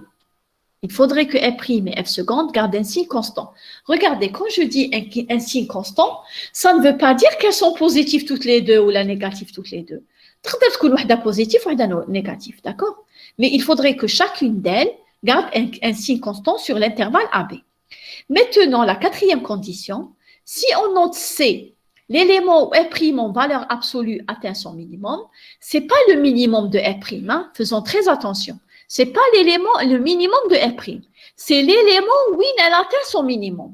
Speaker 1: Il faudrait que f' et f seconde gardent un signe constant. Regardez, quand je dis un signe constant, ça ne veut pas dire qu'elles sont positives toutes les deux ou la négative toutes les deux. Peut-être que l'une positive ou l'une négative, d'accord? Mais il faudrait que chacune d'elles garde un signe constant sur l'intervalle AB. Maintenant, la quatrième condition, si on note C, l'élément où f' en valeur absolue atteint son minimum, ce n'est pas le minimum de f', hein? Faisons très attention. Ce n'est pas le minimum de f', c'est l'élément où elle atteint son minimum.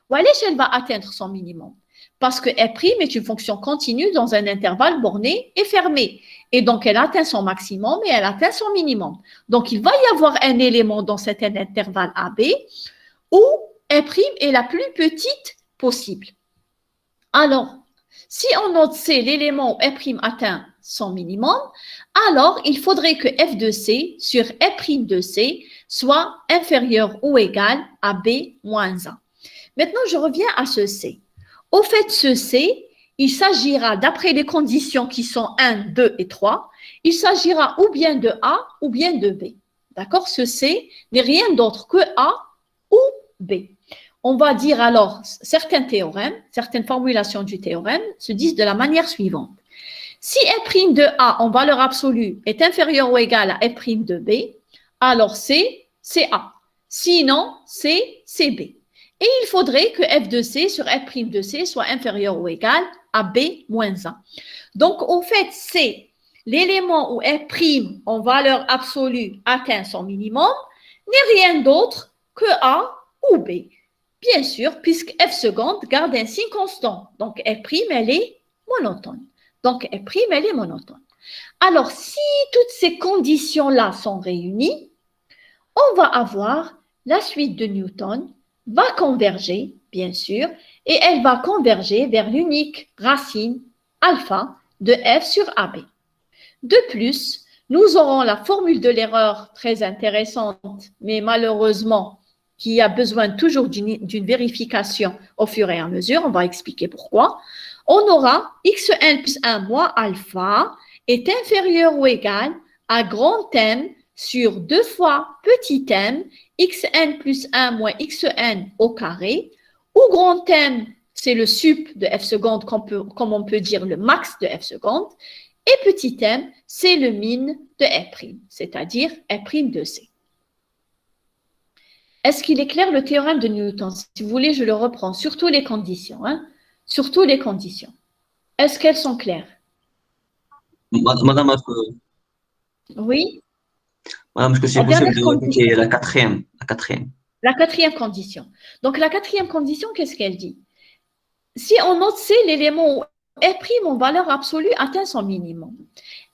Speaker 1: Ou alors elle va atteindre son minimum? Parce que f' est une fonction continue dans un intervalle borné et fermé. Et donc, elle atteint son maximum et elle atteint son minimum. Donc, il va y avoir un élément dans cet intervalle AB où f' est la plus petite possible. Alors, si on note C, l'élément où f' atteint son minimum, alors il faudrait que f de C sur f' de C soit inférieur ou égal à B moins 1. Maintenant, je reviens à ce C. Au fait, ce C, il s'agira, d'après les conditions qui sont 1, 2 et 3, il s'agira ou bien de A ou bien de B. D'accord? Ce C n'est rien d'autre que A ou B. On va dire alors, certains théorèmes, certaines formulations du théorème se disent de la manière suivante. Si f' de A en valeur absolue est inférieur ou égal à f' de B, alors C, c'est A. Sinon, C, c'est B. Et il faudrait que f de C sur f' de C soit inférieur ou égal à B moins 1. Donc, au fait, C, l'élément où f' en valeur absolue atteint son minimum, n'est rien d'autre que A ou B. Bien sûr, puisque f seconde garde un signe constant. Donc, f', elle est monotone. Donc, f', elle est monotone. Alors, si toutes ces conditions-là sont réunies, on va avoir la suite de Newton va converger, bien sûr, et elle va converger vers l'unique racine alpha de f sur AB. De plus, nous aurons la formule de l'erreur très intéressante, mais malheureusement, qui a besoin toujours d'une vérification au fur et à mesure. On va expliquer pourquoi. On aura x1 plus 1 moins alpha est inférieur ou égal à grand M sur 2 fois petit m, xn plus 1 moins xn au carré, où grand M, c'est le sup de f seconde, comme on peut dire le max de f seconde, et petit m, c'est le min de f', c'est-à-dire f' de c. Est-ce qu'il est clair le théorème de Newton? Si vous voulez, je le reprends, surtout les conditions. Surtout les conditions. Est-ce qu'elles sont claires?
Speaker 8: Madame,
Speaker 1: Oui.
Speaker 8: madame, est-ce que c'est
Speaker 1: La
Speaker 8: possible
Speaker 1: dernière
Speaker 8: de répéter la quatrième?
Speaker 1: La quatrième condition. Donc, la quatrième condition, qu'est-ce qu'elle dit? Si on note C, l'élément où f' en valeur absolue atteint son minimum.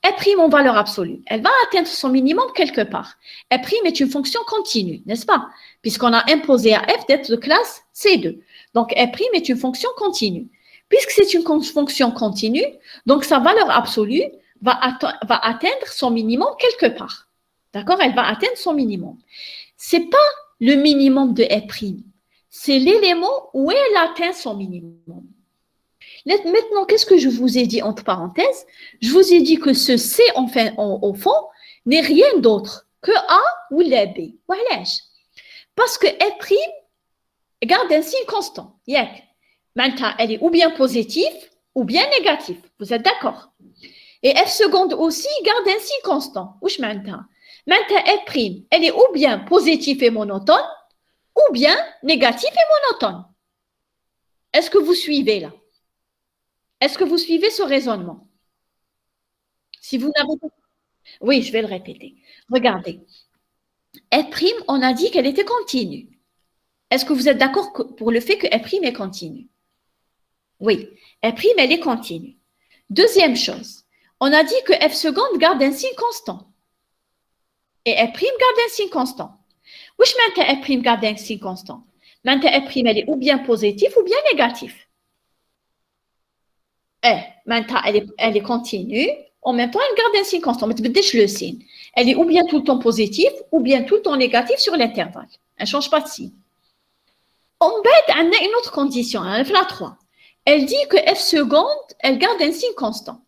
Speaker 1: f' en valeur absolue, elle va atteindre son minimum quelque part. f' est une fonction continue, n'est-ce pas? Puisqu'on a imposé à f d'être de classe C2. Donc, f' est une fonction continue. Puisque c'est une fonction continue, donc sa valeur absolue va atteindre son minimum quelque part. D'accord? Elle va atteindre son minimum. Ce n'est pas le minimum de f', c'est l'élément où elle atteint son minimum. Maintenant, qu'est-ce que je vous ai dit entre parenthèses? Je vous ai dit que ce C, enfin, au fond, n'est rien d'autre que A ou la B. Voilà. Parce que f' garde un signe constant. Maintenant, elle est ou bien positive ou bien négative. Vous êtes d'accord? Et f seconde aussi garde un signe constant. Ouch maintenant. Maintenant, f', elle est ou bien positive et monotone, ou bien négative et monotone. Est-ce que vous suivez là? Est-ce que vous suivez ce raisonnement? Si vous n'avez pas... Oui, je vais le répéter. Regardez. F', on a dit qu'elle était continue. Est-ce que vous êtes d'accord pour le fait que f' est continue? Oui, f', elle est continue. Deuxième chose, on a dit que f seconde garde un signe constant. Et f' garde un signe constant. Où je maintenant f' garde un signe constant? Maintenant, f' elle est ou bien positive ou bien négative. Maintenant, elle est continue. En même temps, elle garde un signe constant. Mais tu le signe. Elle est ou bien tout le temps positive ou bien tout le temps négative sur l'intervalle. Elle ne change pas de signe. En bête, on a une autre condition, la 3. Elle dit que f seconde, elle garde un signe constant.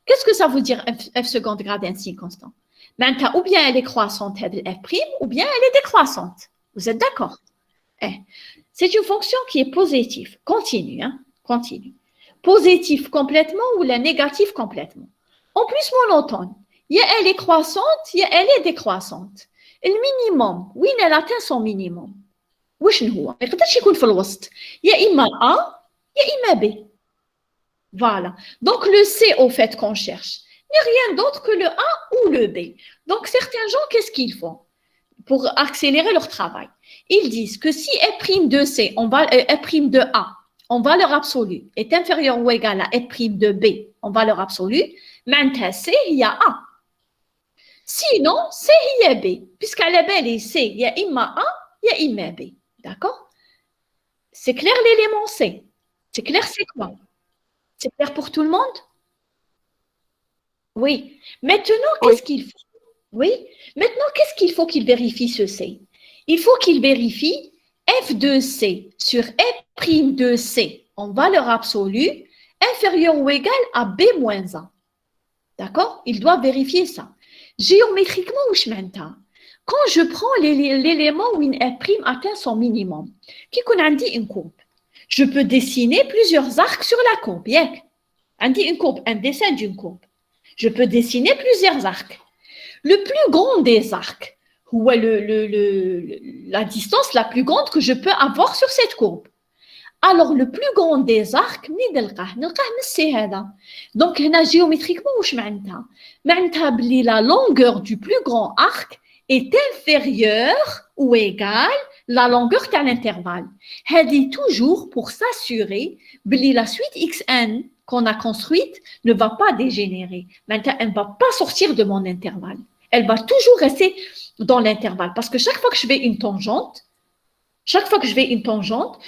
Speaker 1: Qu'est-ce que ça veut dire f seconde garde un signe constant? Maintenant, ou bien elle est croissante, f', ou bien elle est décroissante. Vous êtes d'accord? C'est une fonction qui est positive, continue, continue. Positive complètement ou la négative complètement. En plus, monotone. Elle est croissante, elle est décroissante. Le minimum, oui, elle atteint son minimum. واش هو ما يقدرش يكون في الوسط يا اما A يا اما B. Voilà. Donc le C au fait qu'on cherche n'est rien d'autre que le A ou le B. Donc certains gens, qu'est-ce qu'ils font pour accélérer leur travail? Ils disent que si f' de C, f' de A, en valeur absolue est inférieur ou égal à f' de B en valeur absolue, معناتها C هي A. Sinon, C هي B. Puisqu'à بالي C il y a إما A, il y a إما B. D'accord? C'est clair l'élément C. C'est clair c'est quoi? C'est clair pour tout le monde? Oui. Maintenant, qu'est-ce qu'il faut? Oui. Maintenant, qu'est-ce qu'il faut qu'il vérifie ce C? Il faut qu'il vérifie f de C sur f' de C en valeur absolue inférieur ou égal à B moins 1. D'accord? Il doit vérifier ça. Géométriquement, quand je prends l'élément où une f' atteint son minimum, qui qu'on a dit une courbe, je peux dessiner plusieurs arcs sur la courbe. On dit une courbe, un dessin d'une courbe. Je peux dessiner plusieurs arcs. Le plus grand des arcs, ou la distance la plus grande que je peux avoir sur cette courbe. Alors, le plus grand des arcs, donc, géométriquement, la longueur du plus grand arc est inférieure ou égale à la longueur de l'intervalle. C'est toujours pour s'assurer que la suite xn qu'on a construite ne va pas dégénérer. Maintenant, elle ne va pas sortir de mon intervalle. Elle va toujours rester dans l'intervalle. Parce que chaque fois que je fais une tangente,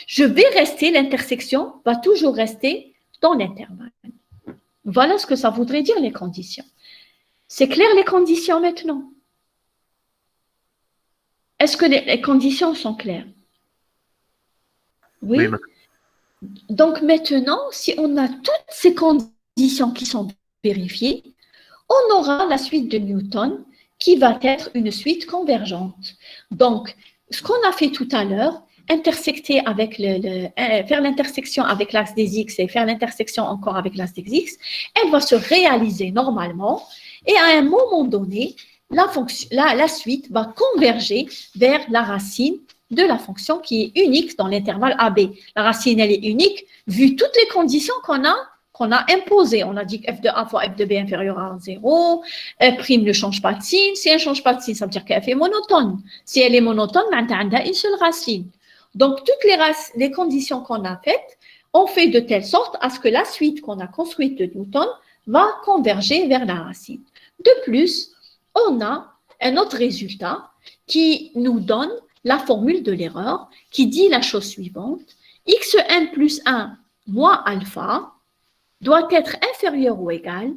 Speaker 1: je vais rester, l'intersection va toujours rester dans l'intervalle. Voilà ce que ça voudrait dire les conditions. C'est clair les conditions maintenant? Est-ce que les conditions sont claires? Oui. Donc maintenant, si on a toutes ces conditions qui sont vérifiées, on aura la suite de Newton qui va être une suite convergente. Donc, ce qu'on a fait tout à l'heure, intersecter avec faire l'intersection avec l'axe des x et faire l'intersection encore avec l'axe des x, elle va se réaliser normalement et à un moment donné, la suite va converger vers la racine de la fonction qui est unique dans l'intervalle AB. La racine, elle est unique vu toutes les conditions qu'on a imposées. On a dit que f de A fois f de B inférieur à 0, f' ne change pas de signe. Si elle ne change pas de signe, ça veut dire qu'elle est monotone. Si elle est monotone, elle a une seule racine. Donc, toutes les conditions qu'on a faites, on fait de telle sorte à ce que la suite qu'on a construite de Newton va converger vers la racine. De plus, on a un autre résultat qui nous donne la formule de l'erreur qui dit la chose suivante. xn plus 1 moins alpha doit être inférieur ou égal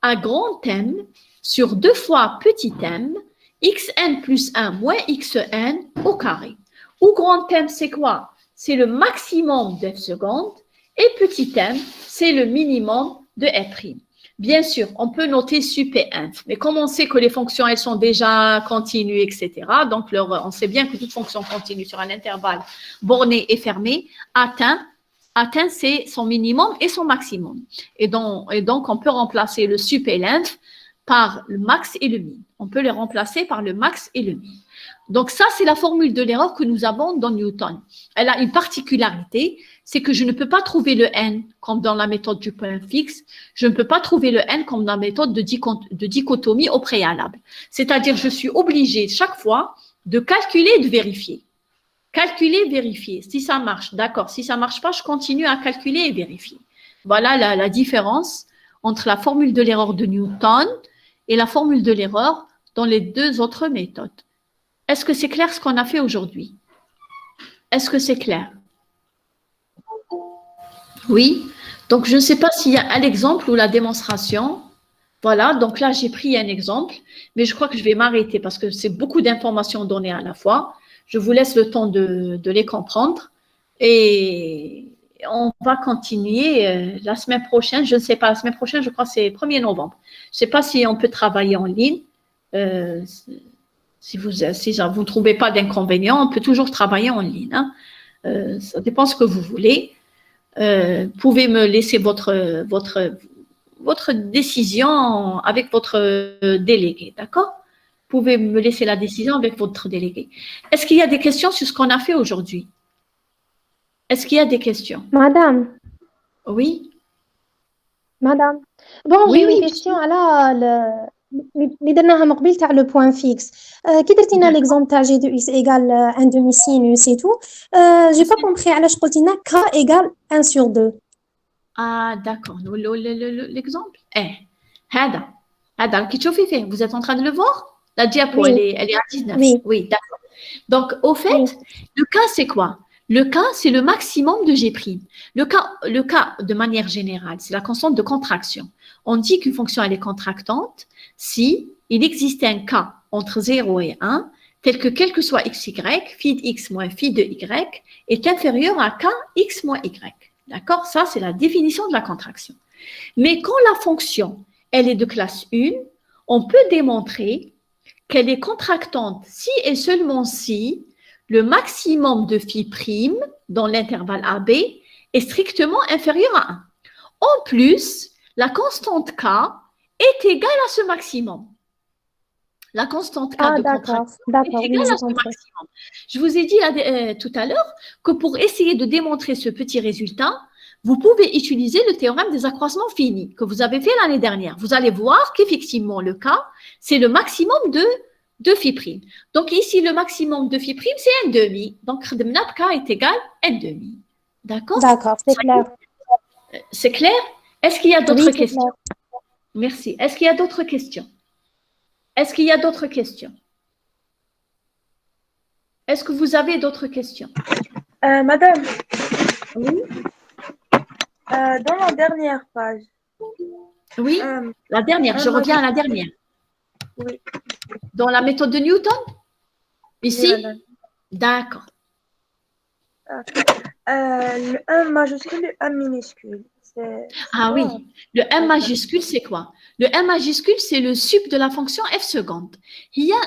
Speaker 1: à grand M sur 2 fois petit m, xn plus 1 moins xn au carré. Ou grand M, c'est quoi? C'est le maximum de f seconde et petit m, c'est le minimum de f'. Bien sûr, on peut noter sup et inf, mais comme on sait que les fonctions, elles sont déjà continues, etc., donc on sait bien que toute fonction continue sur un intervalle borné et fermé atteint c'est son minimum et son maximum. Et donc, on peut remplacer le sup et l'inf par le max et le min. On peut les remplacer par le max et le min. Donc, ça, c'est la formule de l'erreur que nous avons dans Newton. Elle a une particularité, c'est que je ne peux pas trouver le n comme dans la méthode du point fixe. Je ne peux pas trouver le n comme dans la méthode de dichotomie au préalable. C'est-à-dire, je suis obligée chaque fois de calculer et de vérifier. Calculer, vérifier. Si ça marche, d'accord. Si ça ne marche pas, je continue à calculer et vérifier. Voilà la différence entre la formule de l'erreur de Newton et la formule de l'erreur dans les deux autres méthodes. Est-ce que c'est clair ce qu'on a fait aujourd'hui? Est-ce que c'est clair? Oui. Donc, je ne sais pas s'il y a un exemple ou la démonstration. Voilà. Donc là, j'ai pris un exemple, mais je crois que je vais m'arrêter parce que c'est beaucoup d'informations données à la fois. Je vous laisse le temps de les comprendre et on va continuer la semaine prochaine. Je ne sais pas, la semaine prochaine, je crois que c'est le 1er novembre. Je ne sais pas si on peut travailler en ligne. Si vous ne trouvez pas d'inconvénient, on peut toujours travailler en ligne. Hein. Ça dépend ce que vous voulez. Vous pouvez me laisser votre décision avec votre délégué, d'accord? Vous pouvez me laisser la décision avec votre délégué. Est-ce qu'il y a des questions sur ce qu'on a fait aujourd'hui? Est-ce qu'il y a des questions?
Speaker 6: Madame,
Speaker 1: Oui.
Speaker 6: madame. Bon,
Speaker 1: Oui,
Speaker 6: j'ai
Speaker 1: oui.
Speaker 6: une question. Alors,
Speaker 9: اللي درناها من قبل تاع لو بوان فيكس كي درتينا ليكزومبل تاع جي دو اكس ايغال ان دومي سينوس اي تو جي با كومبري علاش قلتي لنا ك ايغال 1 sur 2
Speaker 1: Ah, d'accord. L'exemple. هذا كي تشوفي فيه. Vous êtes en train de le voir? La diapo,
Speaker 9: Oui.
Speaker 1: elle est à 19.
Speaker 9: Oui.
Speaker 1: Oui, d'accord. Donc, au fait, le cas, c'est quoi? Le cas, c'est le maximum de G'. Le cas, de manière générale, c'est la constante de contraction. On dit qu'une fonction, elle est contractante si il existait un cas entre 0 et 1, tel que quel que soit xy, phi de x moins phi de y, est inférieur à k x moins y. D'accord? Ça, c'est la définition de la contraction. Mais quand la fonction, elle est de classe 1, on peut démontrer qu'elle est contractante si et seulement si le maximum de phi prime dans l'intervalle AB est strictement inférieur à 1. En plus, la constante K est égale à ce maximum. La constante K de contraction est égale à ce maximum. Je vous ai dit tout à l'heure que pour essayer de démontrer ce petit résultat, vous pouvez utiliser le théorème des accroissements finis que vous avez fait l'année dernière. Vous allez voir qu'effectivement, le cas, c'est le maximum de phi prime. Donc ici, le maximum de phi prime, c'est 1,5. Donc, K est égal à 1,5. D'accord?
Speaker 9: D'accord, c'est clair.
Speaker 1: C'est clair? Est-ce qu'il y a d'autres
Speaker 9: Oui, c'est
Speaker 1: questions? Merci. Est-ce qu'il y a d'autres questions? Est-ce qu'il y a d'autres questions? Est-ce que vous avez d'autres questions?
Speaker 7: Madame,
Speaker 1: Oui.
Speaker 7: dans la dernière page,
Speaker 1: Oui, la dernière, je reviens à la dernière.
Speaker 7: Oui.
Speaker 1: Dans la méthode de Newton? Ici?
Speaker 7: madame.
Speaker 1: D'accord.
Speaker 7: Le 1 majuscule, le 1 minuscule.
Speaker 1: Ah oui, le 1 majuscule, c'est quoi? Le 1 majuscule, c'est le sup de la fonction f seconde. Il y a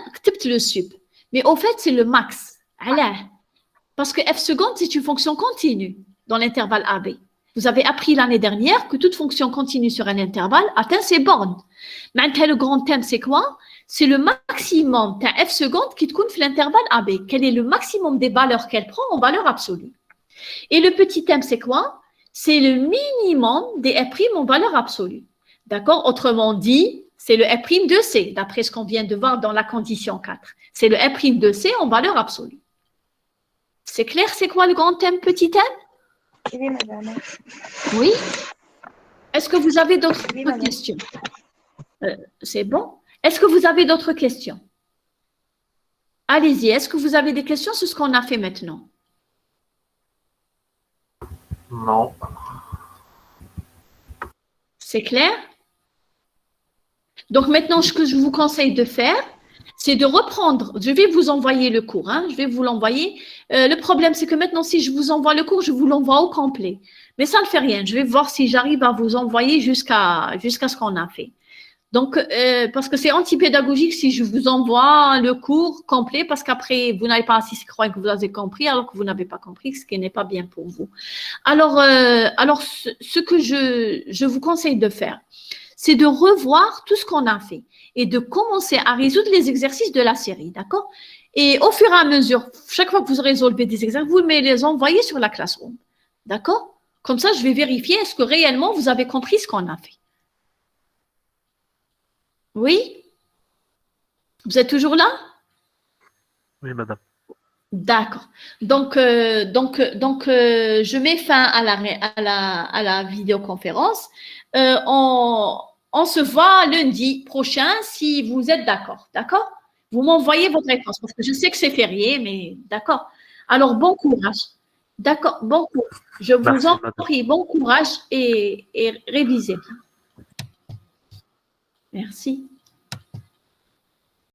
Speaker 1: le sup, mais au fait, c'est le max. Parce que f seconde, c'est une fonction continue dans l'intervalle AB. Vous avez appris l'année dernière que toute fonction continue sur un intervalle atteint ses bornes. Maintenant, le grand thème, c'est quoi? C'est le maximum de f seconde qui te compte l'intervalle AB. Quel est le maximum des valeurs qu'elle prend en valeur absolue? Et le petit thème, c'est quoi? C'est le minimum des f' en valeur absolue. D'accord? Autrement dit, c'est le f' de C, d'après ce qu'on vient de voir dans la condition 4. C'est le f' de C en valeur absolue. C'est clair, c'est quoi le grand thème, petit thème?
Speaker 7: Oui, madame.
Speaker 1: Oui. Est-ce que vous avez d'autres
Speaker 7: Oui, madame.
Speaker 1: questions? C'est bon? Est-ce que vous avez d'autres questions? Allez-y, est-ce que vous avez des questions sur ce qu'on a fait maintenant?
Speaker 5: Non.
Speaker 1: C'est clair? Donc maintenant, ce que je vous conseille de faire, c'est de reprendre. Je vais vous envoyer le cours, hein, je vais vous l'envoyer. Le problème, c'est que maintenant, si je vous envoie le cours, je vous l'envoie au complet. Mais ça ne fait rien. Je vais voir si j'arrive à vous envoyer jusqu'à ce qu'on a fait. Donc, parce que c'est antipédagogique si je vous envoie le cours complet, parce qu'après, vous n'avez pas assisté, croire que vous avez compris, alors que vous n'avez pas compris, ce qui n'est pas bien pour vous. Alors ce que je vous conseille de faire, c'est de revoir tout ce qu'on a fait et de commencer à résoudre les exercices de la série, d'accord? Et au fur et à mesure, chaque fois que vous résolvez des exercices, vous me les envoyez sur la classroom, d'accord? Comme ça, je vais vérifier est-ce que réellement vous avez compris ce qu'on a fait. Oui? Vous êtes toujours là?
Speaker 5: Oui, madame.
Speaker 1: D'accord. Donc, je mets fin à la vidéoconférence. On se voit lundi prochain si vous êtes d'accord. D'accord? Vous m'envoyez votre réponse parce que je sais que c'est férié, mais d'accord. Alors, bon courage. D'accord, bon courage. Je vous en prie, bon courage et révisez bien. Merci.